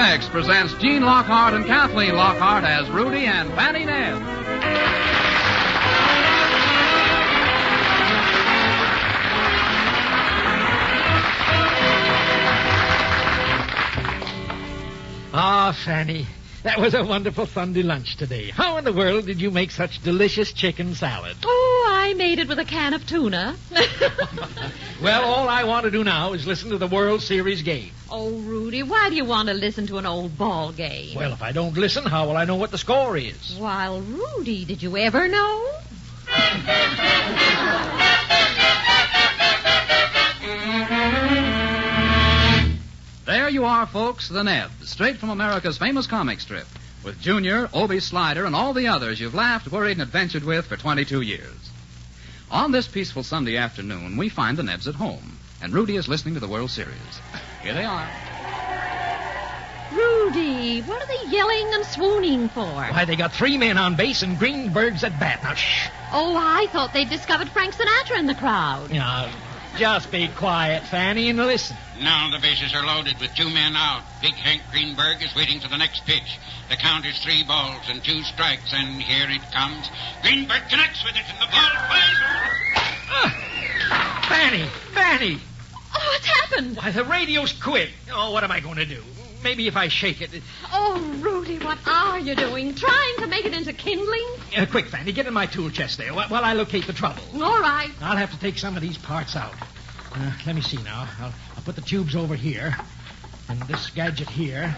Comics presents Gene Lockhart and Kathleen Lockhart as Rudy and Fanny Nebbs. Ah, Fanny, that was a wonderful Sunday lunch today. How in the world did you make such delicious chicken salad? Oh, I made it with a can of tuna. Well, all I want to do now is listen to the World Series game. Oh, Rudy, why do you want to listen to an old ball game? Well, if I don't listen, how will I know what the score is? While, Rudy, did you ever know? There you are, folks, the Nebs, straight from America's famous comic strip, with Junior, Obie, Slider, and all the others you've laughed, worried, and adventured with for 22 years. On this peaceful Sunday afternoon, we find the Nebs at home, and Rudy is listening to the World Series. Here they are. Rudy, what are they yelling and swooning for? Why, they got 3 men on base and Greenberg's at bat. Now, shh. Oh, I thought they discovered Frank Sinatra in the crowd. Now, just be quiet, Fanny, and listen. Now the bases are loaded with 2 men out. Big Hank Greenberg is waiting for the next pitch. The count is 3 balls and 2 strikes, and here it comes. Greenberg connects with it, and the ball flies. Fanny! Oh, what's happened? Why, the radio's quit. Oh, what am I going to do? Maybe if I shake it. Oh, Rudy, what are you doing? Trying to make it into kindling? Quick, Fanny, get in my tool chest there while I locate the trouble. All right. I'll have to take some of these parts out. Let me see now. I'll put the tubes over here, and this gadget here,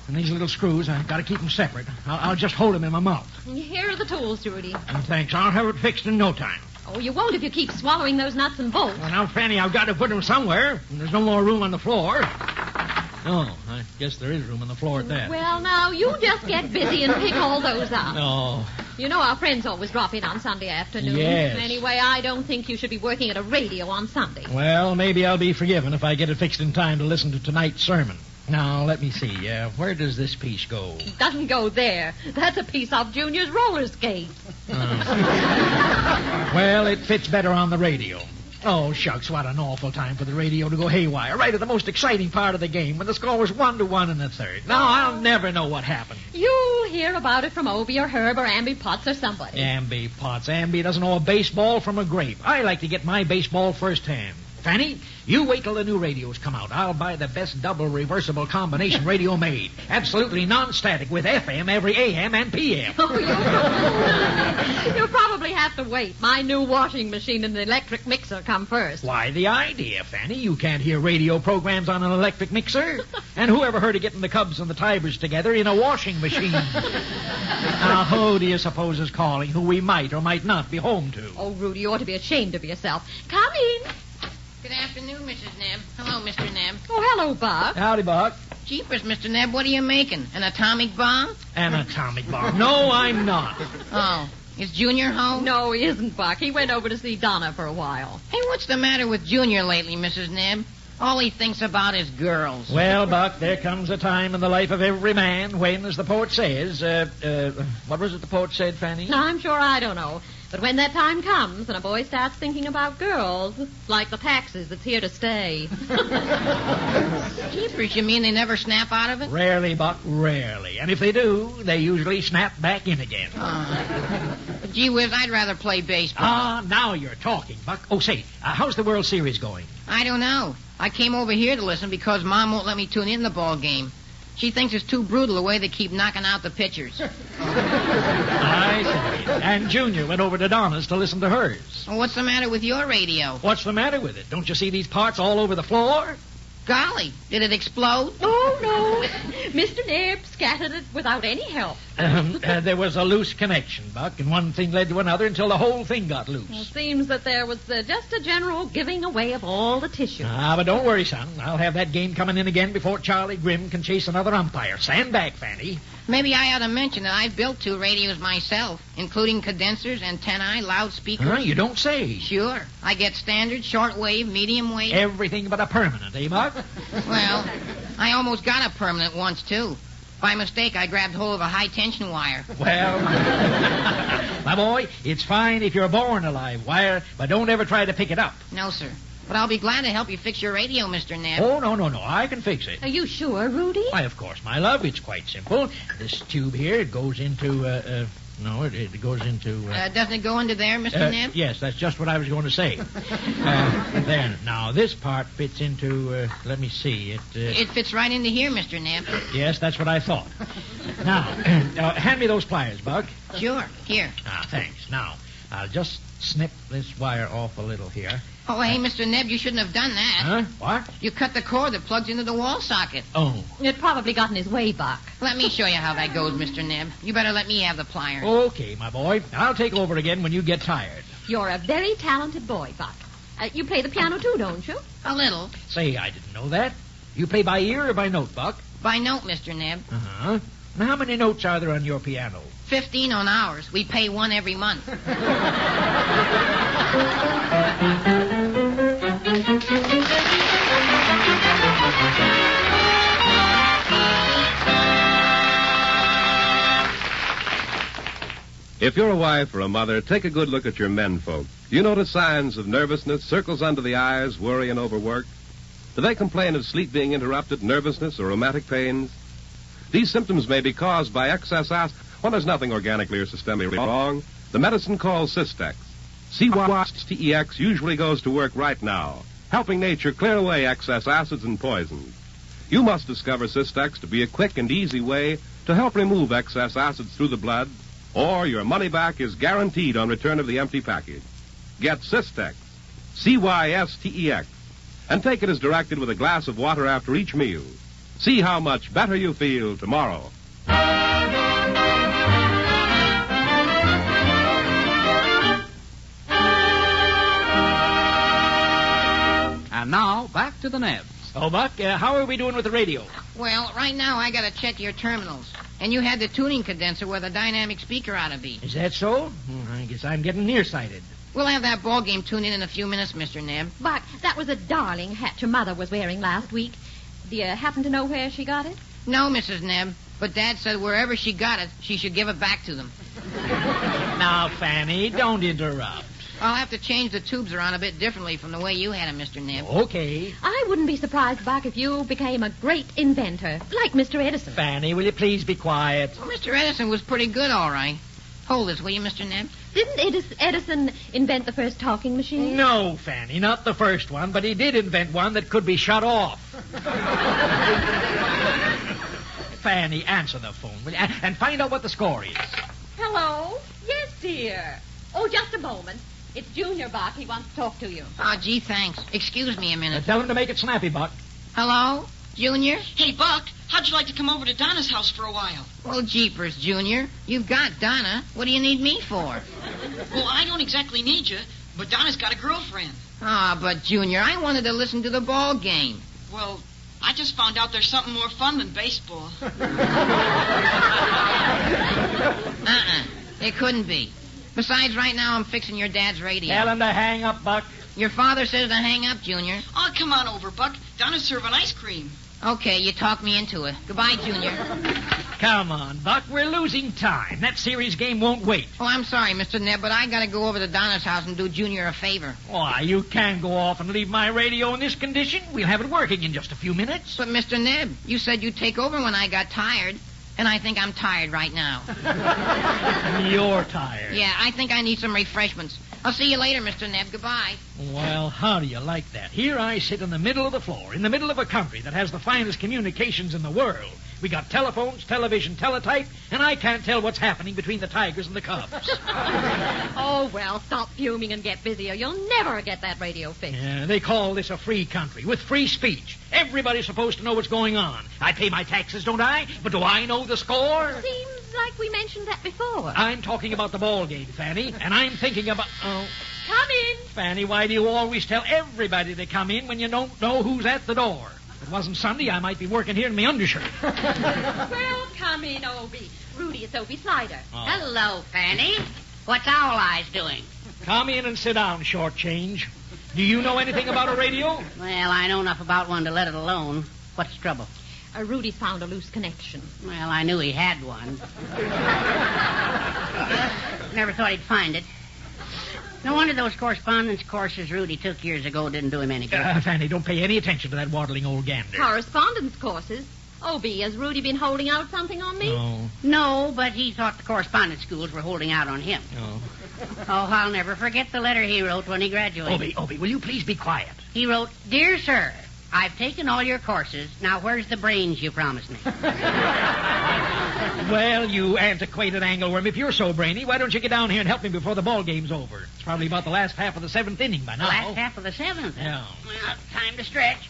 and these little screws. I've got to keep them separate. I'll just hold them in my mouth. Here are the tools, Rudy. Thanks. I'll have it fixed in no time. Oh, you won't if you keep swallowing those nuts and bolts. Well, now, Fanny, I've got to put them somewhere. There's no more room on the floor. Oh, I guess there is room on the floor at that. Well, now, you just get busy and pick all those up. Oh. You know our friends always drop in on Sunday afternoon. Yes. Anyway, I don't think you should be working at a radio on Sunday. Well, maybe I'll be forgiven if I get it fixed in time to listen to tonight's sermon. Now, let me see. Where does this piece go? It doesn't go there. That's a piece off Junior's roller skates. Well, it fits better on the radio. Oh, shucks, what an awful time for the radio to go haywire right at the most exciting part of the game when the score was 1-1 in the third. Now, I'll never know what happened. You'll hear about it from Obie or Herb or Ambi Potts or somebody. Ambi Potts. Ambi doesn't know a baseball from a grape. I like to get my baseball firsthand. Fanny, you wait till the new radios come out. I'll buy the best double reversible combination radio made. Absolutely non-static with FM every AM and PM. Oh, you'll probably have to wait. My new washing machine and the electric mixer come first. Why, the idea, Fanny. You can't hear radio programs on an electric mixer. And who ever heard of getting the Cubs and the Tigers together in a washing machine? Now, who do you suppose is calling who we might or might not be home to? Oh, Rudy, you ought to be ashamed of yourself. Come in. Good afternoon, Mrs. Nebb. Hello, Mr. Nebb. Oh, hello, Buck. Howdy, Buck. Jeepers, Mr. Nebb, what are you making? An atomic bomb? An atomic bomb. No, I'm not. Oh, is Junior home? No, he isn't, Buck. He went over to see Donna for a while. Hey, what's the matter with Junior lately, Mrs. Nebb? All he thinks about is girls. Well, Buck, there comes a time in the life of every man when, as the poet says, what was it the poet said, Fanny? I'm sure I don't know. But when that time comes and a boy starts thinking about girls, like the taxes that's here to stay. Jeepers, you mean they never snap out of it? Rarely, Buck, rarely. And if they do, they usually snap back in again. Gee whiz, I'd rather play baseball. Ah, now you're talking, Buck. Oh, say, how's the World Series going? I don't know. I came over here to listen because Mom won't let me tune in the ball game. She thinks it's too brutal the way they keep knocking out the pitchers. I see. And Junior went over to Donna's to listen to hers. Well, what's the matter with your radio? What's the matter with it? Don't you see these parts all over the floor? Golly, did it explode? Oh, no. Mr. Nebbs scattered it without any help. There was a loose connection, Buck, and one thing led to another until the whole thing got loose. Well, it seems that there was just a general giving away of all the tissue. But don't worry, son. I'll have that game coming in again before Charlie Grimm can chase another umpire. Stand back, Fanny. Maybe I ought to mention that I've built 2 radios myself, including condensers, antennae, loudspeakers. You don't say. Sure. I get standard, shortwave, medium wave. Everything but a permanent, eh, Buck? Well, I almost got a permanent once, too. By mistake, I grabbed hold of a high-tension wire. Well, my boy, it's fine if you're born a live wire, but don't ever try to pick it up. No, sir. But I'll be glad to help you fix your radio, Mr. Neb. Oh, no. I can fix it. Are you sure, Rudy? Why, of course, my love. It's quite simple. This tube here, it goes into, it goes into... Doesn't it go into there, Mr. Neb? Yes, that's just what I was going to say. Then, now, this part fits into, let me see. It fits right into here, Mr. Neb. Yes, that's what I thought. Now, hand me those pliers, Buck. Sure. Here. Thanks. Now, I'll just snip this wire off a little here. Oh, hey, Mr. Neb, you shouldn't have done that. Huh? What? You cut the cord that plugs into the wall socket. Oh. It probably got in his way, Buck. Let me show you how that goes, Mr. Neb. You better let me have the pliers. Okay, my boy. I'll take over again when you get tired. You're a very talented boy, Buck. You play the piano, too, don't you? A little. Say, I didn't know that. You play by ear or by note, Buck? By note, Mr. Neb. Uh-huh. Now, how many notes are there on your piano? 15 on ours. We pay one every month. If you're a wife or a mother, take a good look at your menfolk. Do you notice signs of nervousness, circles under the eyes, worry and overwork? Do they complain of sleep being interrupted, nervousness, or rheumatic pains? These symptoms may be caused by excess acid. Well, there's nothing organically or systemically wrong. The medicine called Cystex. CYSTEX usually goes to work right now, helping nature clear away excess acids and poisons. You must discover Cystex to be a quick and easy way to help remove excess acids through the blood, or your money back is guaranteed on return of the empty package. Get Cystex, CYSTEX, and take it as directed with a glass of water after each meal. See how much better you feel tomorrow. And now, back to the Nebs. Oh, Buck, how are we doing with the radio? Well, right now I gotta check your terminals. And you had the tuning condenser where the dynamic speaker ought to be. Is that so? I guess I'm getting nearsighted. We'll have that ball game tuned in a few minutes, Mr. Neb. Buck, that was a darling hat your mother was wearing last week. Do you happen to know where she got it? No, Mrs. Neb. But Dad said wherever she got it, she should give it back to them. Now, Fanny, don't interrupt. I'll have to change the tubes around a bit differently from the way you had them, Mr. Neb. Okay. I wouldn't be surprised, Buck, if you became a great inventor, like Mr. Edison. Fanny, will you please be quiet? Well, Mr. Edison was pretty good, all right. Hold this, will you, Mr. Neb? Didn't Edison invent the first talking machine? No, Fanny, not the first one, but he did invent one that could be shut off. Fanny, answer the phone, will you? And find out what the score is. Hello? Yes, dear. Oh, just a moment. It's Junior, Buck. He wants to talk to you. Oh, gee, thanks. Excuse me a minute. Tell him to make it snappy, Buck. Hello? Junior? Hey, Buck, how'd you like to come over to Donna's house for a while? Well, jeepers, Junior. You've got Donna. What do you need me for? Well, I don't exactly need you, but Donna's got a girlfriend. Ah, but, Junior, I wanted to listen to the ball game. Well, I just found out there's something more fun than baseball. It couldn't be. Besides, right now I'm fixing your dad's radio. Tell him to hang up, Buck. Your father says to hang up, Junior. Oh, come on over, Buck. Donna's serving ice cream. Okay, you talked me into it. Goodbye, Junior. Come on, Buck. We're losing time. That series game won't wait. Oh, I'm sorry, Mr. Neb, but I gotta go over to Donna's house and do Junior a favor. Why, you can't go off and leave my radio in this condition. We'll have it working in just a few minutes. But, Mr. Neb, you said you'd take over when I got tired. And I think I'm tired right now. You're tired. Yeah, I think I need some refreshments. I'll see you later, Mr. Neb. Goodbye. Well, how do you like that? Here I sit in the middle of the floor, in the middle of a country that has the finest communications in the world. We got telephones, television, teletype, and I can't tell what's happening between the Tigers and the Cubs. Oh, well, stop fuming and get busy, or you'll never get that radio fixed. Yeah, they call this a free country with free speech. Everybody's supposed to know what's going on. I pay my taxes, don't I? But do I know the score? Seems like we mentioned that before. I'm talking about the ball game, Fanny, and I'm thinking about... Oh, come in. Fanny, why do you always tell everybody to come in when you don't know who's at the door? If it wasn't Sunday, I might be working here in my undershirt. Well, come in, Obie. Rudy, it's Obie Slider. Oh. Hello, Fanny. What's Owl Eyes doing? Come in and sit down, short change. Do you know anything about a radio? Well, I know enough about one to let it alone. What's the trouble? Rudy's found a loose connection. Well, I knew he had one. Never thought he'd find it. No wonder those correspondence courses Rudy took years ago didn't do him any good. Fanny, don't pay any attention to that waddling old gander. Correspondence courses? Obie, has Rudy been holding out something on me? Oh. No, but he thought the correspondence schools were holding out on him. Oh. Oh, I'll never forget the letter he wrote when he graduated. Obie, will you please be quiet? He wrote, "Dear Sir, I've taken all your courses. Now where's the brains you promised me?" Well, you antiquated angleworm, if you're so brainy, why don't you get down here and help me before the ball game's over? It's probably about the last half of the 7th inning by now. Last half of the 7th? Yeah. Well, time to stretch.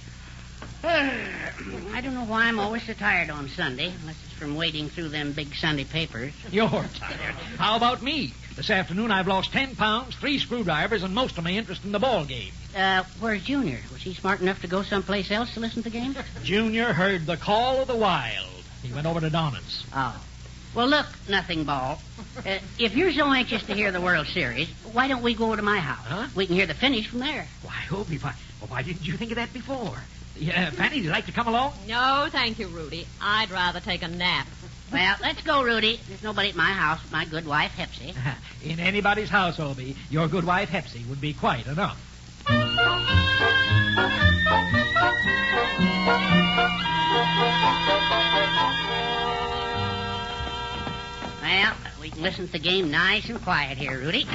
I don't know why I'm always so tired on Sunday, unless it's from wading through them big Sunday papers. You're tired. How about me? This afternoon I've lost 10 pounds, 3 screwdrivers, and most of my interest in the ball game. Where's Junior? Was he smart enough to go someplace else to listen to the game? Junior heard the call of the wild. He went over to Donna's. Oh. Well, look, Nothing Ball. If you're so anxious to hear the World Series, why don't we go over to my house? Huh? We can hear the finish from there. Why, Obie, why didn't you think of that before? Yeah, Fanny, would you like to come along? No, thank you, Rudy. I'd rather take a nap. Well, let's go, Rudy. There's nobody at my house but my good wife, Hepsy. In anybody's house, Obie, your good wife, Hepsy, would be quite enough. Well, we can listen to the game nice and quiet here, Rudy.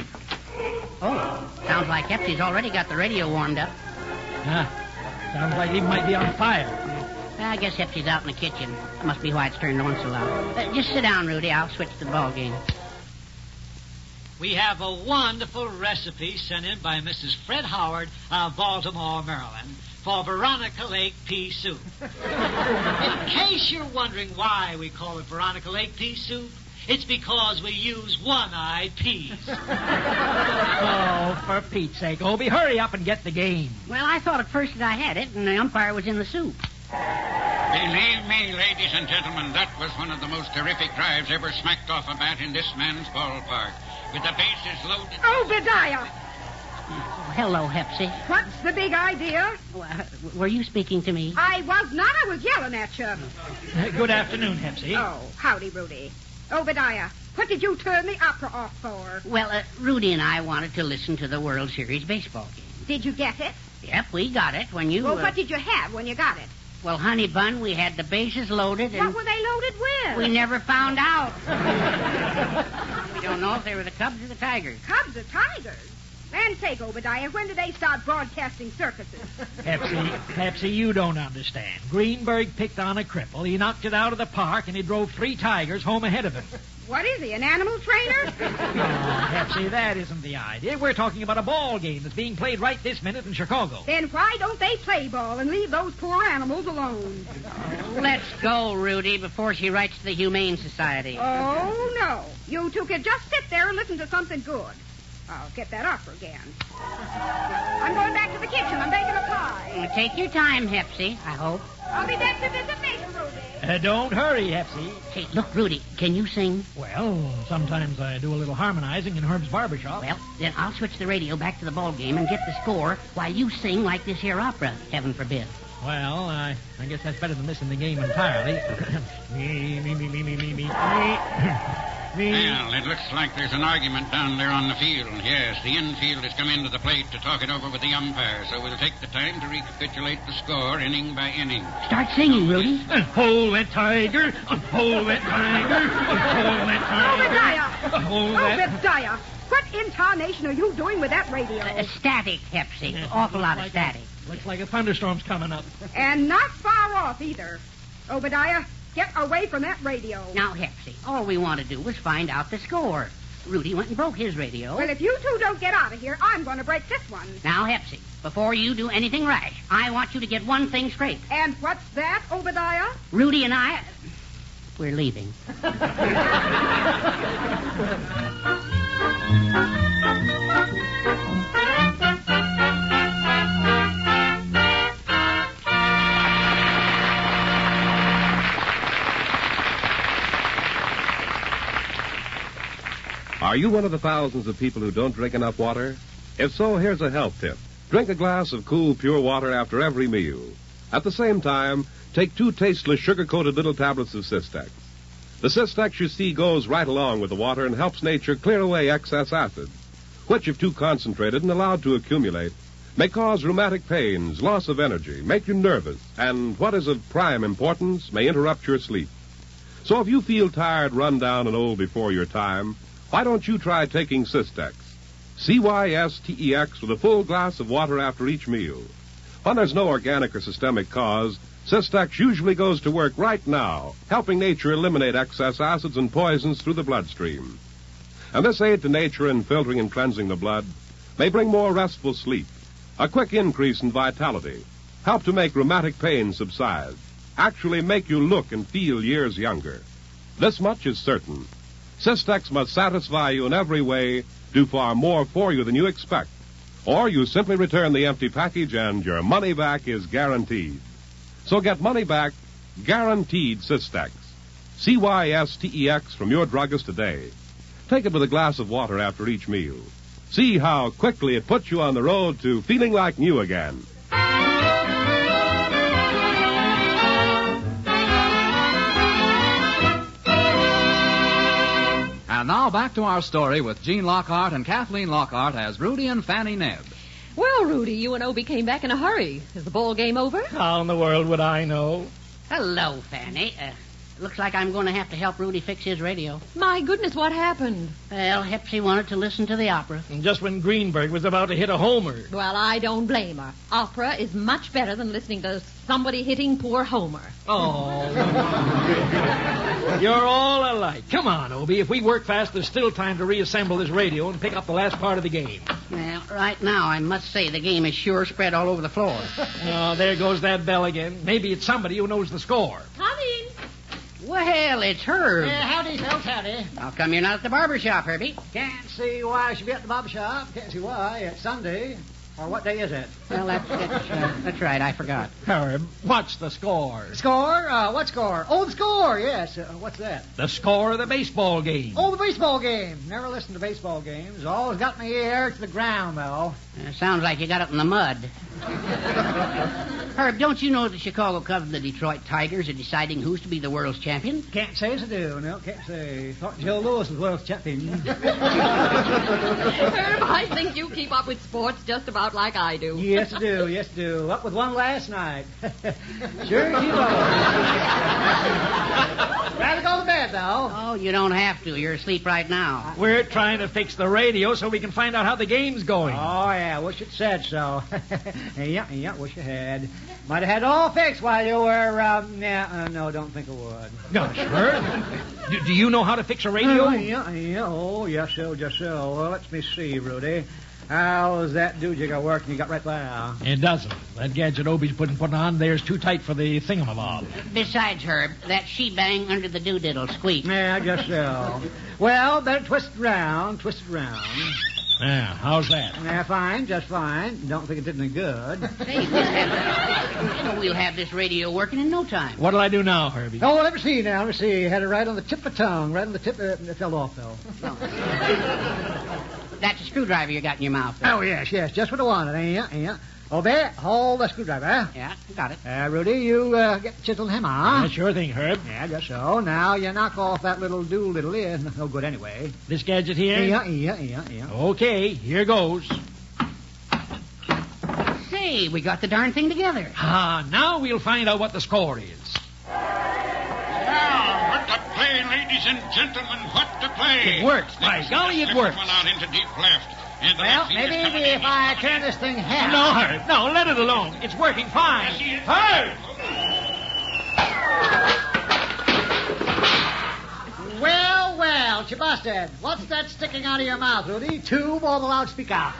Oh, sounds like Hepsy's already got the radio warmed up. Sounds like he might be on fire. I guess Hepsy's out in the kitchen. That must be why it's turned on so loud. Just sit down, Rudy. I'll switch to the ball game. We have a wonderful recipe sent in by Mrs. Fred Howard of Baltimore, Maryland, for Veronica Lake pea soup. In case you're wondering why we call it Veronica Lake pea soup, it's because we use one-eyed peas. Oh, for Pete's sake, Obie, hurry up and get the game. Well, I thought at first that I had it, and the umpire was in the soup. Believe me, ladies and gentlemen, that was one of the most terrific drives ever smacked off a bat in this man's ballpark. With the bases loaded... Obadiah! Oh, hello, Hepsy. What's the big idea? Were you speaking to me? I was not. I was yelling at you. Good afternoon, Hepsy. Oh, howdy, Rudy. Obadiah, what did you turn the opera off for? Well, Rudy and I wanted to listen to the World Series baseball game. Did you get it? Yep, we got it when you... Well, what did you have when you got it? Well, honey bun, we had the bases loaded and... What were they loaded with? We never found out. We don't know if they were the Cubs or the Tigers. Cubs or Tigers? Land's sake, Obadiah, when did they start broadcasting circuses? Hepsy, you don't understand. Greenberg picked on a cripple. He knocked it out of the park, and he drove 3 Tigers home ahead of him. What is he, an animal trainer? Oh, Hepsy, that isn't the idea. We're talking about a ball game that's being played right this minute in Chicago. Then why don't they play ball and leave those poor animals alone? Let's go, Rudy, before she writes to the Humane Society. Oh, no. You two can just sit there and listen to something good. I'll get that opera again. I'm going back to the kitchen. I'm baking a pie. Take your time, Hepsy, I hope. I'll be back to visit Mason, Rudy. Don't hurry, Hepsy. Hey, look, Rudy, can you sing? Well, sometimes I do a little harmonizing in Herb's Barbershop. Well, then I'll switch the radio back to the ball game and get the score while you sing like this here opera, heaven forbid. Well, I guess that's better than missing the game entirely. me. Well, it looks like there's an argument down there on the field. Yes, the infield has come into the plate to talk it over with the umpire, so we'll take the time to recapitulate the score inning by inning. Start singing, Rudy. Hold that tiger, hold that tiger, hold that tiger. Obadiah, what intonation are you doing with that radio? Static, Hepsy. Awful lot of static. Looks like a thunderstorm's coming up. And not far off, either. Obadiah, get away from that radio. Now, Hepsy, all we want to do was find out the score. Rudy went and broke his radio. Well, if you two don't get out of here, I'm going to break this one. Now, Hepsy, before you do anything rash, I want you to get one thing straight. And what's that, Obadiah? Rudy and I, we're leaving. Are you one of the thousands of people who don't drink enough water? If so, here's a health tip. Drink a glass of cool, pure water after every meal. At the same time, take 2 tasteless, sugar-coated little tablets of Cystex. The Cystex, you see, goes right along with the water and helps nature clear away excess acids. which, if too concentrated and allowed to accumulate, may cause rheumatic pains, loss of energy, make you nervous, and, what is of prime importance, may interrupt your sleep. So if you feel tired, run down, and old before your time, why don't you try taking Cystex? Cystex with a full glass of water after each meal. When there's no organic or systemic cause, Cystex usually goes to work right now, helping nature eliminate excess acids and poisons through the bloodstream. And this aid to nature in filtering and cleansing the blood may bring more restful sleep, a quick increase in vitality, help to make rheumatic pain subside, actually make you look and feel years younger. This much is certain. Cystex must satisfy you in every way, do far more for you than you expect. Or you simply return the empty package and your money back is guaranteed. So get money back, guaranteed Cystex. Cystex from your druggist today. Take it with a glass of water after each meal. See how quickly it puts you on the road to feeling like new again. And now back to our story with Gene Lockhart and Kathleen Lockhart as Rudy and Fanny Nebbs. Well, Rudy, you and Obie came back in a hurry. Is the ball game over? How in the world would I know? Hello, Fanny. Looks like I'm going to have to help Rudy fix his radio. My goodness, what happened? Well, Hepsy wanted to listen to the opera. And just when Greenberg was about to hit a homer. Well, I don't blame her. Opera is much better than listening to somebody hitting poor Homer. Oh. You're all alike. Come on, Obie. If we work fast, there's still time to reassemble this radio and pick up the last part of the game. Well, right now, I must say the game is sure spread all over the floor. Oh, there goes that bell again. Maybe it's somebody who knows the score. Coming. Well, it's Herb. Howdy, folks, howdy. How come you're not at the barbershop, Herbie? Can't see why I should be at the barbershop. Can't see why. It's Sunday. Or what day is it? Well, that's right. I forgot. Herb, what's the score? Score? What score? Oh, the score, yes. What's that? The score of the baseball game. Oh, the baseball game. Never listened to baseball games. Always got my ear to the ground, though. Sounds like you got it in the mud. Herb, don't you know the Chicago Cubs and the Detroit Tigers are deciding who's to be the world's champion? Can't say as I do. No, can't say. Thought Joe Louis was world's champion. Herb, I think you keep up with sports just about like I do. Yes, I do. Yes, I do. Up with one last night. Sure you do. Rather go to bed, though. Oh, you don't have to. You're asleep right now. We're trying to fix the radio so we can find out how the game's going. Oh, yeah. Wish it said so. Yeah, wish you had. Might have had it all fixed while you were, no, don't think it would. No, sure. Do you know how to fix a radio? Yeah. Oh, yes, so. Well, let me see, Rudy. How's that dude you got working you got right there? It doesn't. That gadget Obie's putting on there's too tight for the thingamabob. Besides, Herb, that she-bang under the doodiddle squeak. Yeah, I guess so. Well, better twist it around. Yeah, how's that? Yeah, fine, just fine. Don't think it did any good. Hey, we'll have this radio working in no time. What'll I do now, Herbie? Oh, let me see. Had it right on the tip of the tongue. Right on the tip. It fell off, though. Oh. That's a screwdriver you got in your mouth, though. Oh, yes. Just what I wanted. Yeah. Obie, hold the screwdriver. Yeah, got it. Rudy, you get the chisel and hammer. Yeah, sure thing, Herb. Yeah, just so. Now you knock off that little doolittle. It's no good anyway. This gadget here? Yeah. Okay, here goes. Hey, we got the darn thing together. Now we'll find out what the score is. Now, what to play, ladies and gentlemen, what to play? It works. By golly, it works. One out into deep left. And Well, maybe if I turn this thing half. No, Herb. No, let it alone. It's working fine. Herb! Well, Chibusted, what's that sticking out of your mouth, Rudy? Tube or the loudspeaker?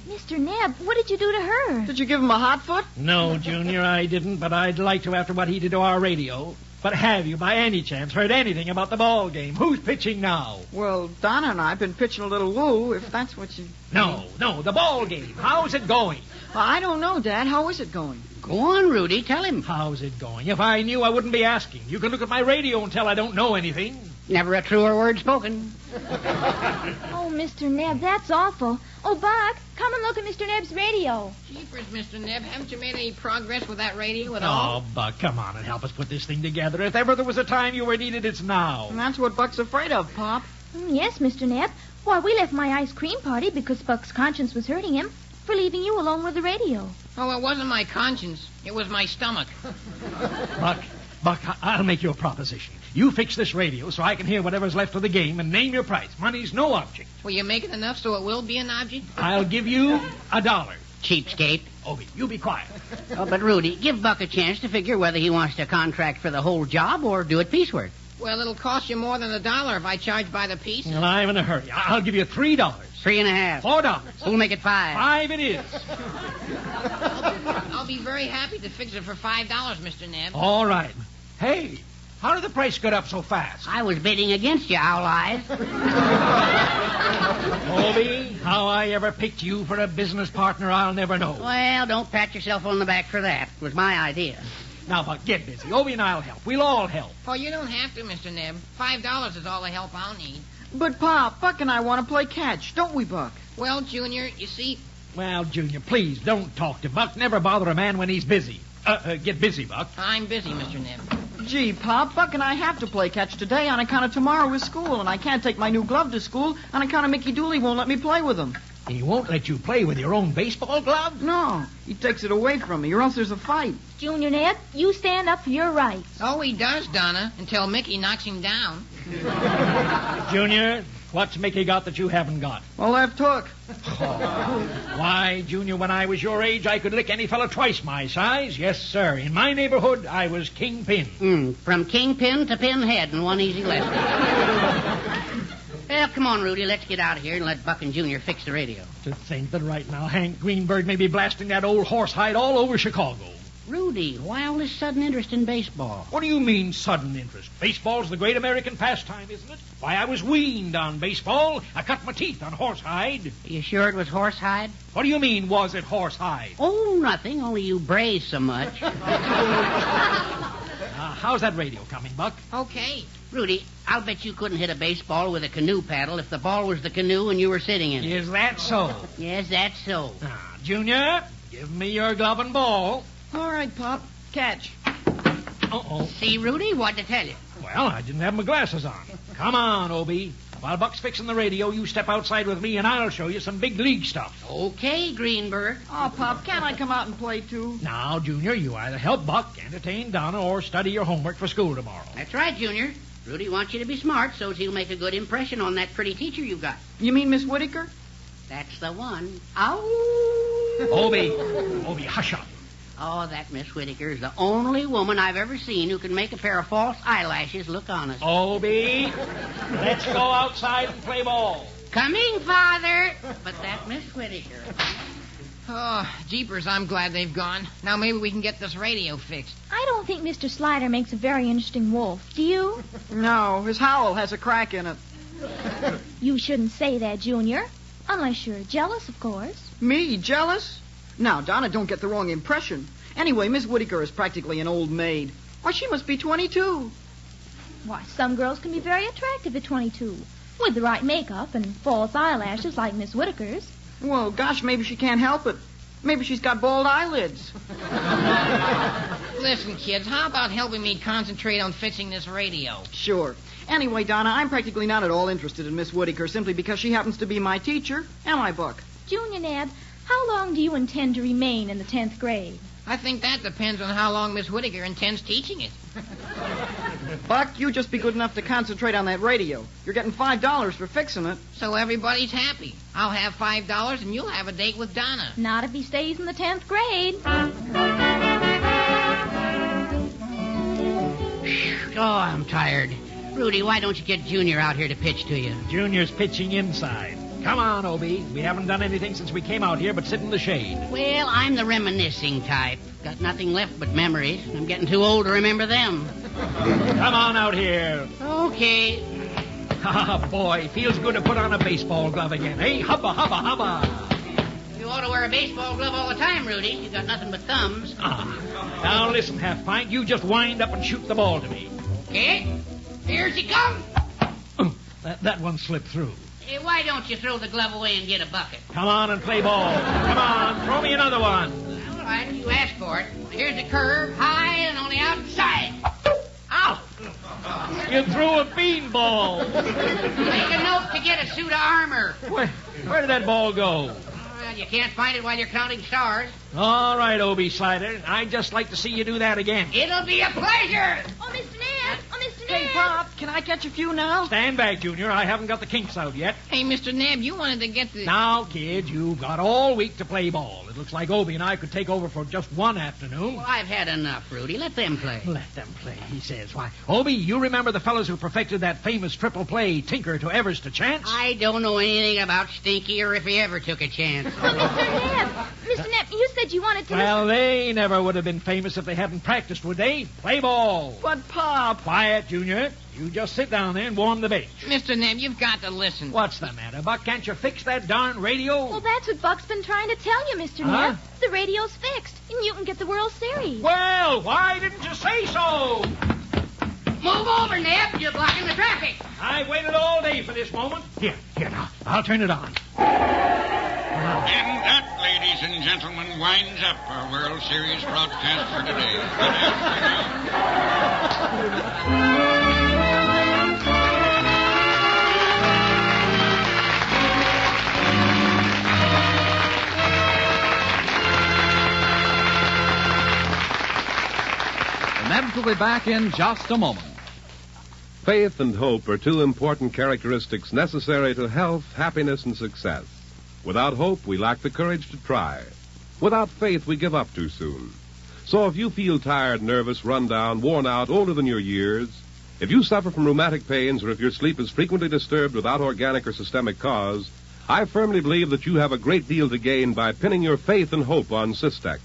Mr. Nebb, what did you do to her? Did you give him a hot foot? No, Junior, I didn't, but I'd like to after what he did to our radio. But have you, by any chance, heard anything about the ball game? Who's pitching now? Well, Donna and I have been pitching a little woo, if that's what you... No, the ball game. How's it going? Well, I don't know, Dad. How is it going? Go on, Rudy. Tell him. How's it going? If I knew, I wouldn't be asking. You can look at my radio and tell I don't know anything. Never a truer word spoken. Oh, Mr. Neb, that's awful. Oh, Buck, come and look at Mr. Neb's radio. Jeepers, Mr. Neb, haven't you made any progress with that radio at all? Oh, Buck, come on and help us put this thing together. If ever there was a time you were needed, it's now. And that's what Buck's afraid of, Pop. Yes, Mr. Neb. Why, we left my ice cream party because Buck's conscience was hurting him for leaving you alone with the radio. Oh, it wasn't my conscience. It was my stomach. Buck, I'll make you a proposition. You fix this radio so I can hear whatever's left of the game and name your price. Money's no object. Will you make it enough so it will be an object? I'll give you $1. Cheapskate. Obie, you be quiet. Oh, but Rudy, give Buck a chance to figure whether he wants to contract for the whole job or do it piecework. Well, it'll cost you more than $1 if I charge by the piece. Well, I'm in a hurry. I'll give you $3. 3.5. $4. We'll make it 5. 5 it is. I'll be very happy to fix it for $5, Mr. Neb. All right. Hey, how did the price get up so fast? I was bidding against you, Owl Eyes. Obie, how I ever picked you for a business partner, I'll never know. Well, don't pat yourself on the back for that. It was my idea. Now, Buck, get busy. Obie and I'll help. We'll all help. Oh, you don't have to, Mr. Neb. $5 is all the help I'll need. But, Pop, Buck and I want to play catch, don't we, Buck? Well, Junior, you see... Well, Junior, please don't talk to Buck. Never bother a man when he's busy. Get busy, Buck. I'm busy, Mr. Neb. Gee, Pop, Buck and I have to play catch today on account of tomorrow is school, and I can't take my new glove to school on account of Mickey Dooley won't let me play with him. He won't let you play with your own baseball glove? No, he takes it away from me, or else there's a fight. Junior Neb, you stand up for your rights. Oh, he does, Donna, until Mickey knocks him down. Junior, what's Mickey got that you haven't got? A left hook. Oh. Why, Junior, when I was your age, I could lick any fella twice my size. Yes, sir. In my neighborhood, I was kingpin. From kingpin to pinhead in one easy lesson. Well, come on, Rudy. Let's get out of here and let Buck and Junior fix the radio. To think that right now Hank Greenberg may be blasting that old horsehide all over Chicago. Rudy, why all this sudden interest in baseball? What do you mean, sudden interest? Baseball's the great American pastime, isn't it? Why, I was weaned on baseball. I cut my teeth on horsehide. Are you sure it was horsehide? What do you mean, was it horsehide? Oh, nothing. Only you braze so much. How's that radio coming, Buck? Okay. Rudy, I'll bet you couldn't hit a baseball with a canoe paddle if the ball was the canoe and you were sitting in it. Is that so? Yes, that's so. Now, Junior, give me your glove and ball. All right, Pop. Catch. Uh-oh. See, Rudy, what'd I tell you? Well, I didn't have my glasses on. Come on, Obie. While Buck's fixing the radio, you step outside with me and I'll show you some big league stuff. Okay, Greenberg. Oh, Pop, can't I come out and play, too? Now, Junior, you either help Buck, entertain Donna, or study your homework for school tomorrow. That's right, Junior. Rudy wants you to be smart so he'll make a good impression on that pretty teacher you got. You mean Miss Whitaker? That's the one. Ow! Obie, hush up. Oh, that Miss Whitaker is the only woman I've ever seen who can make a pair of false eyelashes look honest. Obie, let's go outside and play ball. Coming, Father. But that Miss Whitaker. Oh, jeepers, I'm glad they've gone. Now maybe we can get this radio fixed. I don't think Mr. Slider makes a very interesting wolf. Do you? No, his howl has a crack in it. You shouldn't say that, Junior. Unless you're jealous, of course. Me? Jealous? Now, Donna, don't get the wrong impression. Anyway, Miss Whitaker is practically an old maid. Why, she must be 22. Why, some girls can be very attractive at 22. With the right makeup and false eyelashes like Miss Whitaker's. Well, gosh, maybe she can't help it. Maybe she's got bald eyelids. Listen, kids, how about helping me concentrate on fixing this radio? Sure. Anyway, Donna, I'm practically not at all interested in Miss Whitaker simply because she happens to be my teacher. Am I, Buck? Junior Neb, how long do you intend to remain in the 10th grade? I think that depends on how long Miss Whitaker intends teaching it. Buck, you just be good enough to concentrate on that radio. You're getting $5 for fixing it. So everybody's happy. I'll have $5 and you'll have a date with Donna. Not if he stays in the 10th grade. Oh, I'm tired. Rudy, why don't you get Junior out here to pitch to you? Junior's pitching inside. Come on, Obie. We haven't done anything since we came out here but sit in the shade. Well, I'm the reminiscing type. Got nothing left but memories. I'm getting too old to remember them. Come on out here. Okay. Ah, boy, feels good to put on a baseball glove again. Hey, hubba, hubba, hubba. You ought to wear a baseball glove all the time, Rudy. You got nothing but thumbs. Now listen, Half Pint. You just wind up and shoot the ball to me. Okay. Here she comes. That one slipped through. Hey, why don't you throw the glove away and get a bucket? Come on and play ball. Come on, throw me another one. All right, you asked for it. Here's the curve, high and on the outside. Ow! You threw a beanball. Make a note to get a suit of armor. Where did that ball go? Well, you can't find it while you're counting stars. All right, Obie Slider. I'd just like to see you do that again. It'll be a pleasure. Oh, Mr. Neb! Oh, Mr. Hey, Neb! Pop, can I catch a few now? Stand back, Junior. I haven't got the kinks out yet. Hey, Mr. Neb, you wanted to get the... Now, kids, you've got all week to play ball. It looks like Obie and I could take over for just one afternoon. Well, I've had enough, Rudy. Let them play. Let them play, he says. Why, Obie, you remember the fellows who perfected that famous triple play, Tinker to Evers to Chance? I don't know anything about Stinky or if he ever took a chance. Oh, Mr. Neb, you said you wanted to... Well, they never would have been famous if they hadn't practiced, would they? Play ball. But, Pop... Quiet, Junior. You just sit down there and warm the bench. Mr. Neb, you've got to listen. What's the matter, Buck? Can't you fix that darn radio? Well, that's what Buck's been trying to tell you, Mr. Huh? Neb. The radio's fixed, and you can get the World Series. Well, why didn't you say so? Move over, Neb. You're blocking the traffic. I waited all day for this moment. Here now. I'll turn it on. And that, ladies and gentlemen, winds up our World Series broadcast for today. Good afternoon. The Nebs will be back in just a moment. Faith and hope are two important characteristics necessary to health, happiness, and success. Without hope, we lack the courage to try. Without faith, we give up too soon. So if you feel tired, nervous, run down, worn out, older than your years, if you suffer from rheumatic pains, or if your sleep is frequently disturbed without organic or systemic cause, I firmly believe that you have a great deal to gain by pinning your faith and hope on Cystex.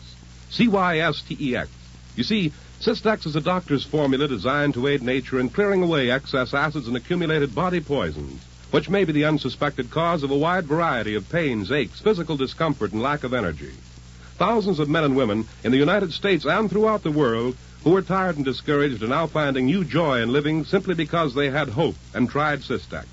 Cystex. You see, Cystex is a doctor's formula designed to aid nature in clearing away excess acids and accumulated body poisons, which may be the unsuspected cause of a wide variety of pains, aches, physical discomfort, and lack of energy. Thousands of men and women in the United States and throughout the world who are tired and discouraged are now finding new joy in living simply because they had hope and tried Cystex.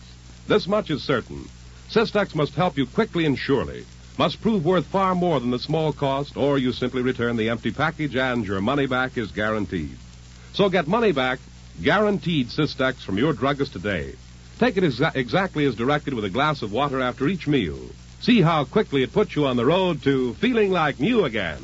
This much is certain. Cystex must help you quickly and surely, must prove worth far more than the small cost, or you simply return the empty package and your money back is guaranteed. So get money back, guaranteed Cystex from your druggist today. Take it exactly as directed with a glass of water after each meal. See how quickly it puts you on the road to feeling like new again.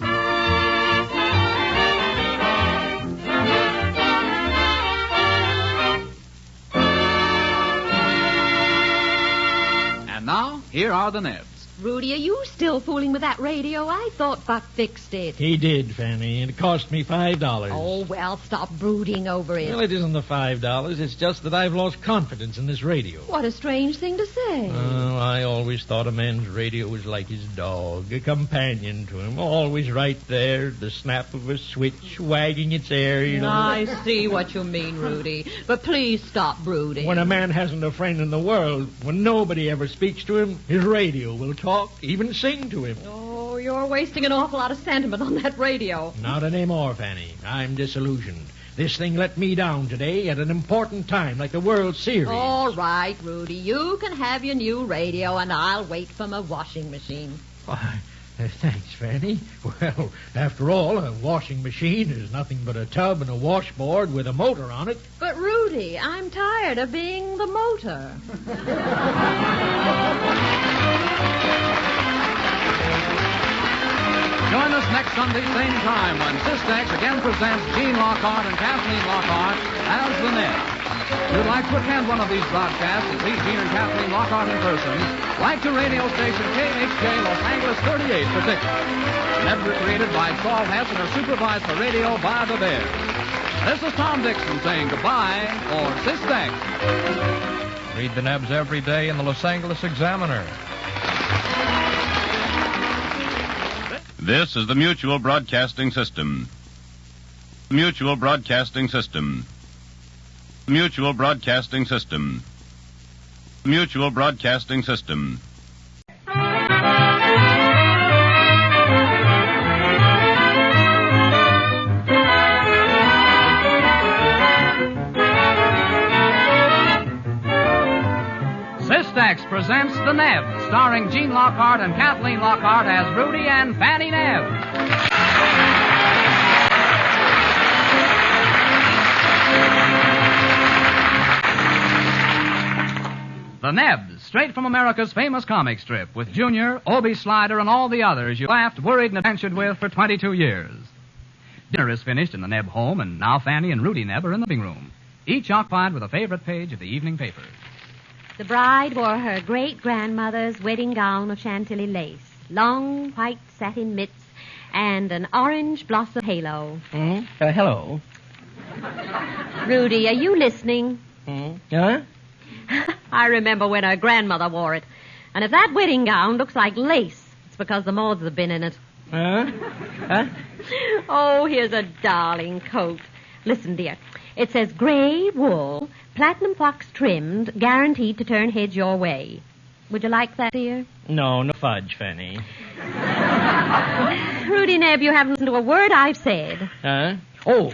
And now, here are the Nebs. Rudy, are you still fooling with that radio? I thought Buck fixed it. He did, Fanny. It cost me $5. Oh, well, stop brooding over it. Well, it isn't the $5. It's just that I've lost confidence in this radio. What a strange thing to say. Oh, I always thought a man's radio was like his dog, a companion to him, always right there, the snap of a switch, wagging its hair, you know. I see what you mean, Rudy. But please stop brooding. When a man hasn't a friend in the world, when nobody ever speaks to him, his radio will talk, even sing to him. Oh, you're wasting an awful lot of sentiment on that radio. Not anymore, Fanny. I'm disillusioned. This thing let me down today at an important time, like the World Series. All right, Rudy. You can have your new radio, and I'll wait for my washing machine. Why, thanks, Fanny. Well, after all, a washing machine is nothing but a tub and a washboard with a motor on it. But, Rudy, I'm tired of being the motor. Join us next Sunday, same time, when Cystex again presents Gene Lockhart and Kathleen Lockhart as the Nebs. If you'd like to attend one of these broadcasts and meet Gene and Kathleen Lockhart in person, write to radio station KHJ Los Angeles 38 for tickets. Nebs are created by Saul Hess and are supervised for radio by the Bears. This is Tom Dixon saying goodbye for Cystex. Read the Nebs every day in the Los Angeles Examiner. This is the Mutual Broadcasting System. Mutual Broadcasting System. Mutual Broadcasting System. Mutual Broadcasting System. presents The Nebs, starring Gene Lockhart and Kathleen Lockhart as Rudy and Fanny Nebbs. The Nebs, straight from America's famous comic strip, with Junior, Obie Slider, and all the others you laughed, worried, and adventured with for 22 years. Dinner is finished in the Nebb home, and now Fanny and Rudy Nebb are in the living room, each occupied with a favorite page of the evening paper. The bride wore her great-grandmother's wedding gown of Chantilly lace, long white satin mitts, and an orange blossom halo. Hello. Rudy, are you listening? Huh? I remember when her grandmother wore it. And if that wedding gown looks like lace, it's because the moths have been in it. Huh? Oh, here's a darling coat. Listen, dear. It says gray wool, platinum fox trimmed, guaranteed to turn heads your way. Would you like that, dear? No fudge, Fanny. Rudy Nebb, you haven't listened to a word I've said. Huh? Oh,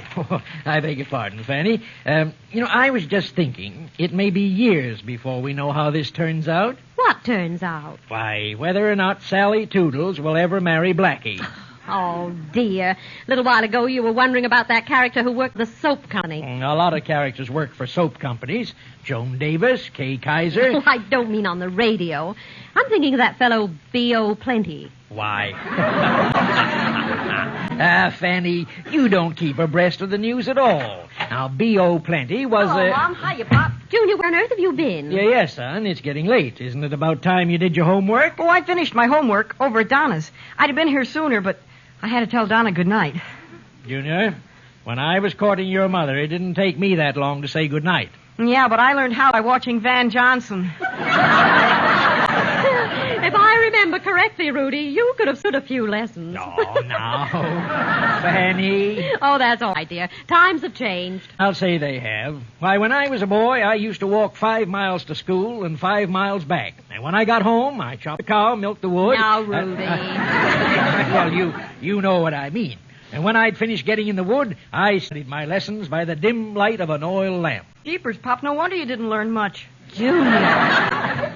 I beg your pardon, Fanny. I was just thinking it may be years before we know how this turns out. What turns out? Why, whether or not Sally Toodles will ever marry Blackie. Oh, dear. A little while ago you were wondering about that character who worked the soap company. A lot of characters work for soap companies. Joan Davis, Kay Kaiser. Oh, I don't mean on the radio. I'm thinking of that fellow B.O. Plenty. Why? Fanny, you don't keep abreast of the news at all. Now, B.O. Plenty was Hello, Mom. Hiya, Pop. Junior, where on earth have you been? Yes, son. It's getting late. Isn't it about time you did your homework? Oh, I finished my homework over at Donna's. I'd have been here sooner, but I had to tell Donna good night. Junior, when I was courting your mother, it didn't take me that long to say good night. Yeah, but I learned how by watching Van Johnson. If I remember correctly, Rudy, you could have stood a few lessons. No. Fanny. Oh, that's all right, dear. Times have changed. I'll say they have. Why, when I was a boy, I used to walk 5 miles to school and 5 miles back. And when I got home, I chopped the cow, milked the wood. Now, Rudy. Well, you know what I mean. And when I'd finished getting in the wood, I studied my lessons by the dim light of an oil lamp. Jeepers, Pop, no wonder you didn't learn much. Junior.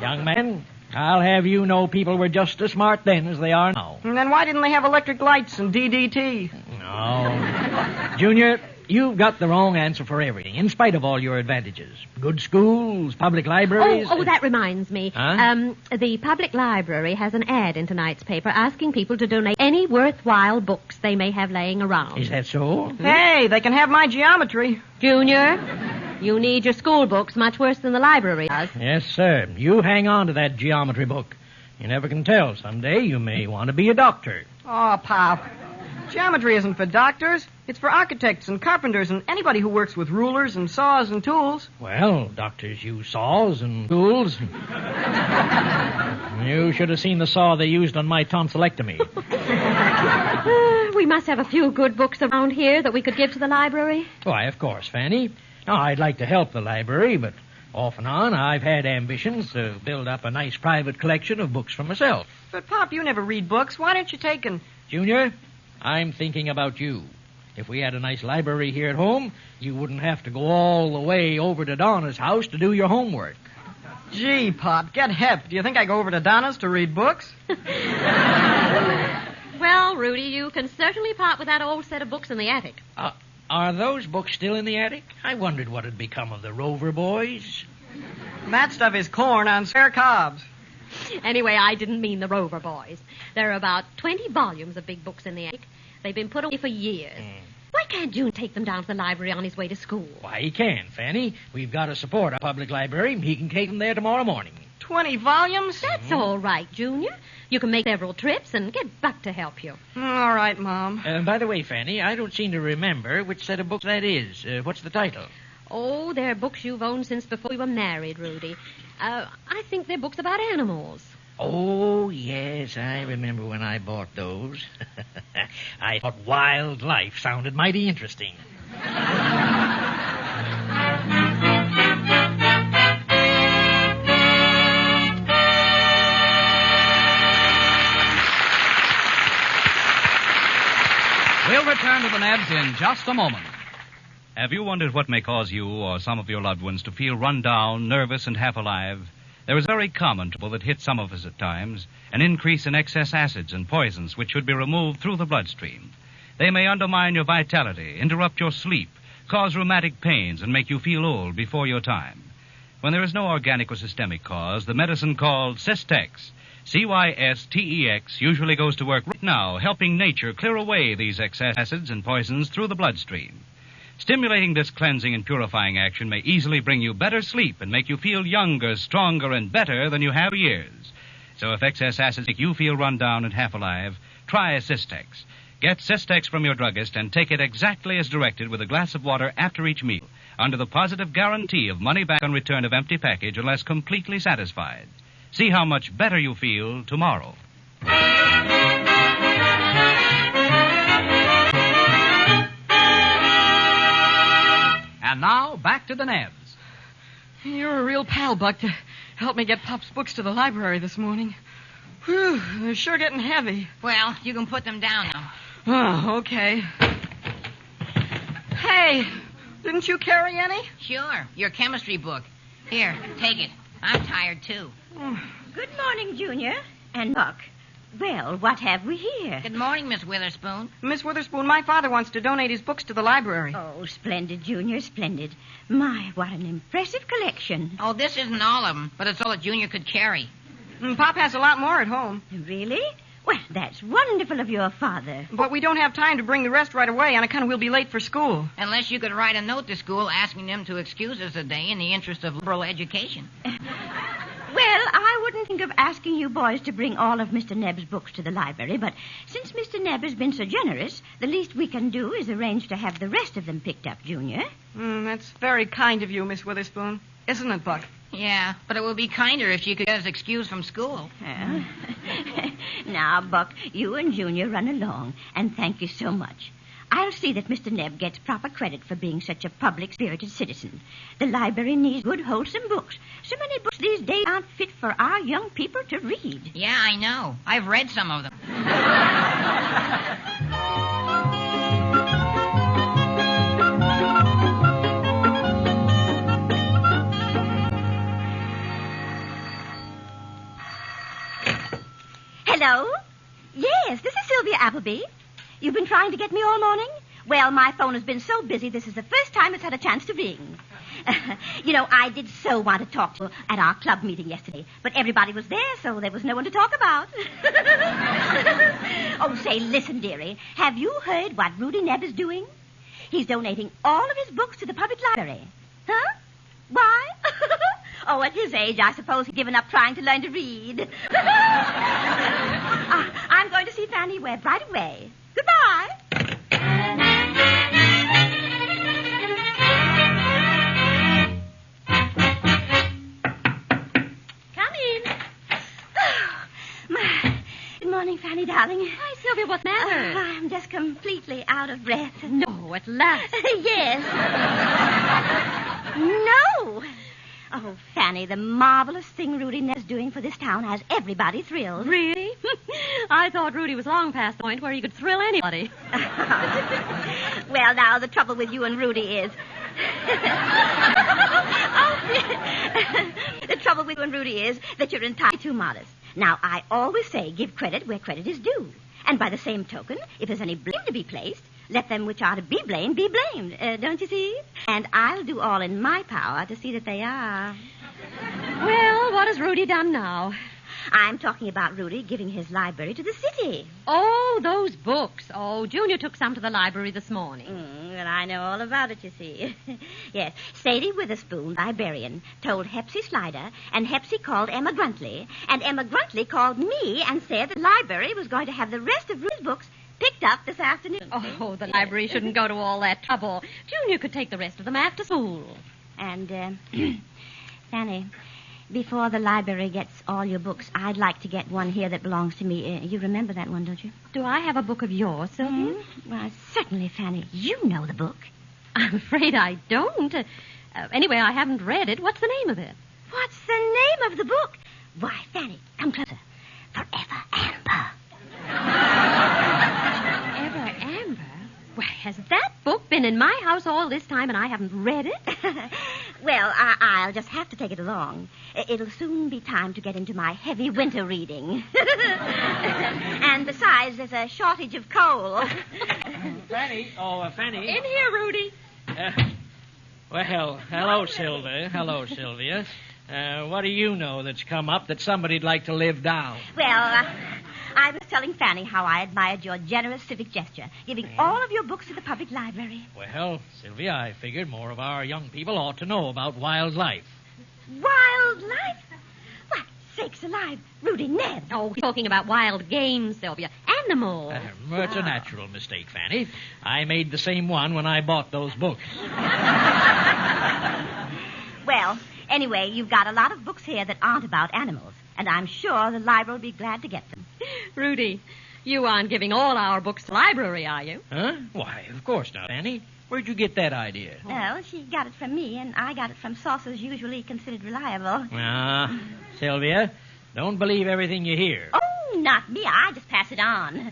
Young man, I'll have you know people were just as smart then as they are now. And then why didn't they have electric lights and DDT? No. Junior, you've got the wrong answer for everything, in spite of all your advantages. Good schools, public libraries. Oh, that reminds me. Huh? The public library has an ad in tonight's paper asking people to donate any worthwhile books they may have laying around. Is that so? Hey, they can have my geometry. Junior, you need your school books much worse than the library does. Yes, sir. You hang on to that geometry book. You never can tell. Someday you may want to be a doctor. Oh, Pop. Geometry isn't for doctors. It's for architects and carpenters and anybody who works with rulers and saws and tools. Well, doctors use saws and tools. You should have seen the saw they used on my tonsillectomy. We must have a few good books around here that we could give to the library. Why, of course, Fanny. Now, I'd like to help the library, but off and on I've had ambitions to build up a nice private collection of books for myself. But, Pop, you never read books. Why don't you take an... Junior, I'm thinking about you. If we had a nice library here at home, you wouldn't have to go all the way over to Donna's house to do your homework. Gee, Pop, get hep. Do you think I go over to Donna's to read books? Well, Rudy, you can certainly part with that old set of books in the attic. Are those books still in the attic? I wondered what had become of the Rover Boys. That stuff is corn on spare cobs. Anyway, I didn't mean the Rover Boys. There are about 20 volumes of big books in the attic. They've been put away for years. Why can't June take them down to the library on his way to school? Why, he can, Fanny. We've got to support our public library. He can take them there tomorrow morning. 20 volumes? That's all right, Junior. You can make several trips and get Buck to help you. All right, Mom. By the way, Fanny, I don't seem to remember which set of books that is. What's the title? Oh, they're books you've owned since before we were married, Rudy. I think they're books about animals. Oh, yes, I remember when I bought those. I thought wildlife sounded mighty interesting. We'll return to the Nebs in just a moment. Have you wondered what may cause you or some of your loved ones to feel run down, nervous, and half alive? There is a very common trouble that hits some of us at times, an increase in excess acids and poisons which should be removed through the bloodstream. They may undermine your vitality, interrupt your sleep, cause rheumatic pains, and make you feel old before your time. When there is no organic or systemic cause, the medicine called Cystex, Cystex, usually goes to work right now, helping nature clear away these excess acids and poisons through the bloodstream. Stimulating this cleansing and purifying action may easily bring you better sleep and make you feel younger, stronger, and better than you have for years. So if excess acids make you feel run down and half alive, try Cystex. Get Cystex from your druggist and take it exactly as directed with a glass of water after each meal, under the positive guarantee of money back on return of empty package unless completely satisfied. See how much better you feel tomorrow. And now, back to the Nebs. You're a real pal, Buck, to help me get Pop's books to the library this morning. Whew, they're sure getting heavy. Well, you can put them down now. Oh, okay. Hey, didn't you carry any? Sure, your chemistry book. Here, take it. I'm tired, too. Good morning, Junior. And Buck. Well, what have we here? Good morning, Miss Witherspoon. Miss Witherspoon, my father wants to donate his books to the library. Oh, splendid, Junior, splendid. My, what an impressive collection. Oh, this isn't all of them, but it's all that Junior could carry. Pop has a lot more at home. Really? Well, that's wonderful of your father. But we don't have time to bring the rest right away on account we'll be late for school. Unless you could write a note to school asking them to excuse us a day in the interest of liberal education. Well, I wouldn't think of asking you boys to bring all of Mr. Nebbs' books to the library, but since Mr. Nebb has been so generous, the least we can do is arrange to have the rest of them picked up, Junior. That's very kind of you, Miss Witherspoon. Isn't it, Buck? Yeah, but it would be kinder if she could get us excused from school. Now, Buck, you and Junior run along, and thank you so much. I'll see that Mr. Nebb gets proper credit for being such a public-spirited citizen. The library needs good, wholesome books. So many books these days aren't fit for our young people to read. Yeah, I know. I've read some of them. Hello? Yes, this is Sylvia Appleby. You've been trying to get me all morning? Well, my phone has been so busy, this is the first time it's had a chance to ring. I did so want to talk to you at our club meeting yesterday, but everybody was there, so there was no one to talk about. Oh, say, listen, dearie. Have you heard what Rudy Nebbs is doing? He's donating all of his books to the public library. Huh? Why? Oh, at his age, I suppose he's given up trying to learn to read. I'm going to see Fanny Webb right away. Goodbye. Come in. Good morning, Fanny, darling. Hi, Sylvia, what's the matter? I'm just completely out of breath. No, at last. Yes. No. Oh, Fanny, the marvelous thing Rudy Nebbs doing for this town has everybody thrilled. Really? I thought Rudy was long past the point where he could thrill anybody. Well, now, the trouble with you and Rudy is... The trouble with you and Rudy is that you're entirely too modest. Now, I always say give credit where credit is due. And by the same token, if there's any blame to be placed, let them which are to be blamed be blamed. Don't you see? And I'll do all in my power to see that they are. Well, what has Rudy done now? I'm talking about Rudy giving his library to the city. Oh, those books. Oh, Junior took some to the library this morning. Well, I know all about it, you see. Yes, Sadie Witherspoon, librarian, told Hepsy Slider, and Hepsy called Emma Gruntley, and Emma Gruntley called me and said the library was going to have the rest of Rudy's books picked up this afternoon. Oh, the library shouldn't go to all that trouble. Junior could take the rest of them after school. And, Fanny, before the library gets all your books, I'd like to get one here that belongs to me. You remember that one, don't you? Do I have a book of yours, Sylvia? Well, certainly, Fanny. You know the book. I'm afraid I don't. Anyway, I haven't read it. What's the name of it? What's the name of the book? Why, Fanny, come closer. Forever Amber. Forever Amber? Why, has that book been in my house all this time and I haven't read it? Well, I'll just have to take it along. It'll soon be time to get into my heavy winter reading. And besides, there's a shortage of coal. Fanny. Oh, Fanny. In here, Rudy. Well, hello, Sylvia. Hello, Sylvia. What do you know that's come up that somebody'd like to live down? Well, I was telling Fanny how I admired your generous civic gesture, giving all of your books to the public library. Well, Sylvia, I figured more of our young people ought to know about wildlife. Wildlife? What? Sakes alive. Rudy, Ned. Oh, we're talking about wild game, Sylvia. Animals. It's a natural mistake, Fanny. I made the same one when I bought those books. Well, anyway, you've got a lot of books here that aren't about animals, and I'm sure the library will be glad to get them. Rudy, you aren't giving all our books to the library, are you? Huh? Why, of course not, Fanny. Where'd you get that idea? Well, she got it from me, and I got it from sources usually considered reliable. Sylvia, don't believe everything you hear. Oh, not me. I just pass it on.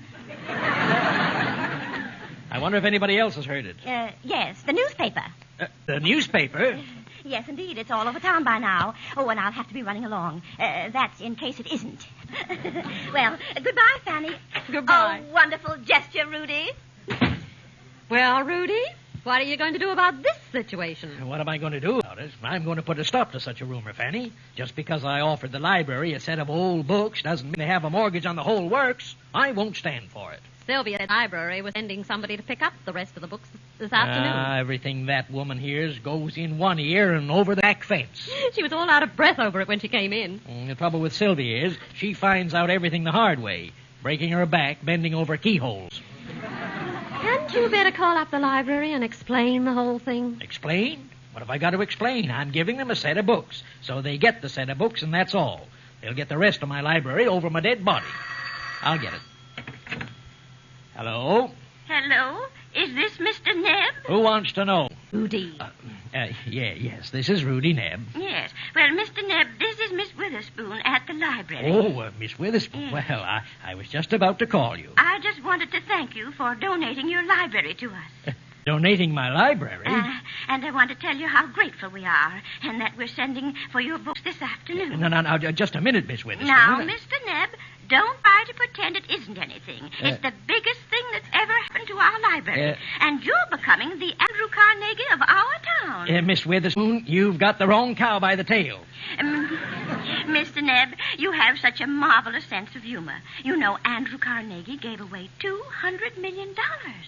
I wonder if anybody else has heard it. Yes, the newspaper. The newspaper? Yes, indeed. It's all over town by now. Oh, and I'll have to be running along. That's in case it isn't. Well, goodbye, Fanny. Goodbye. Oh, wonderful gesture, Rudy. Well, Rudy, what are you going to do about this situation? What am I going to do about it? I'm going to put a stop to such a rumor, Fanny. Just because I offered the library a set of old books doesn't mean they have a mortgage on the whole works. I won't stand for it. Sylvia, the library was sending somebody to pick up the rest of the books this afternoon. Everything that woman hears goes in one ear and over the back fence. She was all out of breath over it when she came in. The trouble with Sylvia is she finds out everything the hard way, breaking her back, bending over keyholes. Hadn't you better call up the library and explain the whole thing? Explain? What have I got to explain? I'm giving them a set of books, so they get the set of books, and that's all. They'll get the rest of my library over my dead body. I'll get it. Hello? Hello? Is this Mr. Nebb? Who wants to know? Rudy. Yes, this is Rudy Nebb. Yes. Well, Mr. Nebb, this is Miss Witherspoon at the library. Oh, Miss Witherspoon. Yes. Well, I was just about to call you. I just wanted to thank you for donating your library to us. Donating my library? And I want to tell you how grateful we are, and that we're sending for your books this afternoon. No, just a minute, Miss Witherspoon. Now, Mr. Nebb, don't try to pretend it isn't anything. It's the biggest thing that's ever happened to our library. And you're becoming the Andrew Carnegie of our town. Miss Witherspoon, you've got the wrong cow by the tail. Mr. Nebb, you have such a marvelous sense of humor. You know, Andrew Carnegie gave away $200 million.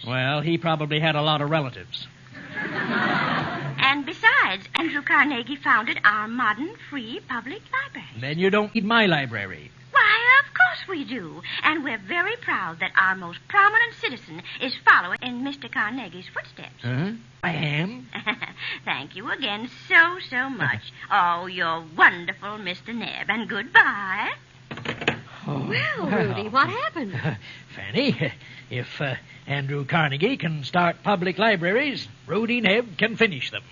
Well, he probably had a lot of relatives. And besides, Andrew Carnegie founded our modern, free public library. Then you don't need my library. Why, of course we do. And we're very proud that our most prominent citizen is following in Mr. Carnegie's footsteps. Huh? I am? Thank you again so much. Oh, you're wonderful, Mr. Nebb. And goodbye. Well, Rudy, what happened? Fanny, if Andrew Carnegie can start public libraries, Rudy Nebb can finish them.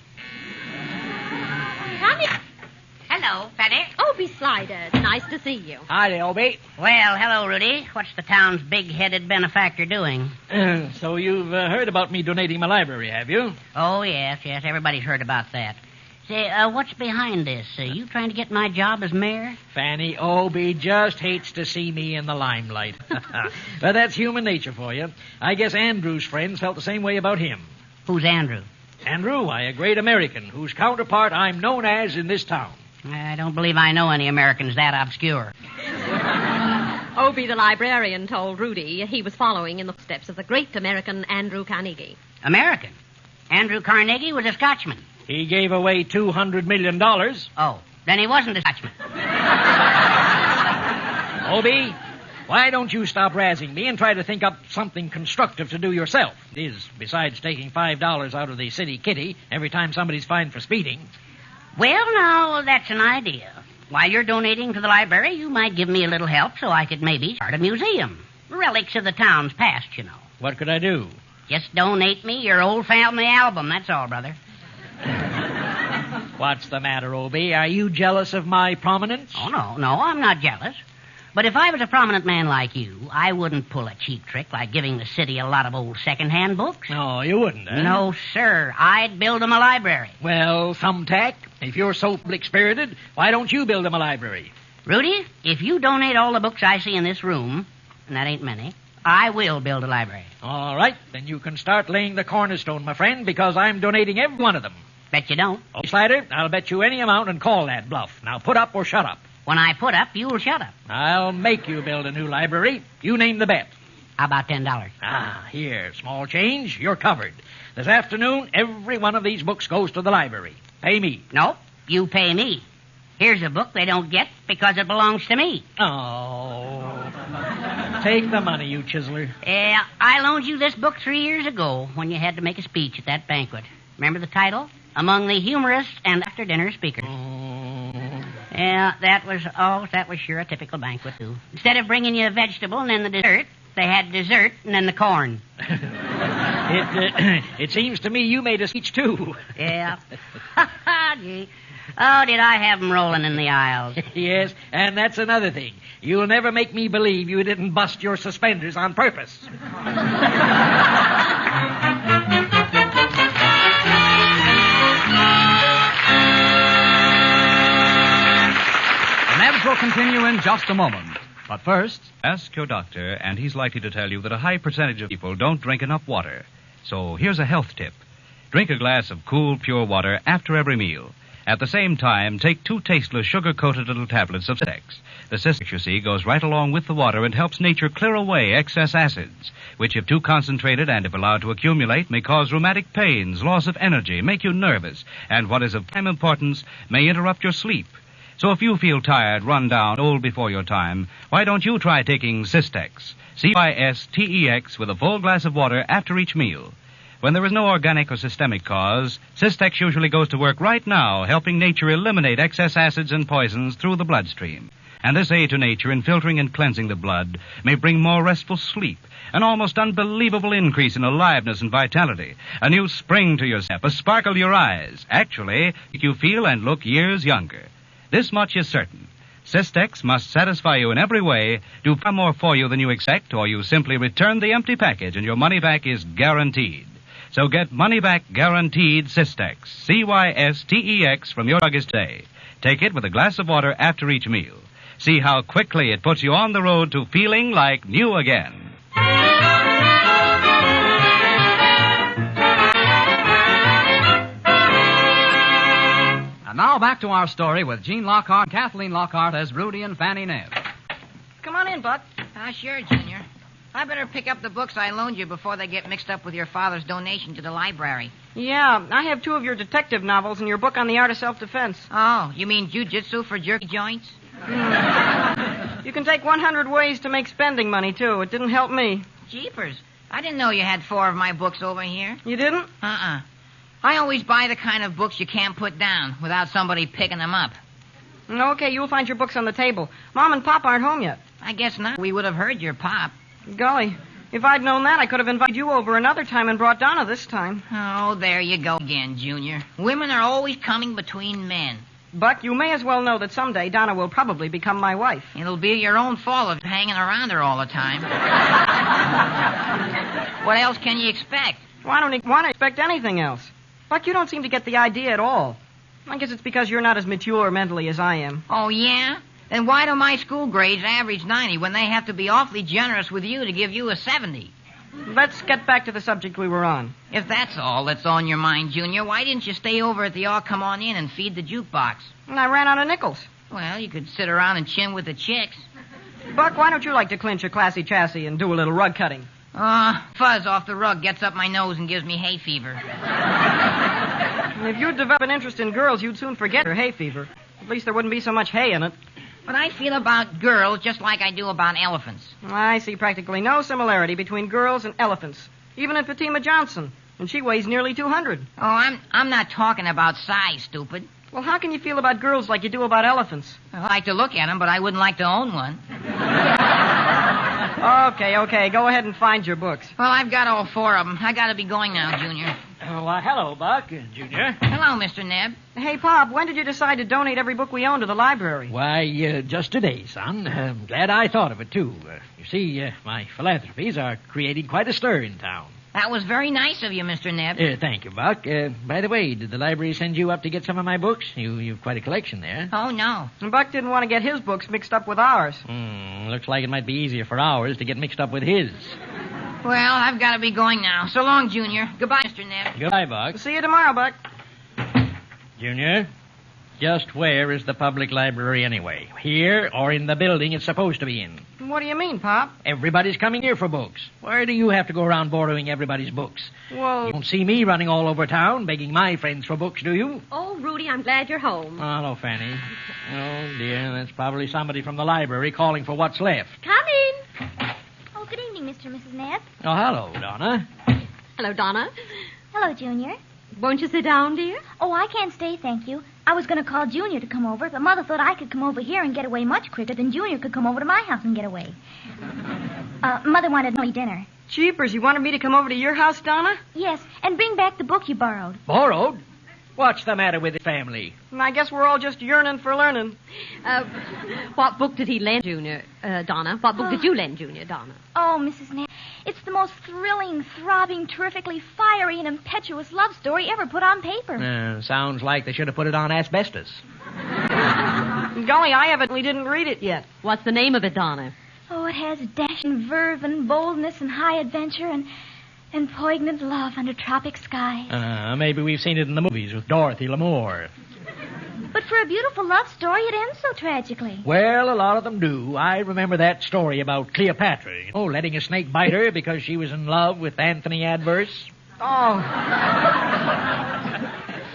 Fanny. Hello, Fanny. Obie Sliders. Nice to see you. Hi there, Obie. Well, hello, Rudy. What's the town's big-headed benefactor doing? So you've heard about me donating my library, have you? Oh, yes. Everybody's heard about that. Say, what's behind this? You trying to get my job as mayor? Fanny, Obie just hates to see me in the limelight. But that's human nature for you. I guess Andrew's friends felt the same way about him. Who's Andrew? Andrew, why, a great American whose counterpart I'm known as in this town. I don't believe I know any Americans that obscure. Obie the librarian told Rudy he was following in the footsteps of the great American Andrew Carnegie. American? Andrew Carnegie was a Scotchman. He gave away $200 million. Oh, then he wasn't a Scotchman. Obie, why don't you stop razzing me and try to think up something constructive to do yourself? Besides taking $5 out of the city kitty every time somebody's fined for speeding. Well, now, that's an idea. While you're donating to the library, you might give me a little help so I could maybe start a museum. Relics of the town's past, you know. What could I do? Just donate me your old family album, that's all, brother. What's the matter, Obie? Are you jealous of my prominence? Oh, no, I'm not jealous. But if I was a prominent man like you, I wouldn't pull a cheap trick like giving the city a lot of old second-hand books. No, you wouldn't, eh? No, sir. I'd build them a library. Well, thumbtack, if you're so public-spirited, why don't you build him a library? Rudy, if you donate all the books I see in this room, and that ain't many, I will build a library. All right, then you can start laying the cornerstone, my friend, because I'm donating every one of them. Bet you don't. Oh, Slider, I'll bet you any amount and call that bluff. Now put up or shut up. When I put up, you'll shut up. I'll make you build a new library. You name the bet. How about $10? Here, small change. You're covered. This afternoon, every one of these books goes to the library. Pay me. Nope, you pay me. Here's a book they don't get because it belongs to me. Oh. Take the money, you chiseler. Yeah, I loaned you this book 3 years ago when you had to make a speech at that banquet. Remember the title? Among the humorists and after-dinner speakers. Yeah, that was sure a typical banquet, too. Instead of bringing you a vegetable and then the dessert, they had dessert and then the corn. It seems to me you made a speech, too. Yeah. Gee. Oh, did I have them rolling in the aisles? Yes, and that's another thing. You'll never make me believe you didn't bust your suspenders on purpose. Nebs will continue in just a moment. But first, ask your doctor, and he's likely to tell you that a high percentage of people don't drink enough water. So here's a health tip. Drink a glass of cool, pure water after every meal. At the same time, take 2 tasteless, sugar-coated little tablets of Cystex. The Cystex, you see, goes right along with the water and helps nature clear away excess acids, which, if too concentrated and if allowed to accumulate, may cause rheumatic pains, loss of energy, make you nervous, and, what is of prime importance, may interrupt your sleep. So if you feel tired, run down, old before your time, why don't you try taking Cystex? Cystex with a full glass of water after each meal. When there is no organic or systemic cause, Cystex usually goes to work right now, helping nature eliminate excess acids and poisons through the bloodstream. And this aid to nature in filtering and cleansing the blood may bring more restful sleep, an almost unbelievable increase in aliveness and vitality, a new spring to your step, a sparkle to your eyes. Actually, make you feel and look years younger. This much is certain. Cystex must satisfy you in every way, do far more for you than you expect, or you simply return the empty package and your money back is guaranteed. So get money-back guaranteed Cystex, Cystex, from your druggist today. Take it with a glass of water after each meal. See how quickly it puts you on the road to feeling like new again. And now back to our story with Gene Lockhart and Kathleen Lockhart as Rudy and Fanny Nebbs. Come on in, Buck. Sure, Junior. I better pick up the books I loaned you before they get mixed up with your father's donation to the library. Yeah, I have 2 of your detective novels and your book on the art of self-defense. Oh, you mean jujitsu for jerky joints? You can take 100 ways to make spending money, too. It didn't help me. Jeepers. I didn't know you had 4 of my books over here. You didn't? I always buy the kind of books you can't put down without somebody picking them up. Okay, you'll find your books on the table. Mom and Pop aren't home yet. I guess not. We would have heard your pop. Golly, if I'd known that, I could have invited you over another time and brought Donna this time. Oh, there you go again, Junior. Women are always coming between men. Buck, you may as well know that someday Donna will probably become my wife. It'll be your own fault if you're hanging around her all the time. What else can you expect? Well, I don't want to expect anything else. Buck, you don't seem to get the idea at all. I guess it's because you're not as mature mentally as I am. Oh, yeah? Then why do my school grades average 90 when they have to be awfully generous with you to give you a 70? Let's get back to the subject we were on. If that's all that's on your mind, Junior, why didn't you stay over at the All Come On In and feed the jukebox? And I ran out of nickels. Well, you could sit around and chin with the chicks. Buck, why don't you like to clinch a classy chassis and do a little rug cutting? Fuzz off the rug gets up my nose and gives me hay fever. If you'd develop an interest in girls, you'd soon forget your hay fever. At least there wouldn't be so much hay in it. But I feel about girls just like I do about elephants. I see practically no similarity between girls and elephants, even in Fatima Johnson, and she weighs nearly 200. Oh, I'm not talking about size, stupid. Well, how can you feel about girls like you do about elephants? I like to look at them, but I wouldn't like to own one. Okay, go ahead and find your books. Well, I've got all 4 of them. I gotta be going now, Junior. Why, hello, Buck. Junior. Hello, Mr. Neb. Hey, Pop, when did you decide to donate every book we own to the library? Why, just today, son. I'm glad I thought of it, too. You see, my philanthropies are creating quite a stir in town. That was very nice of you, Mr. Neb. Thank you, Buck. By the way, did the library send you up to get some of my books? You've quite a collection there. Oh, no. Buck didn't want to get his books mixed up with ours. Looks like it might be easier for ours to get mixed up with his. Well, I've got to be going now. So long, Junior. Goodbye, Mr. Neb. Goodbye, Buck. See you tomorrow, Buck. Junior, just where is the public library anyway? Here or in the building it's supposed to be in? What do you mean, Pop? Everybody's coming here for books. Why do you have to go around borrowing everybody's books? Well... You don't see me running all over town begging my friends for books, do you? Oh, Rudy, I'm glad you're home. Oh, hello, Fanny. Oh, dear, that's probably somebody from the library calling for what's left. Come in. Oh, good evening, Mr. and Mrs. Neb. Oh, hello, Donna. Hello, Donna. Hello, Junior. Won't you sit down, dear? Oh, I can't stay, thank you. I was going to call Junior to come over, but Mother thought I could come over here and get away much quicker than Junior could come over to my house and get away. Mother wanted me dinner. Jeepers, you wanted me to come over to your house, Donna? Yes, and bring back the book you borrowed. Borrowed? What's the matter with the family? I guess we're all just yearning for learning. What book did he lend Junior, Donna? What book did you lend Junior, Donna? Oh, Mrs. Neb, it's the most thrilling, throbbing, terrifically fiery and impetuous love story ever put on paper. Sounds like they should have put it on asbestos. Golly, I evidently didn't read it yet. What's the name of it, Donna? Oh, it has dash and verve and boldness and high adventure and poignant love under tropic skies. Maybe we've seen it in the movies with Dorothy L'Amour. But for a beautiful love story, it ends so tragically. Well, a lot of them do. I remember that story about Cleopatra, letting a snake bite her because she was in love with Anthony Adverse. Oh.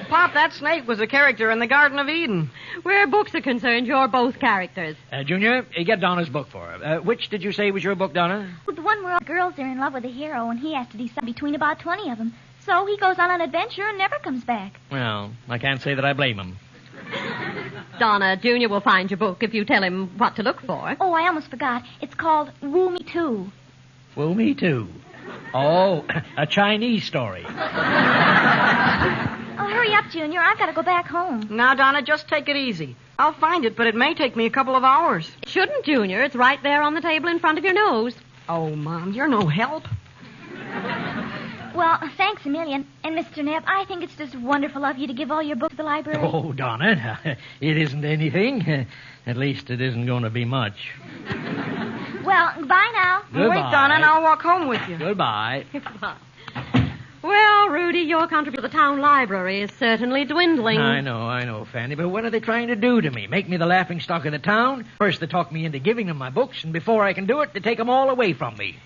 Pop, that snake was a character in the Garden of Eden. Where books are concerned, you're both characters. Junior, get Donna's book for her. Which did you say was your book, Donna? The one where all the girls are in love with a hero and he has to decide between about 20 of them. So he goes on an adventure and never comes back. Well, I can't say that I blame him. Donna, Junior will find your book if you tell him what to look for. Oh, I almost forgot. It's called Woo Me Too. Woo Me Too? Oh, a Chinese story. Oh, hurry up, Junior. I've got to go back home. Now, Donna, just take it easy. I'll find it, but it may take me a couple of hours. It shouldn't, Junior. It's right there on the table in front of your nose. Oh, Mom, you're no help. Well, thanks a million. And, Mr. Neb, I think it's just wonderful of you to give all your books to the library. Oh, Donna, it isn't anything. At least it isn't going to be much. Well, goodbye now. Goodbye. Wait, Donna, and I'll walk home with you. Goodbye. Well, Rudy, your contribution to the town library is certainly dwindling. I know, Fanny, but what are they trying to do to me? Make me the laughingstock of the town? First, they talk me into giving them my books, and before I can do it, they take them all away from me.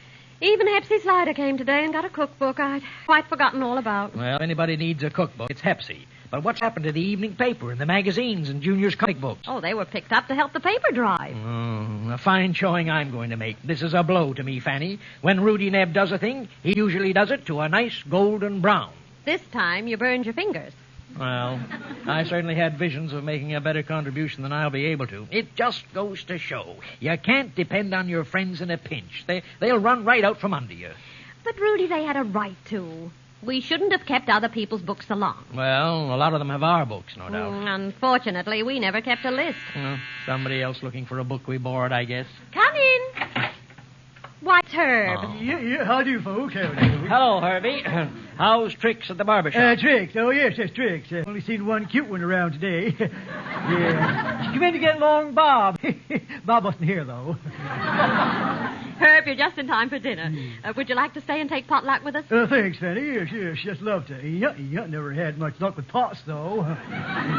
Even Hepsy Slider came today and got a cookbook I'd quite forgotten all about. Well, if anybody needs a cookbook, it's Hepsy. But what's happened to the evening paper and the magazines and Junior's comic books? Oh, they were picked up to help the paper drive. Oh, a fine showing I'm going to make. This is a blow to me, Fanny. When Rudy Neb does a thing, he usually does it to a nice golden brown. This time you burned your fingers. Well, I certainly had visions of making a better contribution than I'll be able to. It just goes to show. You can't depend on your friends in a pinch. They'll run right out from under you. But, Rudy, they had a right to. We shouldn't have kept other people's books so long. Well, a lot of them have our books, no doubt. Unfortunately, we never kept a list. Somebody else looking for a book we borrowed, I guess. Come in. Why, it's Herb. Oh. Yeah, how do you, folks? Hello, Herbie. How's Trix at the barbershop? Trix. Oh, yes, Trix. Only seen one cute one around today. Yeah. She came in to get along Bob. Bob wasn't here, though. Herb, you're just in time for dinner. Would you like to stay and take potluck with us? Thanks, Fanny. Yes, just love to. Never had much luck with pots, though.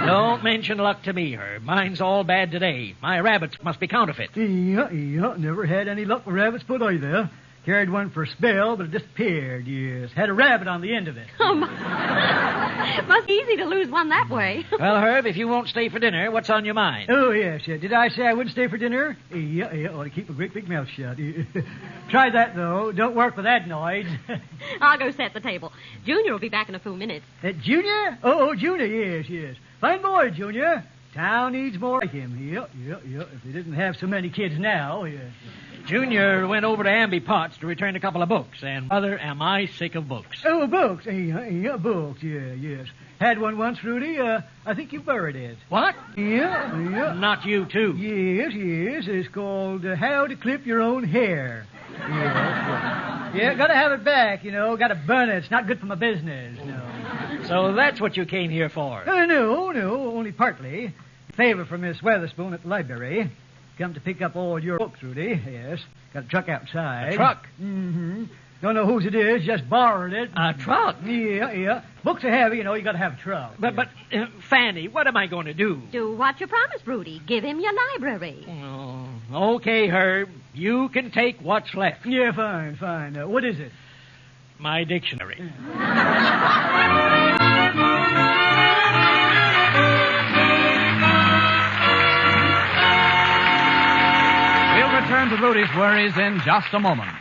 Don't mention luck to me, Herb. Mine's all bad today. My rabbits must be counterfeit. Never had any luck with rabbits put either. Carried one for a spell, but it disappeared, yes. Had a rabbit on the end of it. Oh, my. Must be easy to lose one that way. Well, Herb, if you won't stay for dinner, what's on your mind? Oh, yes. Did I say I wouldn't stay for dinner? Yeah, ought to keep a great big mouth shut. Try that, though. Don't work with that noise. I'll go set the table. Junior will be back in a few minutes. Junior? Oh, Junior, yes. Fine boy, Junior. Town needs more like him. Yep. If they didn't have so many kids now, yes. Junior went over to Ambi Potts to return a couple of books, and Mother, am I sick of books. Oh, books. Books, yes. Had one once, Rudy. I think you buried it. What? Yeah. Not you, too. Yes. It's called How to Clip Your Own Hair. Yes. Yeah, gotta have it back, Gotta burn it. It's not good for my business, no. So that's what you came here for? No, only partly. Favor from Miss Weatherspoon at the library. Come to pick up all your books, Rudy. Yes. Got a truck outside. A truck? Mm-hmm. Don't know whose it is, just borrowed it. A truck? Yeah. Books are heavy, you gotta have a truck. But Fanny, what am I going to do? Do what you promised, Rudy. Give him your library. Oh, okay, Herb. You can take what's left. Yeah, fine. What is it? My dictionary. We'll return to Rudy's worries in just a moment.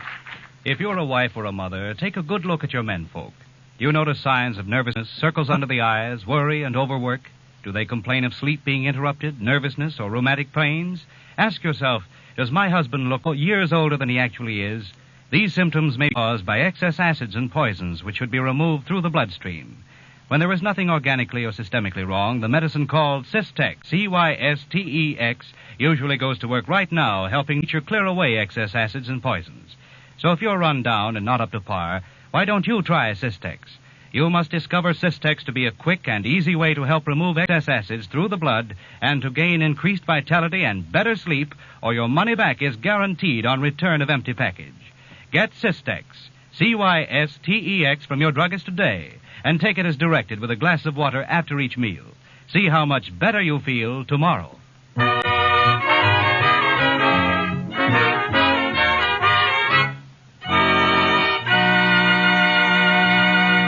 If you're a wife or a mother, take a good look at your menfolk. Do you notice signs of nervousness, circles under the eyes, worry, and overwork? Do they complain of sleep being interrupted, nervousness, or rheumatic pains? Ask yourself, does my husband look years older than he actually is? These symptoms may be caused by excess acids and poisons, which should be removed through the bloodstream. When there is nothing organically or systemically wrong, the medicine called Cystex, Cystex, usually goes to work right now, helping nature clear away excess acids and poisons. So if you're run down and not up to par, why don't you try Cystex? You must discover Cystex to be a quick and easy way to help remove excess acids through the blood and to gain increased vitality and better sleep, or your money back is guaranteed on return of empty package. Get Cystex, Cystex, from your druggist today, and take it as directed with a glass of water after each meal. See how much better you feel tomorrow.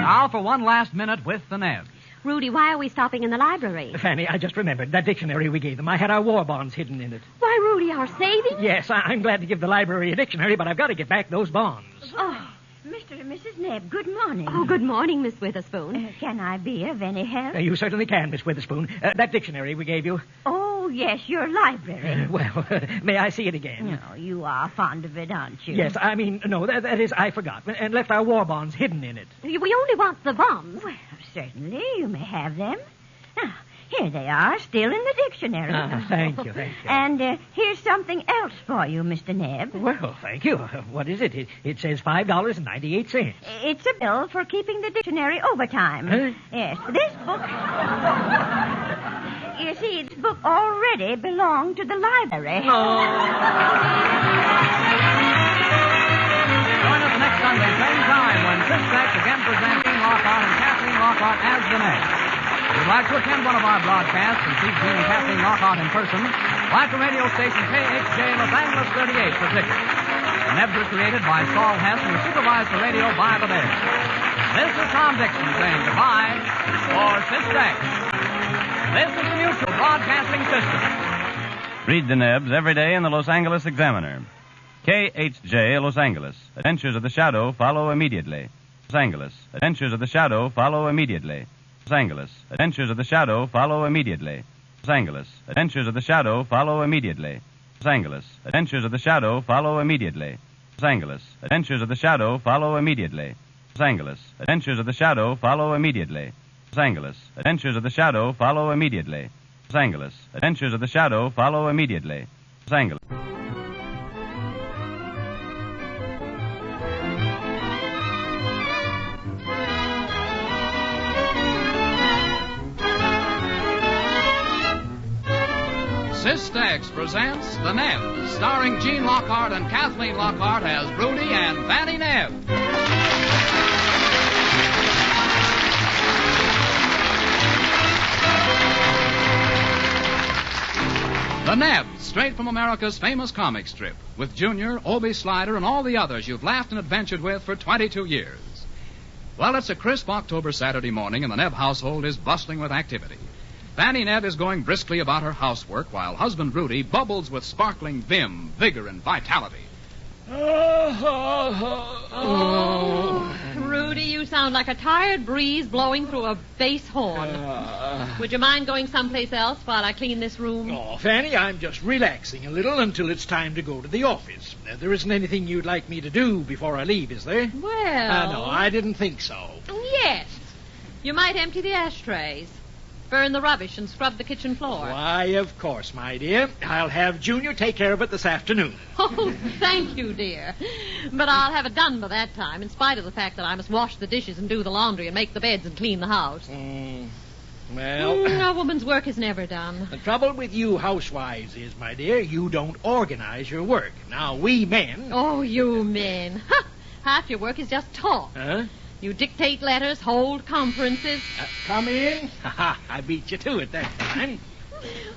Now for one last minute with the Nebs. Rudy, why are we stopping in the library? Fanny, I just remembered that dictionary we gave them. I had our war bonds hidden in it. Why, Rudy, our savings? Yes, I'm glad to give the library a dictionary, but I've got to get back those bonds. Oh, Mr. and Mrs. Nebb, good morning. Oh, good morning, Miss Witherspoon. Can I be of any help? You certainly can, Miss Witherspoon. That dictionary we gave you. Oh, yes, your library. Well, may I see it again? No, you are fond of it, aren't you? Yes, I mean, no, that is, I forgot, and left our war bonds hidden in it. We only want the bonds. Well, certainly, you may have them. Now, here they are, still in the dictionary. Thank you. And here's something else for you, Mr. Nebb. Well, thank you. What is it? It says $5.98. It's a bill for keeping the dictionary overtime. Huh? Yes, this book... You see, this book already belonged to the library. Join us next Sunday, same time, when Cystex again presents Gene Lockhart and Kathleen Lockhart as the Nebs. If you'd like to attend one of our broadcasts and see Gene and Kathleen Lockhart in person, write to radio station KHJ Los Angeles 38 for tickets. The Nebs are created by Saul Hess and supervised for radio by the Bears. This is Tom Dixon saying goodbye for Cystex. This is the Mutual Broadcasting System. Read the Nebs every day in the Los Angeles Examiner. KHJ Los Angeles. Adventures of the Shadow follow immediately. Los Angeles. Adventures of the Shadow follow immediately. Los Angeles. Adventures of the Shadow follow immediately. Los Angeles. Adventures of the Shadow follow immediately. Los Angeles. Adventures of the Shadow follow immediately. Los Angeles. Adventures of the Shadow follow immediately. Los Angeles. Adventures of the Shadow follow immediately. Los Angeles. Adventures of the Shadow follow immediately. Los Angeles. Adventures of the Shadow follow immediately. Los Angeles. Cystex presents The Nebs, starring Gene Lockhart and Kathleen Lockhart as Rudy and Fanny Nebbs. The Nebs, straight from America's famous comic strip, with Junior, Obie, Slider, and all the others you've laughed and adventured with for 22 years. Well, it's a crisp October Saturday morning, and the Nebb household is bustling with activity. Fanny Nebb is going briskly about her housework, while husband Rudy bubbles with sparkling vim, vigor, and vitality. Oh, Rudy, you sound like a tired breeze blowing through a bass horn. Would you mind going someplace else while I clean this room? Oh, Fanny, I'm just relaxing a little until it's time to go to the office. There isn't anything you'd like me to do before I leave, is there? Well... No, I didn't think so. Yes. You might empty the ashtrays, burn the rubbish, and scrub the kitchen floor. Why, of course, my dear. I'll have Junior take care of it this afternoon. Oh, thank you, dear. But I'll have it done by that time, in spite of the fact that I must wash the dishes and do the laundry and make the beds and clean the house. Well... a woman's work is never done. The trouble with you housewives is, my dear, you don't organize your work. Now, we men... Oh, you men. Half your work is just talk. Huh? You dictate letters, hold conferences. Come in. I beat you to it that time.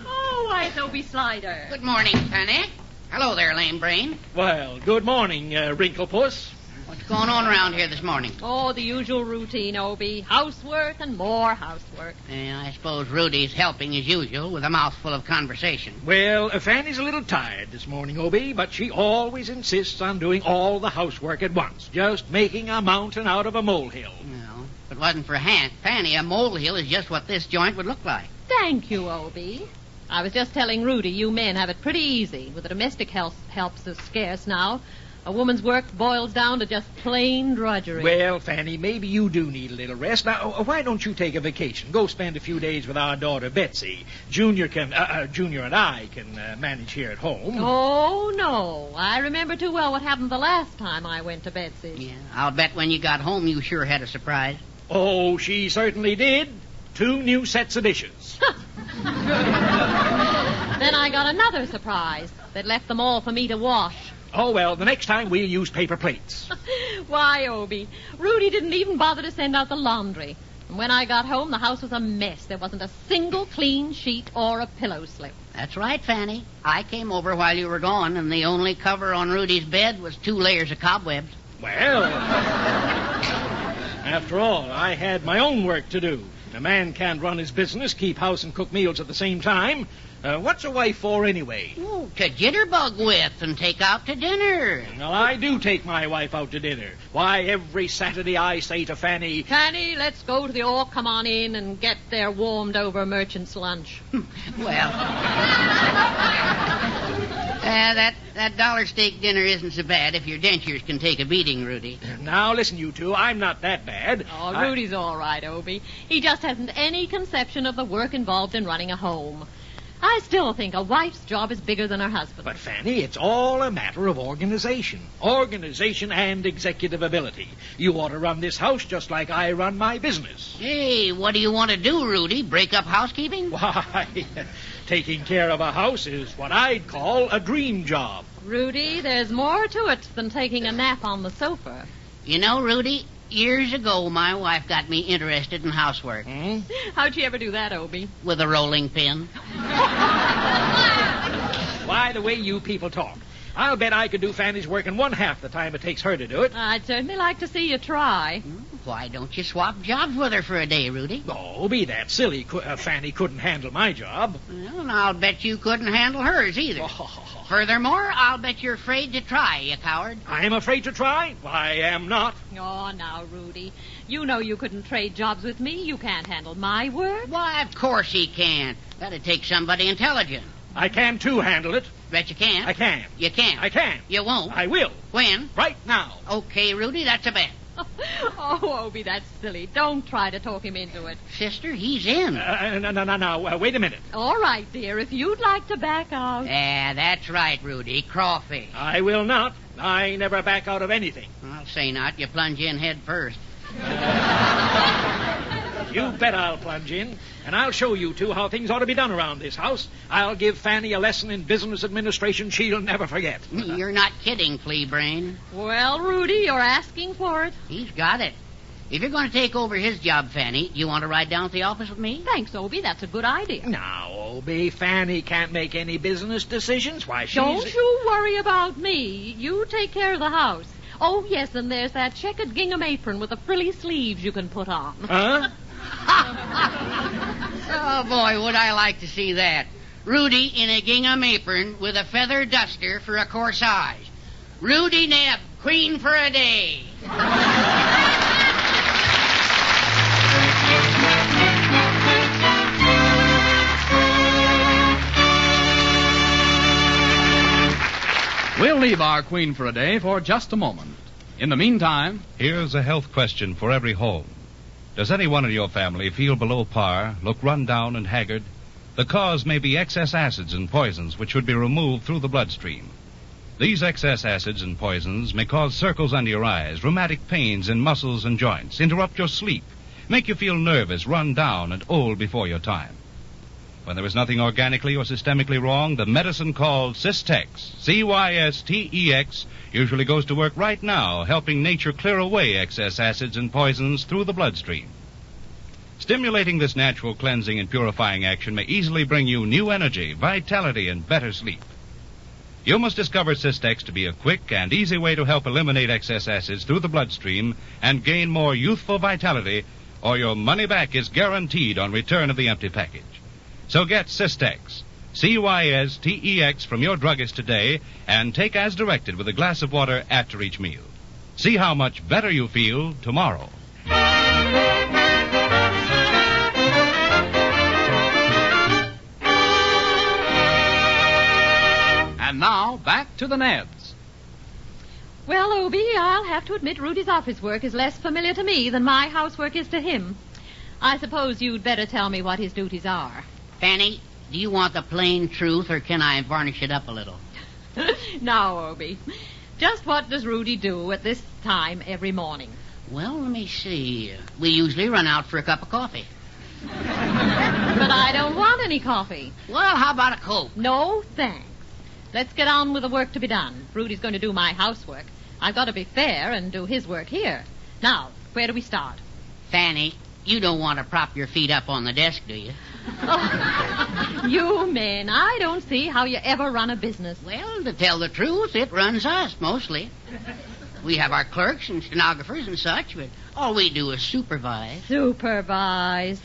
Oh, why, it's Obie Slider. Good morning, Fanny. Hello there, lame brain. Well, good morning, Wrinklepuss. What's going on around here this morning? Oh, the usual routine, Obie. Housework and more housework. Yeah, I suppose Rudy's helping as usual with a mouthful of conversation. Well, Fanny's a little tired this morning, Obie, but she always insists on doing all the housework at once, just making a mountain out of a molehill. No, if it wasn't for Fanny, a molehill is just what this joint would look like. Thank you, Obie. I was just telling Rudy you men have it pretty easy. With the domestic help so scarce now, a woman's work boils down to just plain drudgery. Well, Fanny, maybe you do need a little rest. Now, why don't you take a vacation? Go spend a few days with our daughter, Betsy. Junior and I can manage here at home. Oh, no. I remember too well what happened the last time I went to Betsy's. Yeah, I'll bet when you got home you sure had a surprise. Oh, she certainly did. 2 new sets of dishes. Then I got another surprise that left them all for me to wash. Oh, well, the next time we'll use paper plates. Why, Obie, Rudy didn't even bother to send out the laundry. And when I got home, the house was a mess. There wasn't a single clean sheet or a pillow slip. That's right, Fanny. I came over while you were gone, and the only cover on Rudy's bed was 2 layers of cobwebs. Well, after all, I had my own work to do. A man can't run his business, keep house and cook meals at the same time. What's a wife for, anyway? Oh, to jitterbug with and take out to dinner. Well, I do take my wife out to dinner. Why, every Saturday I say to Fanny... Fanny, let's go to the come on in and get their warmed-over merchant's lunch. Well... that dollar steak dinner isn't so bad if your dentures can take a beating, Rudy. Now, listen, you two, I'm not that bad. Oh, Rudy's all right, Obie. He just hasn't any conception of the work involved in running a home. I still think a wife's job is bigger than her husband's. But, Fanny, it's all a matter of organization. Organization and executive ability. You ought to run this house just like I run my business. Hey, what do you want to do, Rudy? Break up housekeeping? Why, taking care of a house is what I'd call a dream job. Rudy, there's more to it than taking a nap on the sofa. You know, Rudy, years ago my wife got me interested in housework. How'd she ever do that, Obie? With a rolling pin. Why, the way you people talk. I'll bet I could do Fanny's work in 1/2 the time it takes her to do it. I'd certainly like to see you try. Why don't you swap jobs with her for a day, Rudy? Oh, be that silly. Fanny couldn't handle my job. Well, and I'll bet you couldn't handle hers either. Furthermore, I'll bet you're afraid to try, you coward. I'm afraid to try? I am not. Oh, now, Rudy, you know you couldn't trade jobs with me. You can't handle my work. Why, of course he can't. That'd take somebody intelligent. I can, too, handle it. Bet you can't. I can. You can't. I can. You won't. I will. When? Right now. Okay, Rudy, that's a bet. Oh, Obie, that's silly. Don't try to talk him into it. Sister, he's in. No, wait a minute. All right, dear, if you'd like to back out. Yeah, that's right, Rudy. Crawfish. I will not. I never back out of anything. I'll say not. You plunge in head first. You bet I'll plunge in, and I'll show you two how things ought to be done around this house. I'll give Fanny a lesson in business administration she'll never forget. You're not kidding, flea brain. Well, Rudy, you're asking for it. He's got it. If you're going to take over his job, Fanny, you want to ride down to the office with me? Thanks, Obie. That's a good idea. Now, Obie, Fanny can't make any business decisions. Why, she's... Don't you worry about me. You take care of the house. Oh, yes, and there's that checkered gingham apron with the frilly sleeves you can put on. Huh? Oh, boy, would I like to see that. Rudy in a gingham apron with a feather duster for a corsage. Rudy Nebbs, queen for a day. leave our queen for a day for just a moment. In the meantime, here's a health question for every home. Does anyone in your family feel below par, look run down and haggard? The cause may be excess acids and poisons which should be removed through the bloodstream. These excess acids and poisons may cause circles under your eyes, rheumatic pains in muscles and joints, interrupt your sleep, make you feel nervous, run down, and old before your time. When there is nothing organically or systemically wrong, the medicine called Cystex, Cystex, usually goes to work right now, helping nature clear away excess acids and poisons through the bloodstream. Stimulating this natural cleansing and purifying action may easily bring you new energy, vitality, and better sleep. You must discover Cystex to be a quick and easy way to help eliminate excess acids through the bloodstream and gain more youthful vitality, or your money back is guaranteed on return of the empty package. So get Cystex, Cystex, from your druggist today and take as directed with a glass of water after each meal. See how much better you feel tomorrow. And now, back to the Nebs. Well, Obie, I'll have to admit Rudy's office work is less familiar to me than my housework is to him. I suppose you'd better tell me what his duties are. Fanny, do you want the plain truth, or can I varnish it up a little? Now, Obie, just what does Rudy do at this time every morning? Well, let me see. We usually run out for a cup of coffee. But I don't want any coffee. Well, how about a Coke? No, thanks. Let's get on with the work to be done. Rudy's going to do my housework. I've got to be fair and do his work here. Now, where do we start? Fanny, you don't want to prop your feet up on the desk, do you? Oh, you men, I don't see how you ever run a business. Well, to tell the truth, it runs us, mostly. We have our clerks and stenographers and such, but all we do is supervise. Supervise?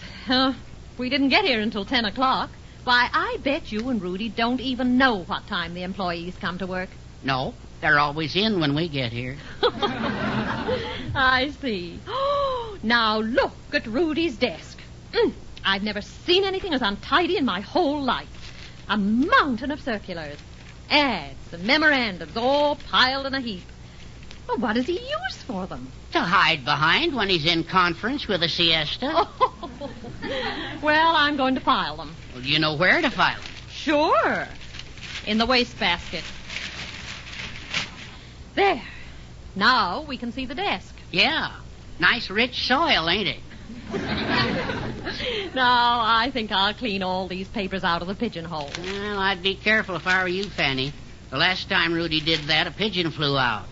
We didn't get here until 10 o'clock. Why, I bet you and Rudy don't even know what time the employees come to work. No, they're always in when we get here. I see. Now look at Rudy's desk. I've never seen anything as untidy in my whole life. A mountain of circulars, ads, and memorandums all piled in a heap. Well, what does he use for them? To hide behind when he's in conference with a siesta. Oh. Well, I'm going to file them. Well, do you know where to file them? Sure. In the wastebasket. There. Now we can see the desk. Yeah. Nice rich soil, ain't it? Now, I think I'll clean all these papers out of the pigeonhole. Well, I'd be careful if I were you, Fanny. The last time Rudy did that, a pigeon flew out.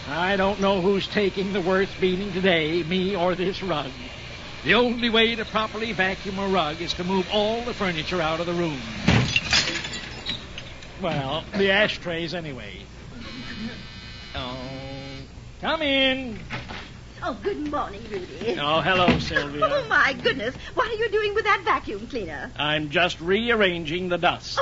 I don't know who's taking the worst beating today, me or this rug. The only way to properly vacuum a rug is to move all the furniture out of the room. Well, the ashtrays anyway. Oh, come in. Oh, good morning, Rudy. Oh, hello, Sylvia. Oh, my goodness. What are you doing with that vacuum cleaner? I'm just rearranging the dust.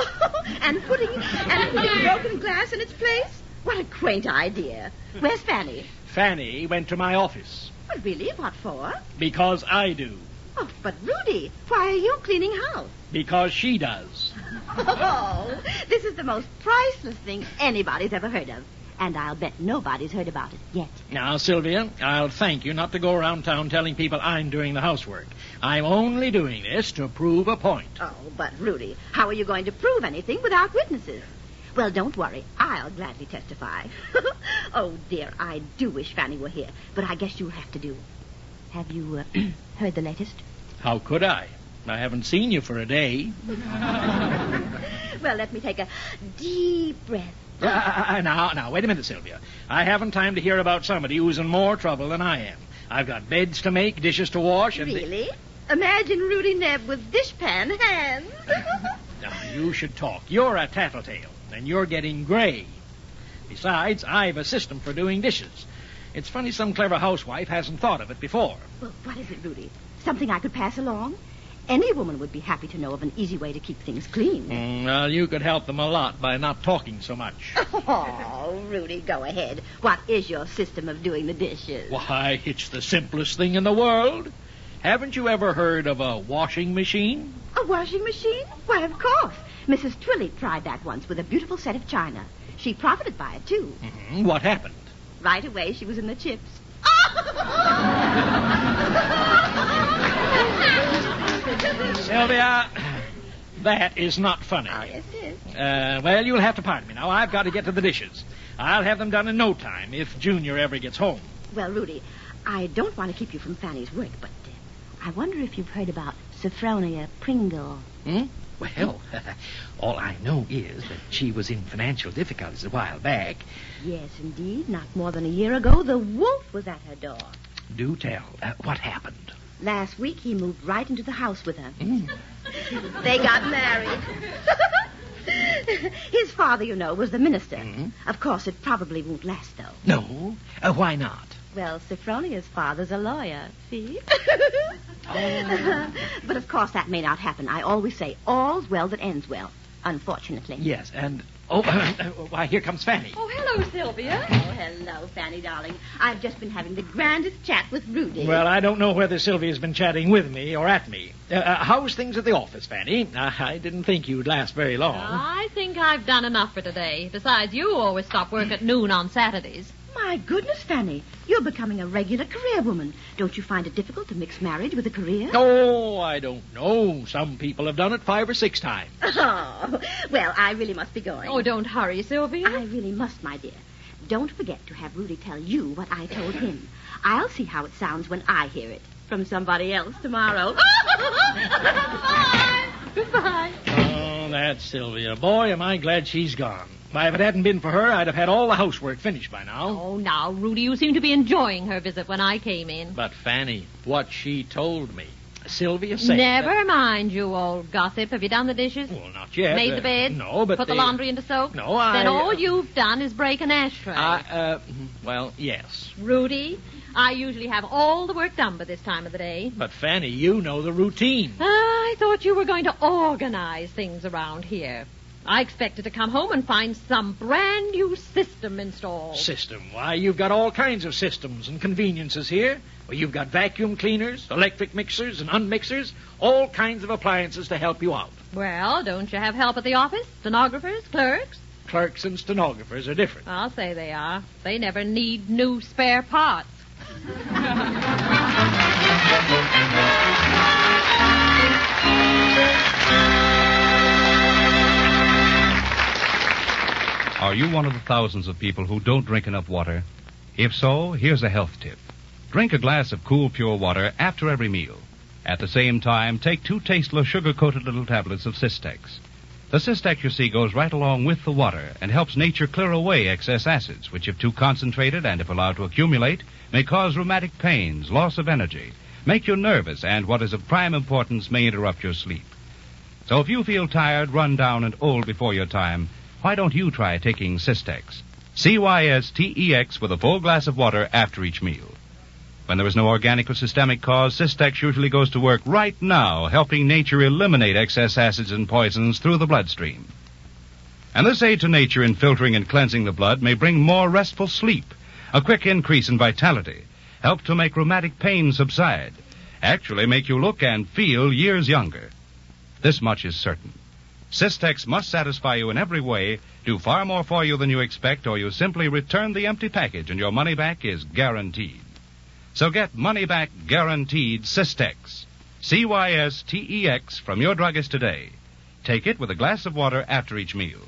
and putting broken glass in its place? What a quaint idea. Where's Fanny? Fanny went to my office. Well, really? What for? Because I do. Oh, but Rudy, why are you cleaning house? Because she does. Oh, this is the most priceless thing anybody's ever heard of. And I'll bet nobody's heard about it yet. Now, Sylvia, I'll thank you not to go around town telling people I'm doing the housework. I'm only doing this to prove a point. Oh, but Rudy, how are you going to prove anything without witnesses? Well, don't worry. I'll gladly testify. Oh, dear, I do wish Fanny were here, but I guess you'll have to do. Have you heard the latest? How could I? I haven't seen you for a day. Well, let me take a deep breath. Now, wait a minute, Sylvia. I haven't time to hear about somebody who's in more trouble than I am. I've got beds to make, dishes to wash, and... Really? Imagine Rudy Nebb with dishpan hands. Now, you should talk. You're a tattletale, and you're getting gray. Besides, I've a system for doing dishes. It's funny some clever housewife hasn't thought of it before. Well, what is it, Rudy? Something I could pass along? Any woman would be happy to know of an easy way to keep things clean. Well, you could help them a lot by not talking so much. Oh, Rudy, go ahead. What is your system of doing the dishes? Why, it's the simplest thing in the world. Haven't you ever heard of a washing machine? A washing machine? Why, of course. Mrs. Twilly tried that once with a beautiful set of china. She profited by it, too. Mm-hmm. What happened? Right away, she was in the chips. Sylvia, that is not funny. Oh, yes, it is. Well, you'll have to pardon me now. I've got to get to the dishes. I'll have them done in no time if Junior ever gets home. Well, Rudy, I don't want to keep you from Fanny's work, but I wonder if you've heard about Sophronia Pringle. Well, all I know is that she was in financial difficulties a while back. Yes, indeed. Not more than a year ago, the wolf was at her door. Do tell. What happened? Last week, he moved right into the house with her. They got married. His father, you know, was the minister. Of course, it probably won't last, though. No? Why not? Well, Sophronia's father's a lawyer, see? But, of course, that may not happen. I always say, all's well that ends well, unfortunately. Yes, and... why, here comes Fanny. Oh, hello, Sylvia. Oh, hello, Fanny, darling. I've just been having the grandest chat with Rudy. Well, I don't know whether Sylvia's been chatting with me or at me. How's things at the office, Fanny? I didn't think you'd last very long. I think I've done enough for today. Besides, you always stop work at noon on Saturdays. My goodness, Fanny. You're becoming a regular career woman. Don't you find it difficult to mix marriage with a career? Oh, I don't know. Some people have done it 5 or 6 times. Oh, well, I really must be going. Oh, don't hurry, Sylvia. I really must, my dear. Don't forget to have Rudy tell you what I told him. I'll see how it sounds when I hear it from somebody else tomorrow. Bye. Goodbye. Oh, that's Sylvia. Boy, am I glad she's gone. Why, if it hadn't been for her, I'd have had all the housework finished by now. Oh, now, Rudy, you seem to be enjoying her visit when I came in. But, Fanny, what she told me. Sylvia said... Never mind, you old gossip. Have you done the dishes? Well, not yet. Made the bed? No, but Put the laundry into soak? No, Then all you've done is break an ashtray. Well, yes. Rudy, I usually have all the work done by this time of the day. But, Fanny, you know the routine. I thought you were going to organize things around here. I expected to come home and find some brand new system installed. System? Why, you've got all kinds of systems and conveniences here. Well, you've got vacuum cleaners, electric mixers, and unmixers, all kinds of appliances to help you out. Well, don't you have help at the office? Stenographers, clerks? Clerks and stenographers are different. I'll say they are. They never need new spare parts. Are you one of the thousands of people who don't drink enough water? If so, here's a health tip. Drink a glass of cool, pure water after every meal. At the same time, take 2 tasteless, sugar-coated little tablets of Cystex. The Cystex, you see, goes right along with the water and helps nature clear away excess acids, which, if too concentrated and if allowed to accumulate, may cause rheumatic pains, loss of energy, make you nervous, and, what is of prime importance, may interrupt your sleep. So if you feel tired, run down, and old before your time, why don't you try taking Cystex? Cystex with a full glass of water after each meal. When there is no organic or systemic cause, Cystex usually goes to work right now, helping nature eliminate excess acids and poisons through the bloodstream. And this aid to nature in filtering and cleansing the blood may bring more restful sleep, a quick increase in vitality, help to make rheumatic pain subside, actually make you look and feel years younger. This much is certain. Cystex must satisfy you in every way, do far more for you than you expect, or you simply return the empty package and your money back is guaranteed. So get money back guaranteed Cystex. Cystex from your druggist today. Take it with a glass of water after each meal.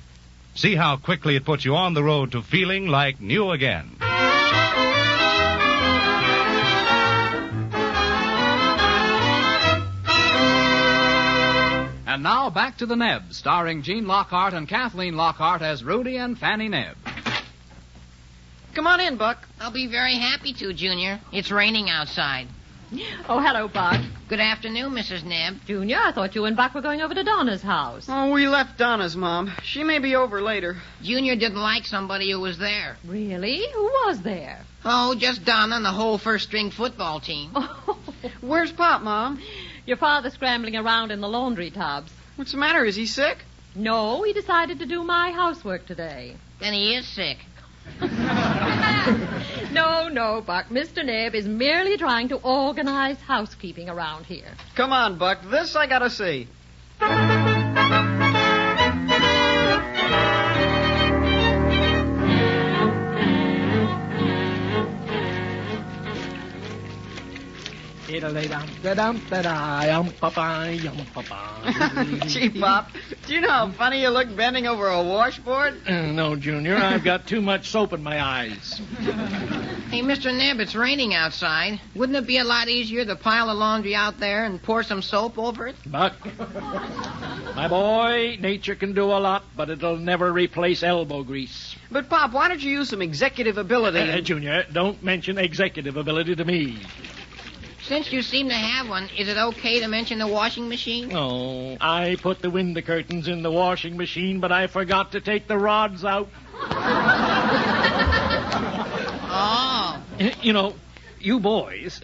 See how quickly it puts you on the road to feeling like new again. And now back to the Nebs, starring Gene Lockhart and Kathleen Lockhart as Rudy and Fanny Nebbs. Come on in, Buck. I'll be very happy to, Junior. It's raining outside. Oh, hello, Buck. Good afternoon, Mrs. Nebb. Junior, I thought you and Buck were going over to Donna's house. Oh, we left Donna's, Mom. She may be over later. Junior didn't like somebody who was there. Really? Who was there? Oh, just Donna and the whole first-string football team. Where's Pop, Mom? Your father's scrambling around in the laundry tubs. What's the matter? Is he sick? No, he decided to do my housework today. Then he is sick. No, Buck. Mr. Nebb is merely trying to organize housekeeping around here. Come on, Buck. This I gotta see. Gee, Pop, do you know how funny you look bending over a washboard? No, Junior. I've got too much soap in my eyes. Hey, Mr. Nebb, it's raining outside. Wouldn't it be a lot easier to pile the laundry out there and pour some soap over it? Buck, my boy, nature can do a lot, but it'll never replace elbow grease. But, Pop, why don't you use some executive ability? Junior, don't mention executive ability to me. Since you seem to have one, is it okay to mention the washing machine? Oh, I put the window curtains in the washing machine, but I forgot to take the rods out. Oh. You know, you boys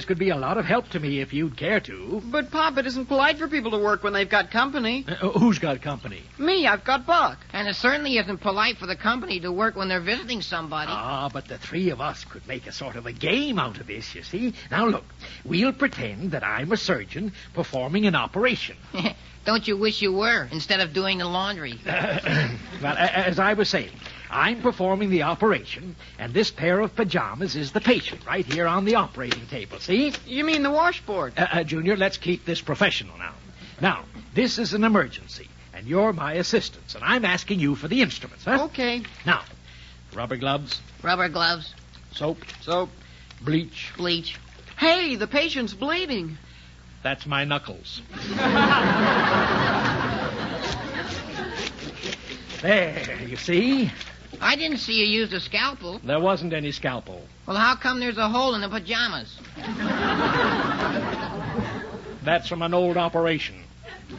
could be a lot of help to me if you'd care to. But, Pop, it isn't polite for people to work when they've got company. Who's got company? Me, I've got Buck. And it certainly isn't polite for the company to work when they're visiting somebody. Ah, but the three of us could make a sort of a game out of this, you see. Now, look, we'll pretend that I'm a surgeon performing an operation. Don't you wish you were, instead of doing the laundry? Well, as I was saying, I'm performing the operation, and this pair of pajamas is the patient right here on the operating table, see? You mean the washboard? Junior, let's keep this professional now. Now, this is an emergency, and you're my assistants, and I'm asking you for the instruments, huh? Okay. Now, rubber gloves. Rubber gloves. Soap. Soap. Bleach. Bleach. Hey, the patient's bleeding. That's my knuckles. There, you see? I didn't see you use a scalpel. There wasn't any scalpel. Well, how come there's a hole in the pajamas? That's from an old operation.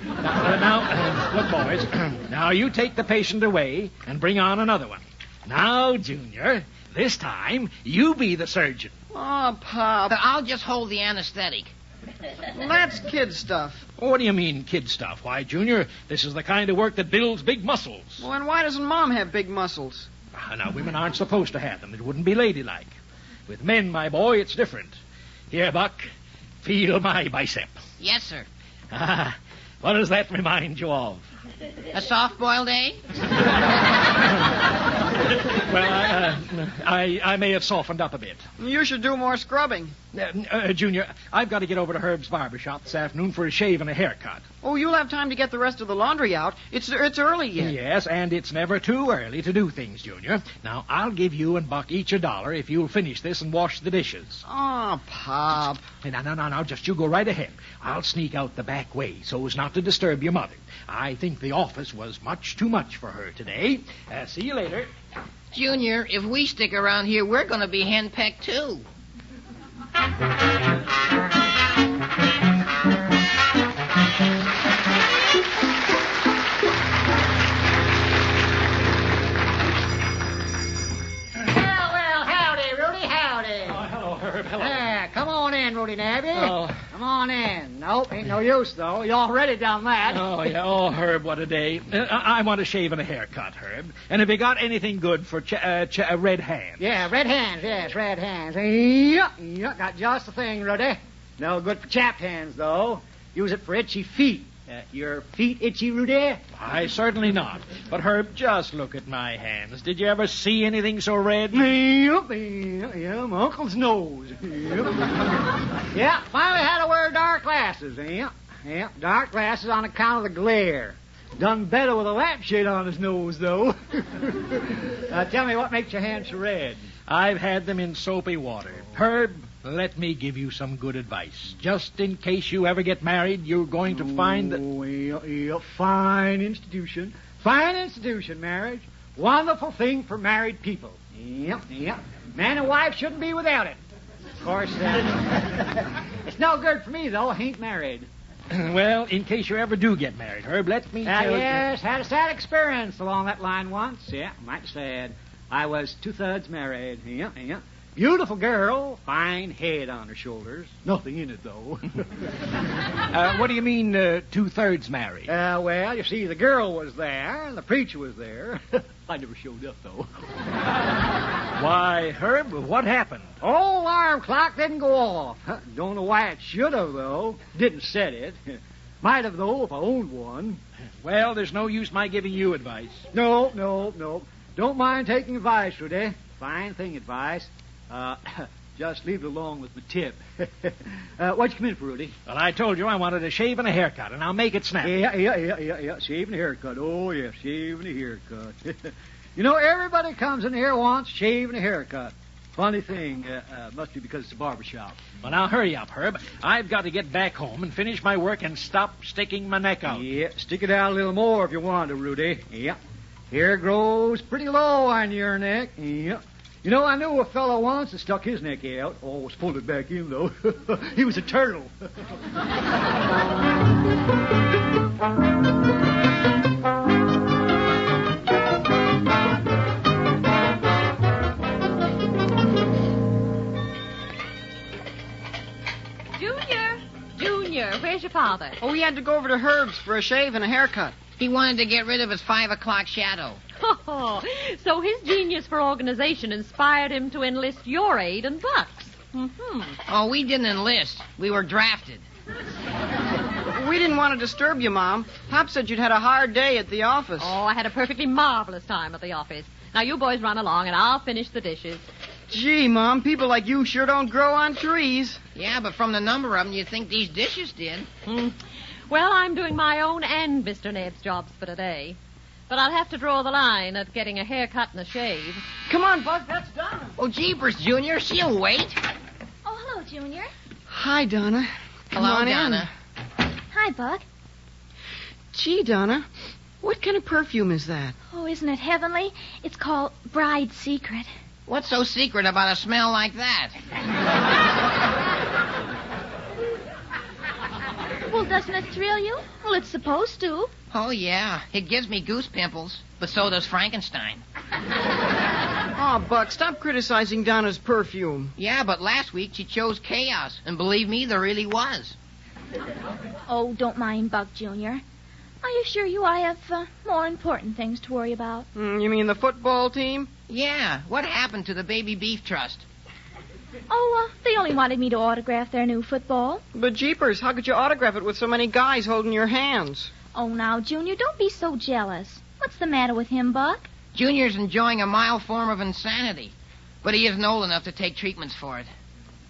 Now, look, boys. Now, you take the patient away and bring on another one. Now, Junior, this time, you be the surgeon. Oh, Pop. I'll just hold the anesthetic. Well, that's kid stuff. What do you mean, kid stuff? Why, Junior, this is the kind of work that builds big muscles. Well, and why doesn't Mom have big muscles? Now, women aren't supposed to have them. It wouldn't be ladylike. With men, my boy, it's different. Here, Buck, feel my bicep. Yes, sir. What does that remind you of? A soft-boiled egg? Well, I may have softened up a bit. You should do more scrubbing. Junior, I've got to get over to Herb's Barbershop this afternoon for a shave and a haircut. Oh, you'll have time to get the rest of the laundry out. It's early yet. Yes, and it's never too early to do things, Junior. Now, I'll give you and Buck each $1 if you'll finish this and wash the dishes. Oh, Pop. Hey, now, just you go right ahead. I'll sneak out the back way so as not to disturb your mother. I think the office was much too much for her today. See you later. Junior, if we stick around here, we're going to be henpecked, too. Well, howdy, Rudy, howdy. Oh, hello, Herb, hello. Yeah, come on in, Rudy Nabby. Oh. Come on in. Nope, ain't no use, though. You already done that. Oh, yeah. Oh, Herb, what a day. I want a shave and a haircut, Herb. And have you got anything good for red hands? Yeah, red hands, yes, red hands. Yeah, got just the thing, Rudy. No good for chapped hands, though. Use it for itchy feet. Your feet itchy, Rudy? Why, certainly not. But, Herb, just look at my hands. Did you ever see anything so red? Yeah, my uncle's nose. Yeah, finally had to wear dark glasses. Yeah, dark glasses on account of the glare. Done better with a lampshade on his nose, though. Tell me, what makes your hands so red? I've had them in soapy water. Herb, let me give you some good advice. Just in case you ever get married, you're going to find that... Oh, yeah, fine institution. Fine institution, marriage. Wonderful thing for married people. Yep. Man and wife shouldn't be without it. Of course, it's no good for me, though. I ain't married. Well, in case you ever do get married, Herb, let me tell you... Yes, had a sad experience along that line once. Yeah, might sad. I was 2/3 married. Yeah. Beautiful girl, fine head on her shoulders. Nothing in it, though. What do you mean, 2/3 married? Well, you see, the girl was there, and the preacher was there. I never showed up, though. Why, Herb, what happened? Oh, alarm clock didn't go off. Don't know why it should have, though. Didn't set it. Might have, though, if I owned one. Well, there's no use my giving you advice. No. Don't mind taking advice, Rudy. Fine thing, advice. Just leave it along with the tip. What'd you come in for, Rudy? Well, I told you I wanted a shave and a haircut, and I'll make it snap. Yeah. Shave and a haircut. Oh, yeah, shave and a haircut. You know, everybody comes in here wants shave and a haircut. Funny thing, must be because it's a barbershop. Well, now hurry up, Herb. I've got to get back home and finish my work and stop sticking my neck out. Yeah, stick it out a little more if you want to, Rudy. Yeah. Hair grows pretty low on your neck. Yeah. You know, I knew a fellow once that stuck his neck out. Always pulled it back in, though. He was a turtle. Junior, where's your father? Oh, he had to go over to Herb's for a shave and a haircut. He wanted to get rid of his 5 o'clock shadow. Oh, so his genius for organization inspired him to enlist your aid and Buck's. Mm-hmm. Oh, we didn't enlist. We were drafted. We didn't want to disturb you, Mom. Pop said you'd had a hard day at the office. Oh, I had a perfectly marvelous time at the office. Now, you boys run along, and I'll finish the dishes. Gee, Mom, people like you sure don't grow on trees. Yeah, but from the number of them, you'd think these dishes did. Well, I'm doing my own and Mr. Nebbs' jobs for today. But I'll have to draw the line at getting a haircut and a shave. Come on, Buck, that's Donna. Oh, jeepers, Junior, she'll wait. Oh, hello, Junior. Hi, Donna. Come Hello, on Donna. Hi, Buck. Gee, Donna, what kind of perfume is that? Oh, isn't it heavenly? It's called Bride's Secret. What's so secret about a smell like that? Well, doesn't it thrill you? Well, it's supposed to. Oh, yeah. It gives me goose pimples, but so does Frankenstein. Oh, Buck, stop criticizing Donna's perfume. Yeah, but last week she chose chaos, and believe me, there really was. Oh, don't mind Buck, Junior. I assure you I have more important things to worry about. You mean the football team? Yeah. What happened to the Baby Beef Trust? Oh, they only wanted me to autograph their new football. But jeepers, how could you autograph it with so many guys holding your hands? Oh, now, Junior, don't be so jealous. What's the matter with him, Buck? Junior's enjoying a mild form of insanity, but he isn't old enough to take treatments for it.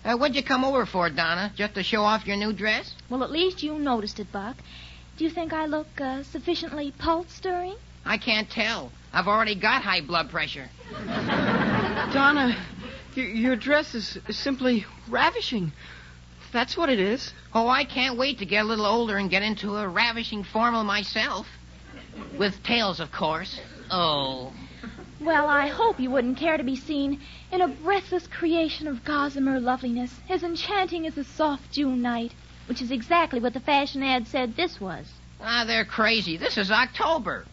What'd you come over for, Donna? Just to show off your new dress? Well, at least you noticed it, Buck. Do you think I look sufficiently pulse-stirring? I can't tell. I've already got high blood pressure. Donna, your dress is simply ravishing. That's what it is. Oh, I can't wait to get a little older and get into a ravishing formal myself. With tails, of course. Oh. Well, I hope you wouldn't care to be seen in a breathless creation of gossamer loveliness, as enchanting as a soft June night, which is exactly what the fashion ad said this was. Ah, they're crazy. This is October.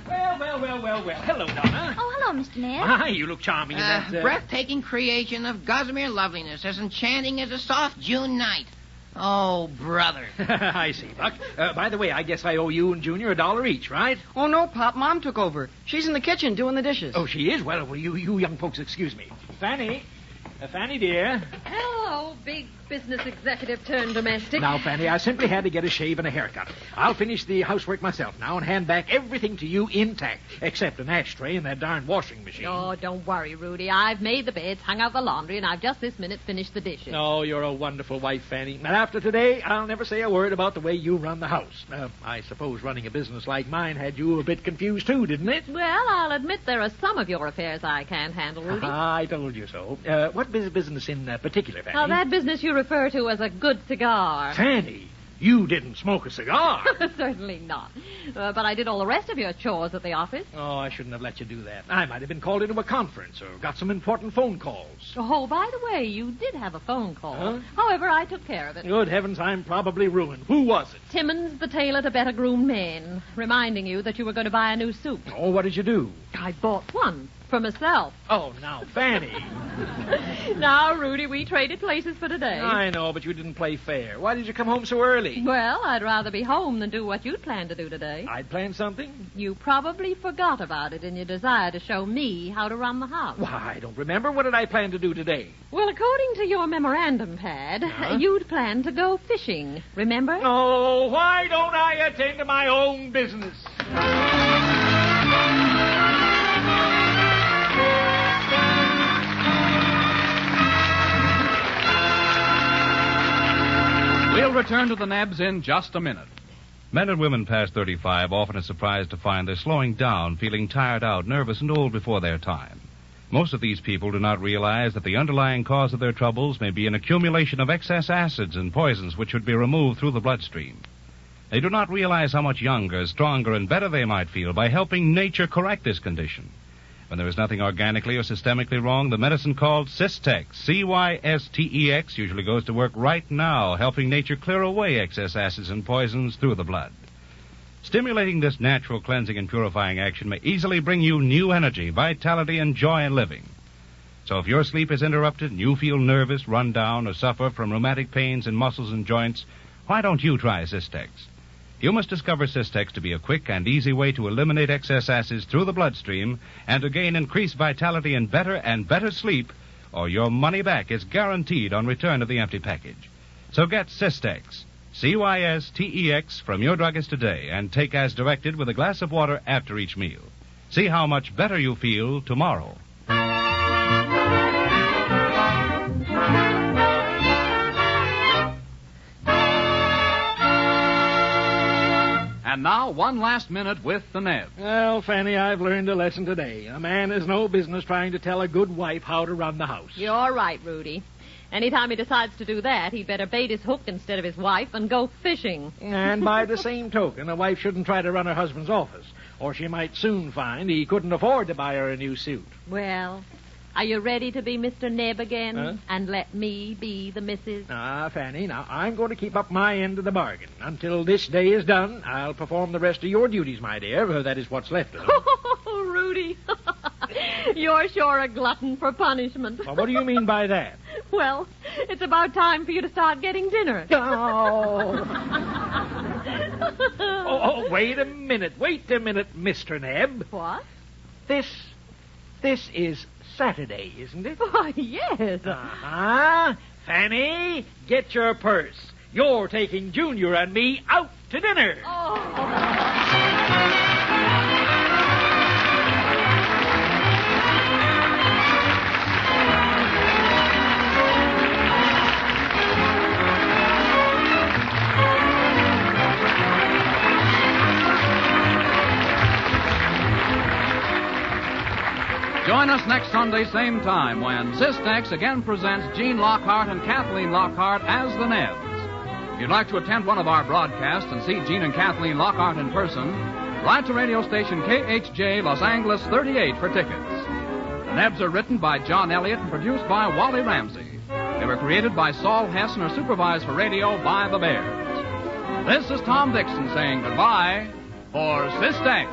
Well. Hello, Donna. Oh, hello, Mr. Ned. Hi, you look charming in that... Breathtaking creation of gossamer loveliness, as enchanting as a soft June night. Oh, brother. I see, Buck. By the way, I guess I owe you and Junior $1 each, right? Oh, no, Pop. Mom took over. She's in the kitchen doing the dishes. Oh, she is? Well, you young folks, excuse me. Fanny. Fanny, dear. Hello, big business executive turned domestic. Now, Fanny, I simply had to get a shave and a haircut. I'll finish the housework myself now and hand back everything to you intact, except an ashtray and that darn washing machine. Oh, don't worry, Rudy. I've made the beds, hung out the laundry, and I've just this minute finished the dishes. Oh, you're a wonderful wife, Fanny. And after today, I'll never say a word about the way you run the house. I suppose running a business like mine had you a bit confused, too, didn't it? Well, I'll admit there are some of your affairs I can't handle, Rudy. I told you so. What business in particular, Fanny? Well, that business you refer to as a good cigar. Fanny, you didn't smoke a cigar. Certainly not. But I did all the rest of your chores at the office. Oh, I shouldn't have let you do that. I might have been called into a conference or got some important phone calls. Oh, by the way, you did have a phone call. Huh? However, I took care of it. Good heavens, I'm probably ruined. Who was it? Timmons, the tailor to better groomed men, reminding you that you were going to buy a new suit. Oh, what did you do? I bought one for myself. Oh, now, Fanny. Now, Rudy, we traded places for today. I know, but you didn't play fair. Why did you come home so early? Well, I'd rather be home than do what you'd planned to do today. I'd planned something? You probably forgot about it in your desire to show me how to run the house. Why, I don't remember. What did I plan to do today? Well, according to your memorandum pad, you'd planned to go fishing, remember? Oh, why don't I attend to my own business? We'll return to the Nebs in just a minute. Men and women past 35 often are surprised to find they're slowing down, feeling tired out, nervous, and old before their time. Most of these people do not realize that the underlying cause of their troubles may be an accumulation of excess acids and poisons which should be removed through the bloodstream. They do not realize how much younger, stronger, and better they might feel by helping nature correct this condition. When there is nothing organically or systemically wrong, the medicine called Cystex, Cystex, usually goes to work right now, helping nature clear away excess acids and poisons through the blood. Stimulating this natural cleansing and purifying action may easily bring you new energy, vitality, and joy in living. So if your sleep is interrupted and you feel nervous, run down, or suffer from rheumatic pains in muscles and joints, why don't you try Cystex? You must discover Cystex to be a quick and easy way to eliminate excess acids through the bloodstream and to gain increased vitality and better sleep, or your money back is guaranteed on return of the empty package. So get Cystex, Cystex, from your druggist today and take as directed with a glass of water after each meal. See how much better you feel tomorrow. And now, one last minute with the Nebs. Well, Fanny, I've learned a lesson today. A man has no business trying to tell a good wife how to run the house. You're right, Rudy. Anytime he decides to do that, he'd better bait his hook instead of his wife and go fishing. And by the same token, a wife shouldn't try to run her husband's office, or she might soon find he couldn't afford to buy her a new suit. Well, are you ready to be Mr. Nebb again? Huh? And let me be the Mrs.? Fanny, now, I'm going to keep up my end of the bargain. Until this day is done, I'll perform the rest of your duties, my dear. That is what's left of them. Oh, Rudy. You're sure a glutton for punishment. Well, what do you mean by that? Well, it's about time for you to start getting dinner. Oh, wait a minute, Mr. Nebb. What? This is Saturday, isn't it? Why, yes. Fanny, get your purse. You're taking Junior and me out to dinner. Join us next Sunday, same time, when Cystex again presents Gene Lockhart and Kathleen Lockhart as the Nebs. If you'd like to attend one of our broadcasts and see Gene and Kathleen Lockhart in person, write to radio station KHJ Los Angeles 38 for tickets. The Nebs are written by John Elliott and produced by Wally Ramsey. They were created by Saul Hess and are supervised for radio by the Bears. This is Tom Dixon saying goodbye for Cystex.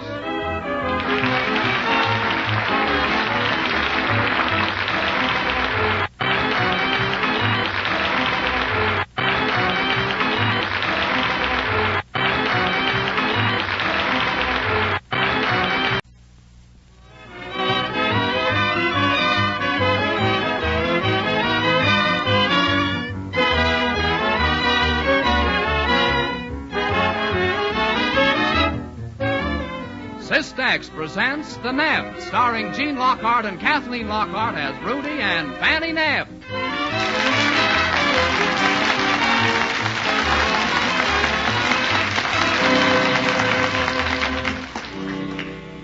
Cystex presents The Nebs, starring Gene Lockhart and Kathleen Lockhart as Rudy and Fanny Nebbs.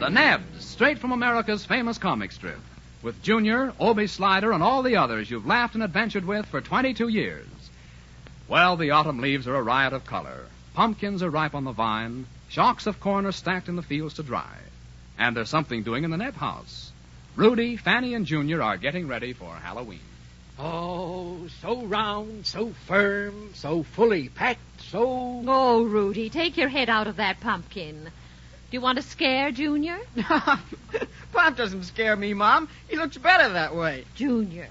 The Nebs, straight from America's famous comic strip. With Junior, Obie Slider, and all the others you've laughed and adventured with for 22 years. Well, the autumn leaves are a riot of color. Pumpkins are ripe on the vine. Shocks of corn are stacked in the fields to dry. And there's something doing in the Nebb house. Rudy, Fanny, and Junior are getting ready for Halloween. Oh, so round, so firm, so fully packed, so... Oh, Rudy, take your head out of that pumpkin. Do you want to scare Junior? Pop doesn't scare me, Mom. He looks better that way. Junior.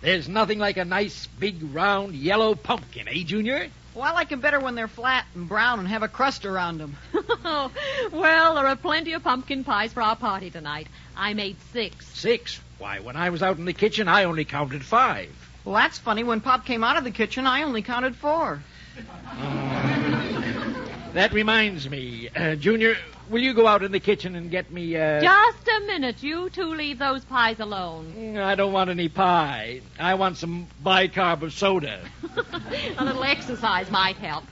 There's nothing like a nice, big, round, yellow pumpkin, eh, Junior? Well, I like them better when they're flat and brown and have a crust around them. Well, there are plenty of pumpkin pies for our party tonight. I made 6. 6? Why, when I was out in the kitchen, I only counted 5. Well, that's funny. When Pop came out of the kitchen, I only counted 4. That reminds me. Junior, will you go out in the kitchen and get me, Just a minute. You two leave those pies alone. I don't want any pie. I want some bicarb of soda. A little exercise might help.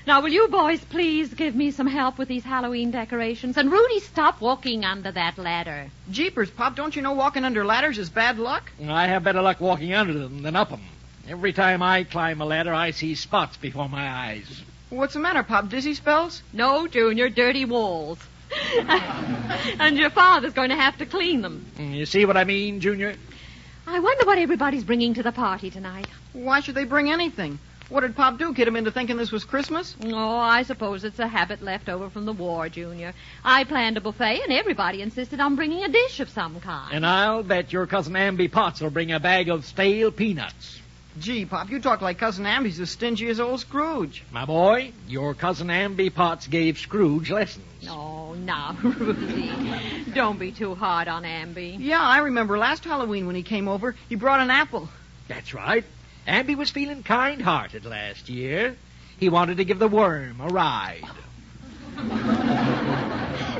Now, will you boys please give me some help with these Halloween decorations? And Rudy, stop walking under that ladder. Jeepers, Pop, don't you know walking under ladders is bad luck? I have better luck walking under them than up them. Every time I climb a ladder, I see spots before my eyes. What's the matter, Pop? Dizzy spells? No, Junior, dirty walls. And your father's going to have to clean them. You see what I mean, Junior? I wonder what everybody's bringing to the party tonight. Why should they bring anything? What did Pop do? Get him into thinking this was Christmas? Oh, I suppose it's a habit left over from the war, Junior. I planned a buffet, and everybody insisted on bringing a dish of some kind. And I'll bet your cousin Ambi Potts will bring a bag of stale peanuts. Gee, Pop, you talk like Cousin Ambi's as stingy as old Scrooge. My boy, your cousin Ambi Potts gave Scrooge lessons. Oh, now, Rudy, don't be too hard on Ambi. Yeah, I remember last Halloween when he came over, he brought an apple. That's right. Ambi was feeling kind-hearted last year. He wanted to give the worm a ride.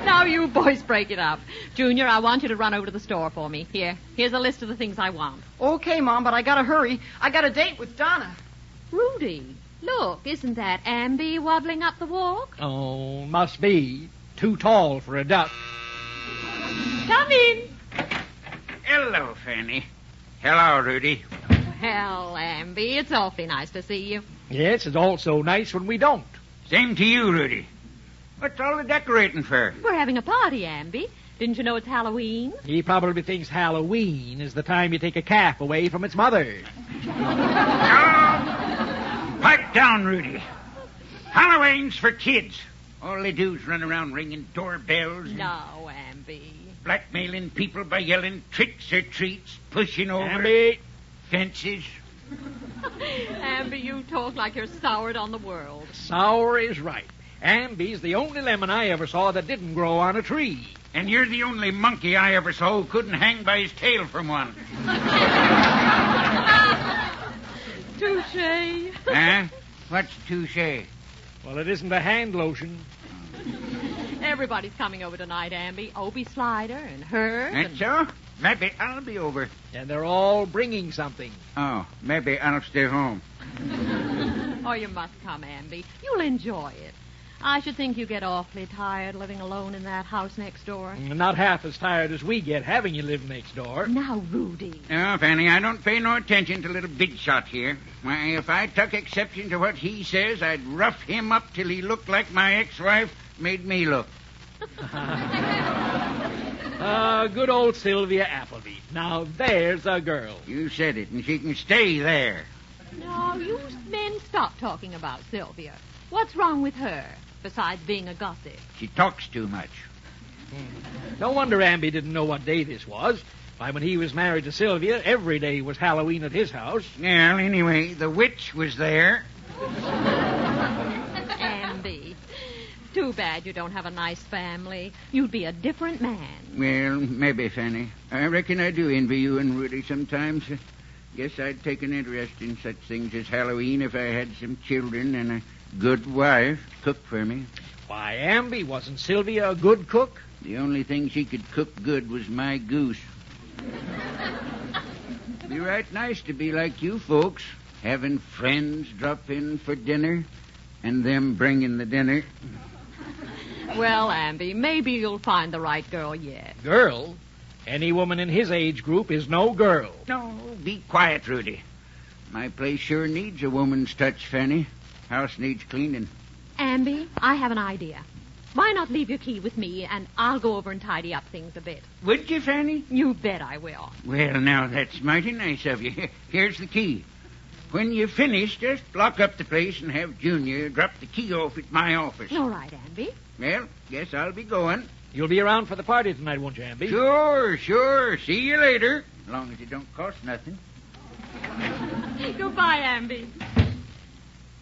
Now you boys break it up. Junior, I want you to run over to the store for me. Here's a list of the things I want. Okay, Mom, but I gotta hurry. I got a date with Donna. Rudy, look, isn't that Ambi wobbling up the walk? Oh, must be. Too tall for a duck. Come in. Hello, Fanny. Hello, Rudy. Hell, Ambi, it's awfully nice to see you. Yes, it's also nice when we don't. Same to you, Rudy. What's all the decorating for? We're having a party, Ambi. Didn't you know it's Halloween? He probably thinks Halloween is the time you take a calf away from its mother. Pipe down, Rudy. Halloween's for kids. All they do is run around ringing doorbells. No, Ambi. Blackmailing people by yelling tricks or treats, pushing over Ambi. Fences. Ambi, you talk like you're soured on the world. Sour is right. Ambi's the only lemon I ever saw that didn't grow on a tree. And you're the only monkey I ever saw who couldn't hang by his tail from one. Touche. Huh? What's touche? Well, it isn't a hand lotion. Everybody's coming over tonight, Ambi. Obie Slider and her. That's so? Maybe I'll be over. And they're all bringing something. Oh, maybe I'll stay home. Oh, you must come, Ambi. You'll enjoy it. I should think you get awfully tired living alone in that house next door. Not half as tired as we get having you live next door. Now, Rudy. Oh, Fanny, I don't pay no attention to little big shot here. Why, if I took exception to what he says, I'd rough him up till he looked like my ex-wife made me look. Good old Sylvia Appleby. Now, there's a girl. You said it, and she can stay there. No, you men stop talking about Sylvia. What's wrong with her, besides being a gossip? She talks too much. No wonder Ambi didn't know what day this was. Why, when he was married to Sylvia, every day was Halloween at his house. Well, anyway, the witch was there. Ambi, too bad you don't have a nice family. You'd be a different man. Well, maybe, Fanny. I reckon I do envy you and Rudy sometimes. Guess I'd take an interest in such things as Halloween if I had some children and a good wife to cook for me. Why, Ambi, wasn't Sylvia a good cook? The only thing she could cook good was my goose. Be right nice to be like you folks, having friends drop in for dinner and them bringing the dinner. Well, Ambi, maybe you'll find the right girl yet. Girl? Any woman in his age group is no girl. No, be quiet, Rudy. My place sure needs a woman's touch, Fanny. House needs cleaning. Ambi, I have an idea. Why not leave your key with me, and I'll go over and tidy up things a bit. Would you, Fanny? You bet I will. Well, now, that's mighty nice of you. Here's the key. When you finish, just lock up the place and have Junior drop the key off at my office. All right, Ambi. Well, guess I'll be going. You'll be around for the party tonight, won't you, Ambi? Sure. See you later. As long as it don't cost nothing. Goodbye, Ambi.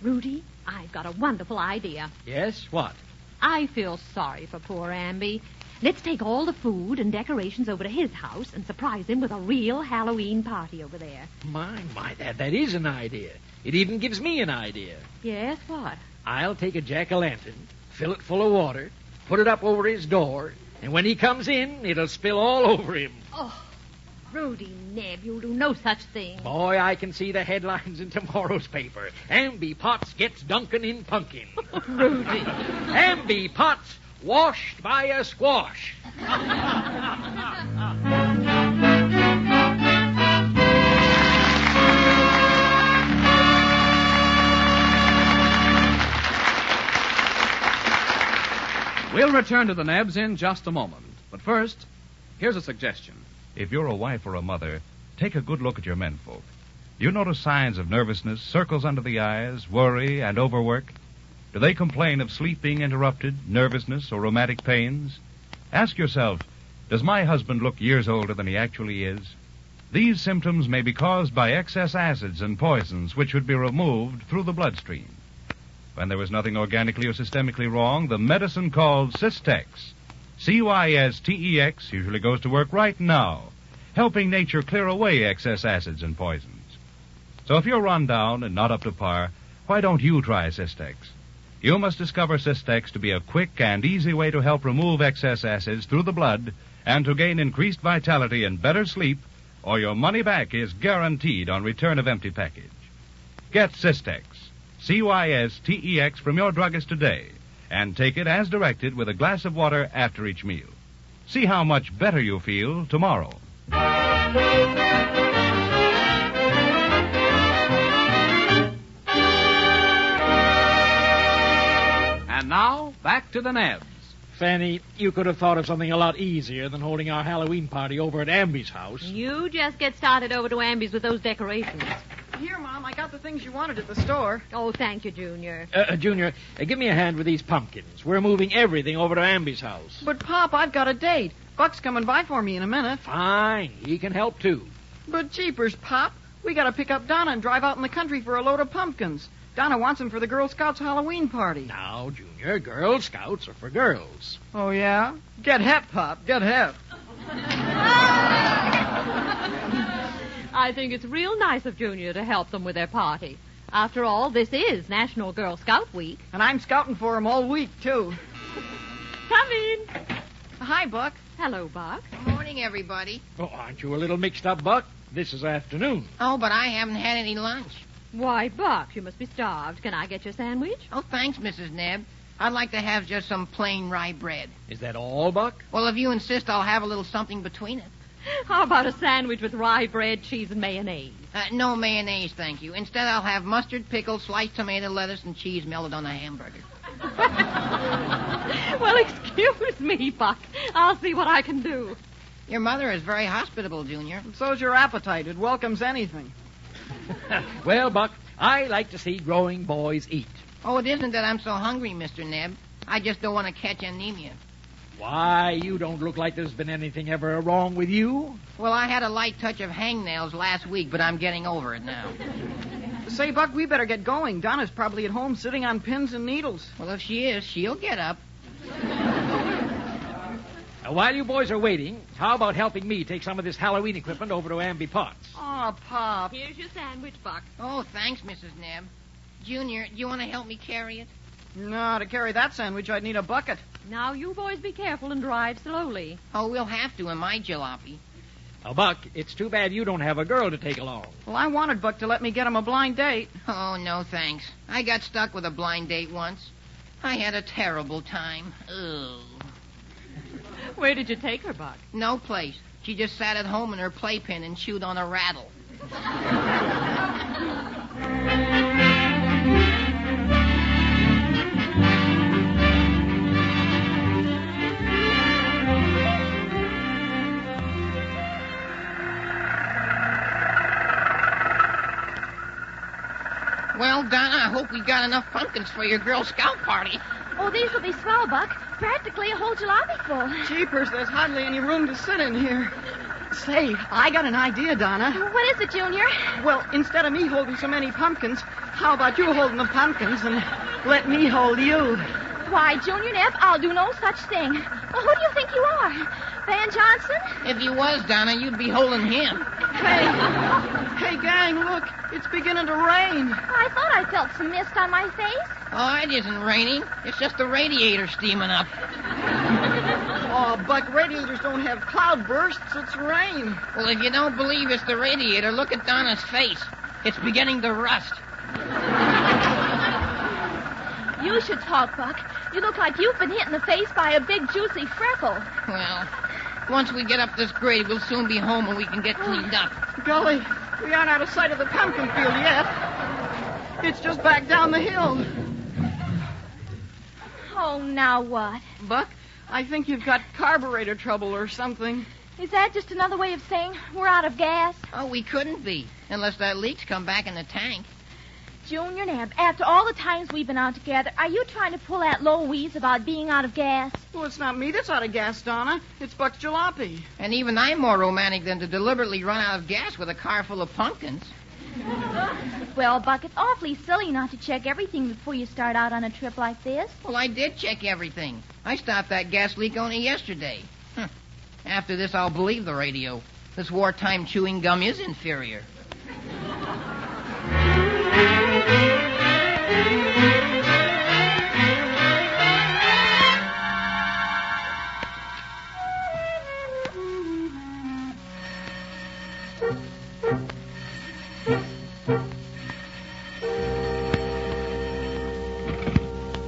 Rudy, I've got a wonderful idea. Yes? What? I feel sorry for poor Ambi. Let's take all the food and decorations over to his house and surprise him with a real Halloween party over there. My, that is an idea. It even gives me an idea. Yes, what? I'll take a jack-o'-lantern, fill it full of water, put it up over his door, and when he comes in, it'll spill all over him. Oh, Rudy, Neb, you'll do no such thing. Boy, I can see the headlines in tomorrow's paper. Ambi Potts gets Duncan in pumpkin. Rudy. Ambi Potts washed by a squash. We'll return to the Nebs in just a moment. But first, here's a suggestion. If you're a wife or a mother, take a good look at your menfolk. You notice signs of nervousness, circles under the eyes, worry, and overwork? Do they complain of sleep being interrupted, nervousness, or rheumatic pains? Ask yourself, does my husband look years older than he actually is? These symptoms may be caused by excess acids and poisons which should be removed through the bloodstream. When there is nothing organically or systemically wrong, the medicine called Cystex, Cystex, usually goes to work right now, helping nature clear away excess acids and poisons. So if you're run down and not up to par, why don't you try Cystex? You must discover Cystex to be a quick and easy way to help remove excess acids through the blood and to gain increased vitality and better sleep, or your money back is guaranteed on return of empty package. Get Cystex, Cystex, from your druggist today, and take it as directed with a glass of water after each meal. See how much better you feel tomorrow. And now, back to the Nebs. Fanny, you could have thought of something a lot easier than holding our Halloween party over at Ambi's house. You just get started over to Ambi's with those decorations. Here, Mom, I got the things you wanted at the store. Oh, thank you, Junior. Junior, give me a hand with these pumpkins. We're moving everything over to Ambi's house. But, Pop, I've got a date. Buck's coming by for me in a minute. Fine. He can help, too. But jeepers, Pop. We got to pick up Donna and drive out in the country for a load of pumpkins. Donna wants them for the Girl Scouts Halloween party. Now, Junior, Girl Scouts are for girls. Oh, yeah? Get hep, Pop. Get hep. I think it's real nice of Junior to help them with their party. After all, this is National Girl Scout Week. And I'm scouting for them all week, too. Come in. Hi, Buck. Hello, Buck. Good morning, everybody. Oh, aren't you a little mixed up, Buck? This is afternoon. Oh, but I haven't had any lunch. Why, Buck, you must be starved. Can I get your sandwich? Oh, thanks, Mrs. Nebb. I'd like to have just some plain rye bread. Is that all, Buck? Well, if you insist, I'll have a little something between it. How about a sandwich with rye bread, cheese, and mayonnaise? No mayonnaise, thank you. Instead, I'll have mustard, pickle, sliced tomato, lettuce, and cheese melted on a hamburger. Well, excuse me, Buck. I'll see what I can do. Your mother is very hospitable, Junior. And so's your appetite. It welcomes anything. Well, Buck, I like to see growing boys eat. Oh, it isn't that I'm so hungry, Mr. Nebb. I just don't want to catch anemia. Why, you don't look like there's been anything ever wrong with you. Well, I had a light touch of hangnails last week, but I'm getting over it now. Say, Buck, we better get going. Donna's probably at home sitting on pins and needles. Well, if she is, she'll get up. Now, while you boys are waiting, how about helping me take some of this Halloween equipment over to Ambi Potts? Oh, Pop. Here's your sandwich, Buck. Oh, thanks, Mrs. Nebb. Junior, do you want to help me carry it? No, to carry that sandwich, I'd need a bucket. Now, you boys be careful and drive slowly. Oh, we'll have to in my jalopy. Now, Buck, it's too bad you don't have a girl to take along. Well, I wanted Buck to let me get him a blind date. Oh, no, thanks. I got stuck with a blind date once. I had a terrible time. Ugh. Where did you take her, Buck? No place. She just sat at home in her playpen and chewed on a rattle. Well, Donna, I hope we got enough pumpkins for your Girl Scout party. Oh, these will be swell, Buck. Practically a whole jalopy full. Jeepers, there's hardly any room to sit in here. Say, I got an idea, Donna. What is it, Junior? Well, instead of me holding so many pumpkins, how about you holding the pumpkins and let me hold you? Why, Junior Neb, I'll do no such thing. Well, who do you think you are? Van Johnson? If you was, Donna, you'd be holding him. Hey, gang, look. It's beginning to rain. I thought I felt some mist on my face. Oh, it isn't raining. It's just the radiator steaming up. Oh, Buck, radiators don't have cloud bursts. It's rain. Well, if you don't believe it's the radiator, look at Donna's face. It's beginning to rust. You should talk, Buck. You look like you've been hit in the face by a big, juicy freckle. Well, once we get up this grade, we'll soon be home and we can get cleaned up. Golly, we aren't out of sight of the pumpkin field yet. It's just back down the hill. Oh, now what? Buck, I think you've got carburetor trouble or something. Is that just another way of saying we're out of gas? Oh, we couldn't be, unless that leak's come back in the tank. Junior Neb, after all the times we've been out together, are you trying to pull that low wheeze about being out of gas? Well, it's not me that's out of gas, Donna. It's Buck's jalopy. And even I'm more romantic than to deliberately run out of gas with a car full of pumpkins. Well, Buck, it's awfully silly not to check everything before you start out on a trip like this. Well, I did check everything. I stopped that gas leak only yesterday. After this, I'll believe the radio. This wartime chewing gum is inferior.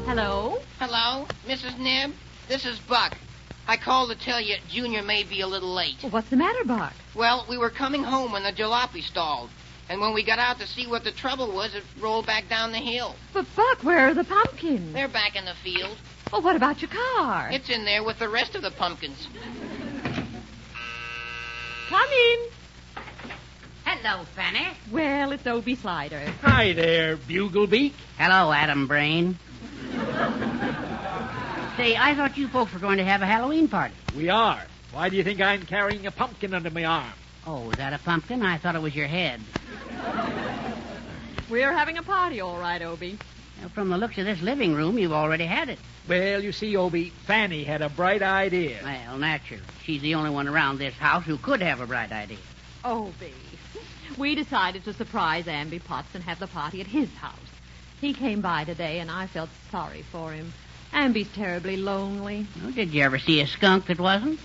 Hello? Hello, Mrs. Nebb? This is Buck. I called to tell you Junior may be a little late. Well, what's the matter, Buck? Well, we were coming home when the jalopy stalled. And when we got out to see what the trouble was, it rolled back down the hill. But, Buck, where are the pumpkins? They're back in the field. Well, what about your car? It's in there with the rest of the pumpkins. Come in. Hello, Fanny. Well, it's Obie Slider. Hi there, Buglebeak. Hello, Adam Brain. Say, I thought you folks were going to have a Halloween party. We are. Why do you think I'm carrying a pumpkin under my arm? Oh, is that a pumpkin? I thought it was your head. We're having a party, all right, Obie. Now, from the looks of this living room, you've already had it. Well, you see, Obie, Fanny had a bright idea. Well, naturally. She's the only one around this house who could have a bright idea. Obie, we decided to surprise Ambi Potts and have the party at his house. He came by today, and I felt sorry for him. Ambi's terribly lonely. Oh, did you ever see a skunk that wasn't?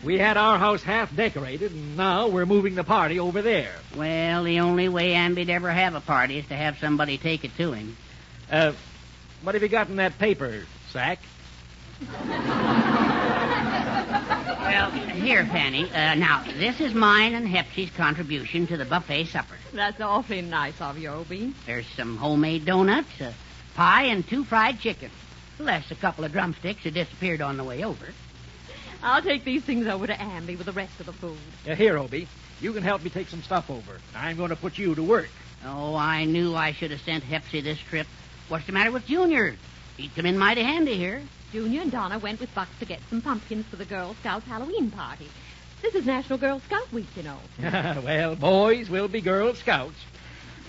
We had our house half decorated, and now we're moving the party over there. Well, the only way Ambi'd ever have a party is to have somebody take it to him. What have you got in that paper, Sack? Well, here, Fanny. Now, this is mine and Hepsy's contribution to the buffet supper. That's awfully nice of you, Obie. There's some homemade donuts, a pie, and 2 fried chicken. Less a couple of drumsticks that disappeared on the way over. I'll take these things over to Ambi with the rest of the food. Here, Obie. You can help me take some stuff over. I'm going to put you to work. Oh, I knew I should have sent Hepsy this trip. What's the matter with Junior? He'd come in mighty handy here. Junior and Donna went with Buck to get some pumpkins for the Girl Scouts Halloween party. This is National Girl Scout Week, you know. Well, boys will be Girl Scouts.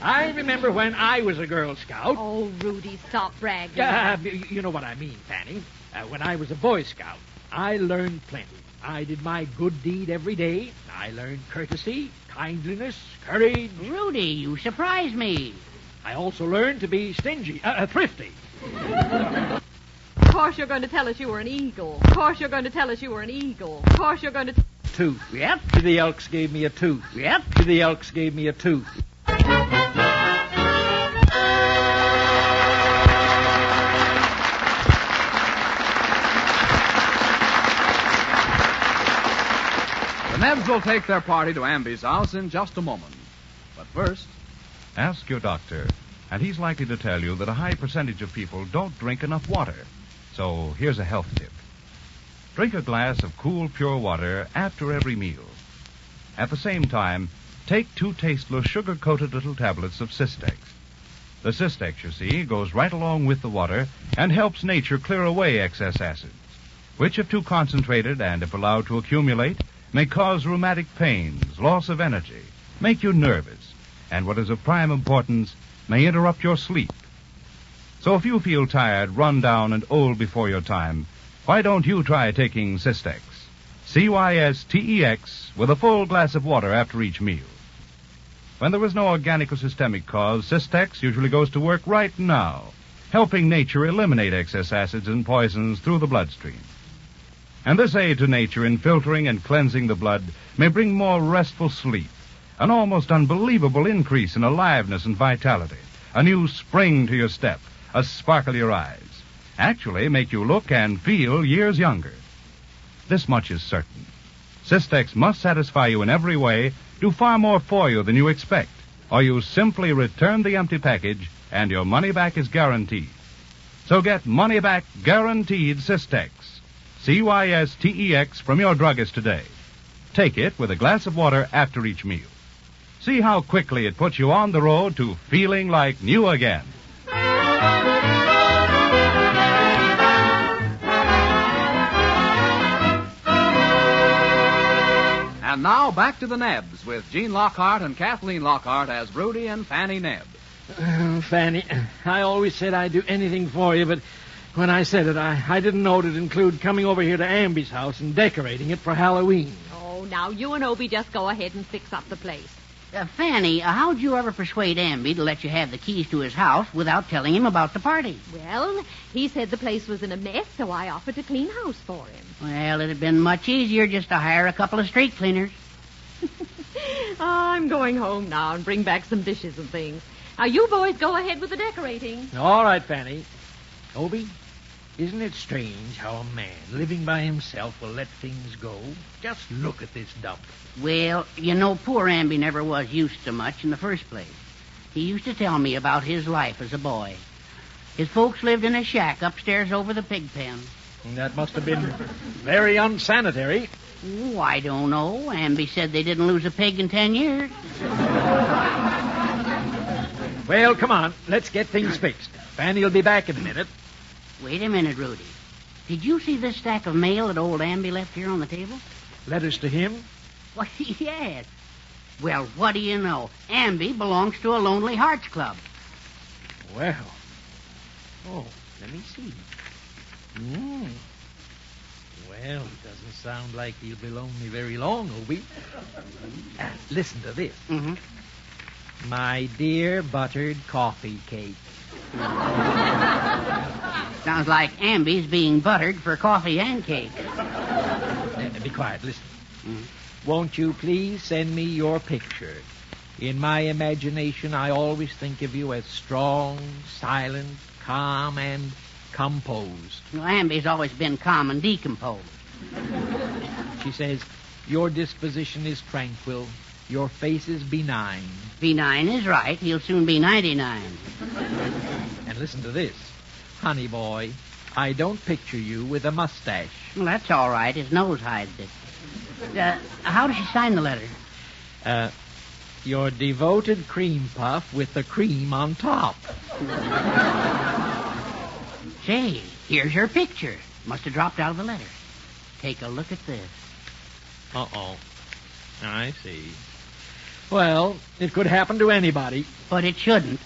I remember when I was a Girl Scout. Oh, Rudy, stop bragging. You know what I mean, Fanny. When I was a Boy Scout, I learned plenty. I did my good deed every day. I learned courtesy, kindliness, courage. Rudy, you surprise me. I also learned to be stingy, thrifty. Of course you're going to tell us you were an eagle. Of course you're going to tell us you were an eagle. Of course you're going to... Tooth. Yep. The Elks gave me a tooth. Yep. The Elks gave me a tooth. The Nebs will take their party to Ambi's house in just a moment. But first... Ask your doctor, and he's likely to tell you that a high percentage of people don't drink enough water. So here's a health tip. Drink a glass of cool, pure water after every meal. At the same time, take 2 tasteless, sugar-coated little tablets of Cystex. The Cystex, you see, goes right along with the water and helps nature clear away excess acids, which, if too concentrated and if allowed to accumulate, may cause rheumatic pains, loss of energy, make you nervous, and what is of prime importance, may interrupt your sleep. So if you feel tired, run down, and old before your time, why don't you try taking Cystex? Cystex with a full glass of water after each meal. When there is no organic or systemic cause, Cystex usually goes to work right now, helping nature eliminate excess acids and poisons through the bloodstream. And this aid to nature in filtering and cleansing the blood may bring more restful sleep, an almost unbelievable increase in aliveness and vitality, a new spring to your step, a sparkle to your eyes, actually make you look and feel years younger. This much is certain. Cystex must satisfy you in every way, do far more for you than you expect, or you simply return the empty package and your money back is guaranteed. So get money back guaranteed Cystex. Cystex from your druggist today. Take it with a glass of water after each meal. See how quickly it puts you on the road to feeling like new again. And now back to the Nebs with Gene Lockhart and Kathleen Lockhart as Rudy and Fanny Nebb. Fanny, I always said I'd do anything for you, but when I said it, I didn't know it'd include coming over here to Ambi's house and decorating it for Halloween. Oh, now you and Obie just go ahead and fix up the place. Fanny, how'd you ever persuade Ambi to let you have the keys to his house without telling him about the party? Well, he said the place was in a mess, so I offered to clean house for him. Well, it'd have been much easier just to hire a couple of street cleaners. I'm going home now and bring back some dishes and things. Now, you boys go ahead with the decorating. All right, Fanny. Obie, isn't it strange how a man living by himself will let things go? Just look at this dump. Well, you know, poor Ambi never was used to much in the first place. He used to tell me about his life as a boy. His folks lived in a shack upstairs over the pig pen. That must have been very unsanitary. Oh, I don't know. Ambi said they didn't lose a pig in 10 years. Well, come on. Let's get things fixed. Fanny will be back in a minute. Wait a minute, Rudy. Did you see this stack of mail that old Ambi left here on the table? Letters to him? Why, yes. Well, what do you know? Ambi belongs to a Lonely Hearts Club. Well. Oh, let me see. Well, it doesn't sound like he'll be lonely very long, Obie. Listen to this. Mm-hmm. My dear buttered coffee cake. Sounds like Ambi's being buttered for coffee and cake. Be quiet, listen. Won't you please send me your picture? In my imagination, I always think of you as strong, silent, calm, and composed. Well, Ambi's always been calm and decomposed. She says, your disposition is tranquil. Your face is benign. Benign is right. He'll soon be 99. And listen to this. Honey boy, I don't picture you with a mustache. Well, that's all right. His nose hides it. How does she sign the letter? Your devoted cream puff with the cream on top. Say, here's her picture. Must have dropped out of the letter. Take a look at this. Uh-oh. I see. Well, it could happen to anybody. But it shouldn't.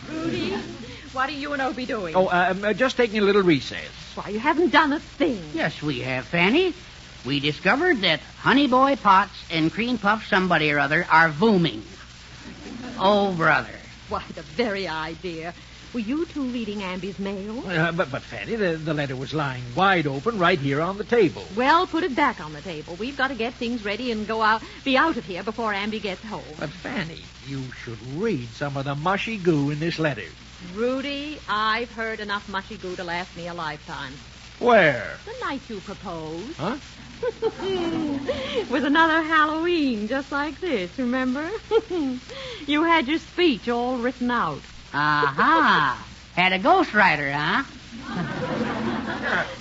Rudy, what are you and Obie doing? Oh, just taking a little recess. Why, you haven't done a thing. Yes, we have, Fanny. We discovered that Honey Boy Potts and Cream Puff somebody or other are booming. Oh, brother. Why, the very idea. Were you two reading Ambi's mail? But Fanny, the letter was lying wide open right here on the table. Well, put it back on the table. We've got to get things ready and be out of here before Ambi gets home. But Fanny, you should read some of the mushy goo in this letter. Rudy, I've heard enough mushy goo to last me a lifetime. Where? The night you proposed. Huh? It was another Halloween, just like this, remember? You had your speech all written out. Aha! Had a ghostwriter, huh?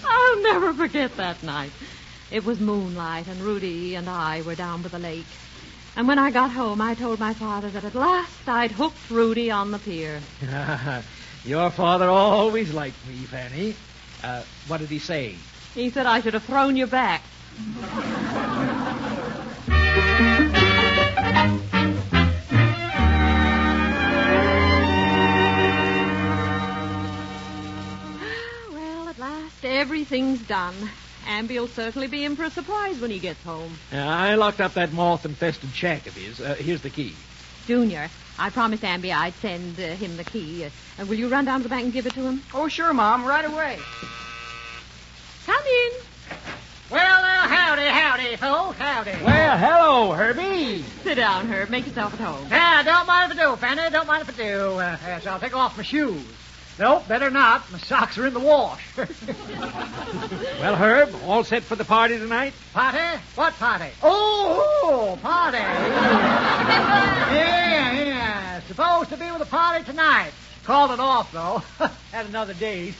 I'll never forget that night. It was moonlight, and Rudy and I were down by the lake. And when I got home, I told my father that at last I'd hooked Rudy on the pier. Your father always liked me, Fanny. What did he say? He said I should have thrown you back. Well, at last, everything's done. Ambi'll certainly be in for a surprise when he gets home. I locked up that moth-infested shack of his. Here's the key. Junior, I promised Ambi I'd send him the key. Will you run down to the bank and give it to him? Oh, sure, Mom. Right away. Come in. Well, howdy, folks. Howdy. Well, hello, Herbie. Sit down, Herb. Make yourself at home. Yeah, don't mind if I do, Fanny. Don't mind if I do. Yes, I'll take off my shoes. Nope, better not. My socks are in the wash. Well, Herb, all set for the party tonight? Party? What party? Oh, party. Yeah. Supposed to be with a party tonight. Called it off, though. Had another date.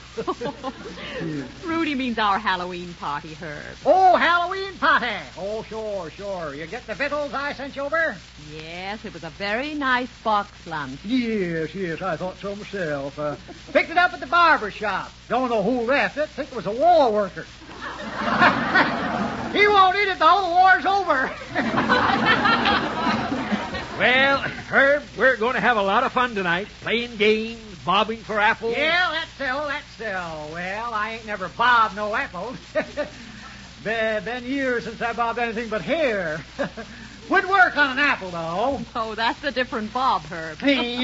Rudy means our Halloween party, Herb. Oh, Halloween party. Oh, sure. You get the victuals I sent you over? Yes, it was a very nice box lunch. Yes, I thought so myself. Picked it up at the Barbershop. Don't know who left it. Think it was a war worker. He won't eat it, though. The war's over. Well, Herb, we're going to have a lot of fun tonight. Playing games, bobbing for apples. Yeah, that's so. Well, I ain't never bobbed no apples. Been years since I bobbed anything but hair. Would work on an apple, though. Oh, that's a different bob, Herb. Different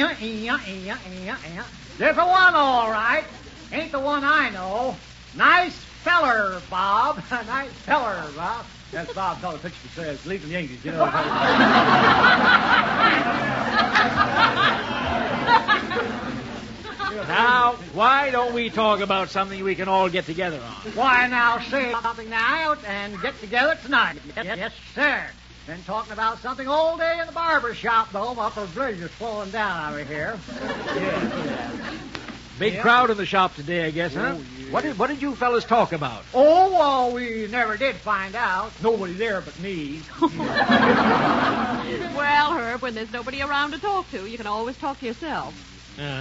one, all right. Ain't the one I know. Nice feller, Bob. Nice feller, Bob. That's Bob Feller picture says, leaving the Yankees, you know. Now, why don't we talk about something we can all get together on? Why, now, say something now and get together tonight. Yes, sir. Been talking about something all day in the barbershop, though. My upper blizzard's flowing down over here. Yeah. Big crowd in the shop today, I guess, huh? Yeah. What did you fellas talk about? Oh, well, we never did find out. Nobody there but me. Well, Herb, when there's nobody around to talk to, you can always talk to yourself.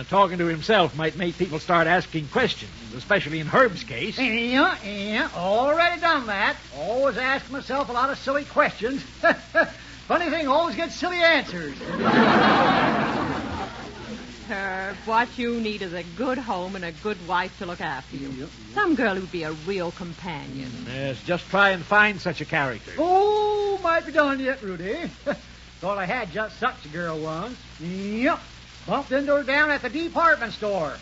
Talking to himself might make people start asking questions, especially in Herb's case. Yeah, already done that. Always ask myself a lot of silly questions. Funny thing, always get silly answers. Herb, what you need is a good home and a good wife to look after you. Yep. Some girl who'd be a real companion. Yes, just try and find such a character. Oh, might be done yet, Rudy. Thought I had just such a girl once. Yep. Bumped into her down at the department store.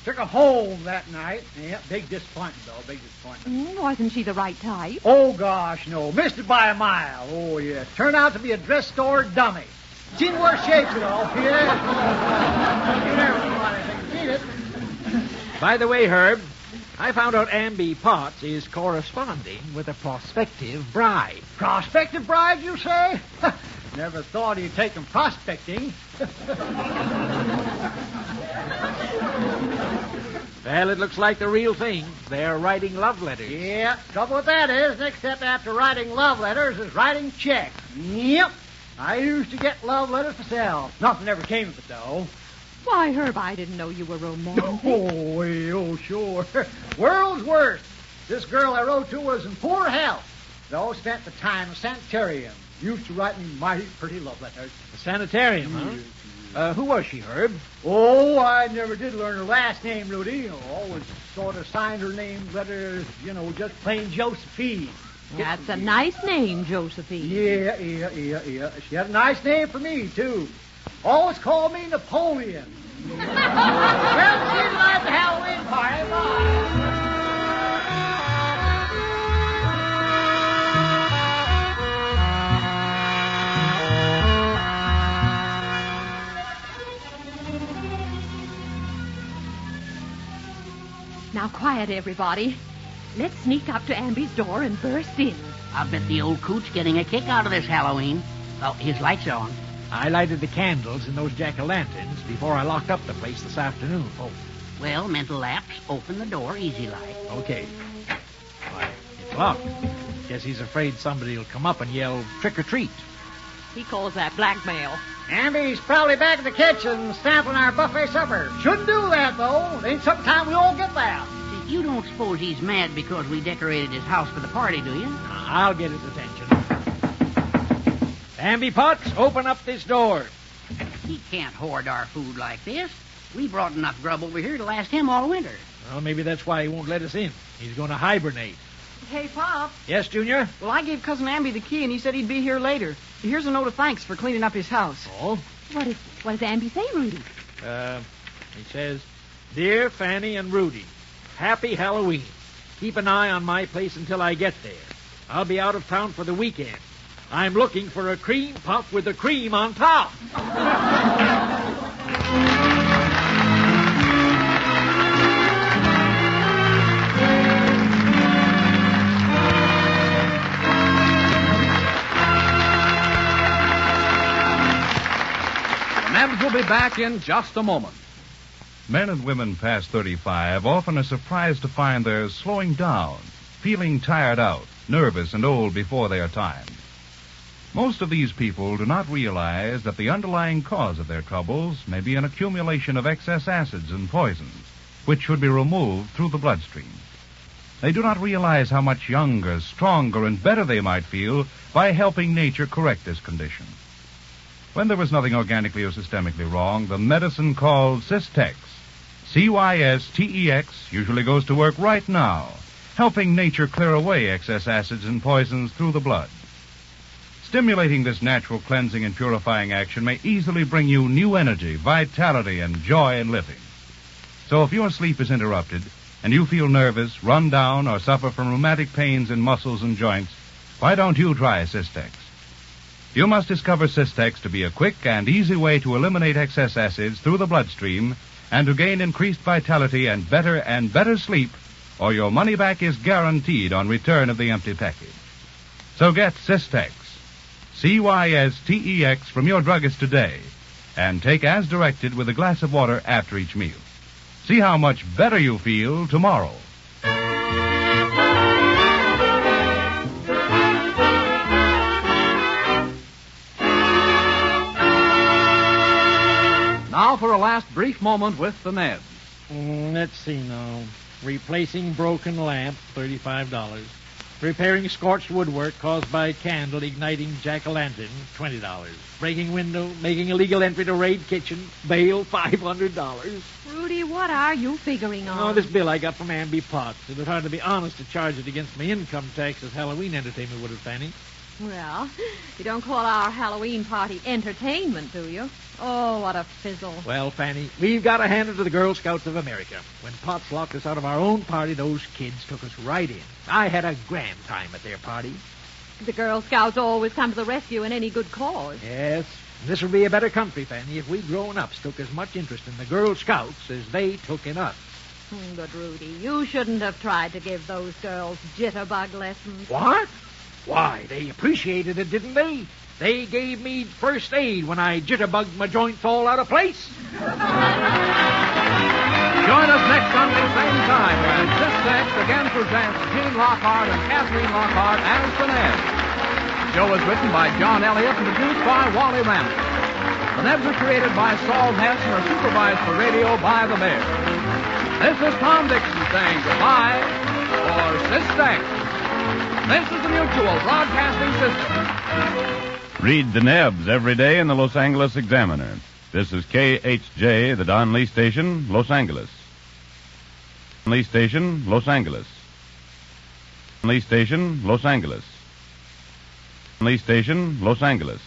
Took her home that night. Yeah, big disappointment, though. Big disappointment. Wasn't she the right type? Oh, gosh, no. Missed it by a mile. Oh, yeah. Turned out to be a dress store dummy. She in worse shape, you know. Yeah. You never want anything to beat it. By the way, Herb, I found out Ambi Potts is corresponding with a prospective bride. Prospective bride, you say? Never thought he'd take them prospecting. Well, it looks like the real thing. They're writing love letters. Yeah, trouble with that is, next step after writing love letters is writing checks. Yep. I used to get love letters myself. Nothing ever came of it, though. Why, Herb, I didn't know you were romantic. Oh, sure. World's worst. This girl I wrote to was in poor health, though spent the time in a sanitarium. Used to write me mighty pretty love letters. A sanitarium, huh? Who was she, Herb? Oh, I never did learn her last name, Rudy. Always sort of signed her name letters, just plain Josephine. That's a nice name, Josephine. Yeah. She had a nice name for me, too. Always called me Napoleon. Well, see you at the Halloween party. Bye. Now, quiet, everybody. Let's sneak up to Ambi's door and burst in. I'll bet the old coot's getting a kick out of this Halloween. Oh, his lights are on. I lighted the candles in those jack-o'-lanterns before I locked up the place this afternoon. Oh. Well, mental lapse. Open the door, easy like. Okay. Why, it's locked. Guess he's afraid somebody will come up and yell, trick or treat. He calls that blackmail. Ambi's probably back in the kitchen sampling our buffet supper. Shouldn't do that, though. It ain't sometime we all get that. You don't suppose he's mad because we decorated his house for the party, do you? I'll get his attention. Ambi Potts, open up this door. He can't hoard our food like this. We brought enough grub over here to last him all winter. Well, maybe that's why he won't let us in. He's going to hibernate. Hey, Pop. Yes, Junior? Well, I gave Cousin Ambi the key, and he said he'd be here later. Here's a note of thanks for cleaning up his house. Oh? What does Ambi say, Rudy? He says, Dear Fanny and Rudy, Happy Halloween. Keep an eye on my place until I get there. I'll be out of town for the weekend. I'm looking for a cream puff with the cream on top. Nebs will be back in just a moment. Men and women past 35 often are surprised to find they're slowing down, feeling tired out, nervous, and old before their time. Most of these people do not realize that the underlying cause of their troubles may be an accumulation of excess acids and poisons, which should be removed through the bloodstream. They do not realize how much younger, stronger, and better they might feel by helping nature correct this condition. When there is nothing organically or systemically wrong, the medicine called Cystex, Cystex, usually goes to work right now, helping nature clear away excess acids and poisons through the blood. Stimulating this natural cleansing and purifying action may easily bring you new energy, vitality, and joy in living. So if your sleep is interrupted and you feel nervous, run down, or suffer from rheumatic pains in muscles and joints, why don't you try Cystex? You must discover Cystex to be a quick and easy way to eliminate excess acids through the bloodstream and to gain increased vitality and better sleep, or your money back is guaranteed on return of the empty package. So get Cystex, Cystex, from your druggist today, and take as directed with a glass of water after each meal. See how much better you feel tomorrow. Now for a last brief moment with the Nebs. Let's see now. Replacing broken lamp, $35. Repairing scorched woodwork caused by candle igniting jack-o'-lantern, $20. Breaking window, making illegal entry to raid kitchen, bail, $500. Rudy, what are you figuring on? Oh, this bill I got from Ambi Potts. It would hardly be honest to charge it against my income tax as Halloween entertainment would have, Fanny. Well, you don't call our Halloween party entertainment, do you? Oh, what a fizzle. Well, Fanny, we've got to hand it to the Girl Scouts of America. When Potts locked us out of our own party, those kids took us right in. I had a grand time at their party. The Girl Scouts always come to the rescue in any good cause. Yes. This would be a better country, Fanny, if we grown-ups took as much interest in the Girl Scouts as they took in us. But, Rudy, you shouldn't have tried to give those girls jitterbug lessons. What? Why, they appreciated it, didn't they? They gave me first aid when I jitterbugged my joints all out of place. Join us next Sunday, same time, when Cystex again presents Gene Lockhart and Kathleen Lockhart as the Nebs. The show was written by John Elliott and produced by Wally Ramsey. The Nebs are created by Saul Hess and are supervised for radio by the Bear. This is Tom Dixon saying goodbye for Cystex. This is the Mutual Broadcasting System. Read the Nebs every day in the Los Angeles Examiner. This is KHJ, the Don Lee Station, Los Angeles. Lee Station, Los Angeles. Lee Station, Los Angeles. Lee Station, Los Angeles.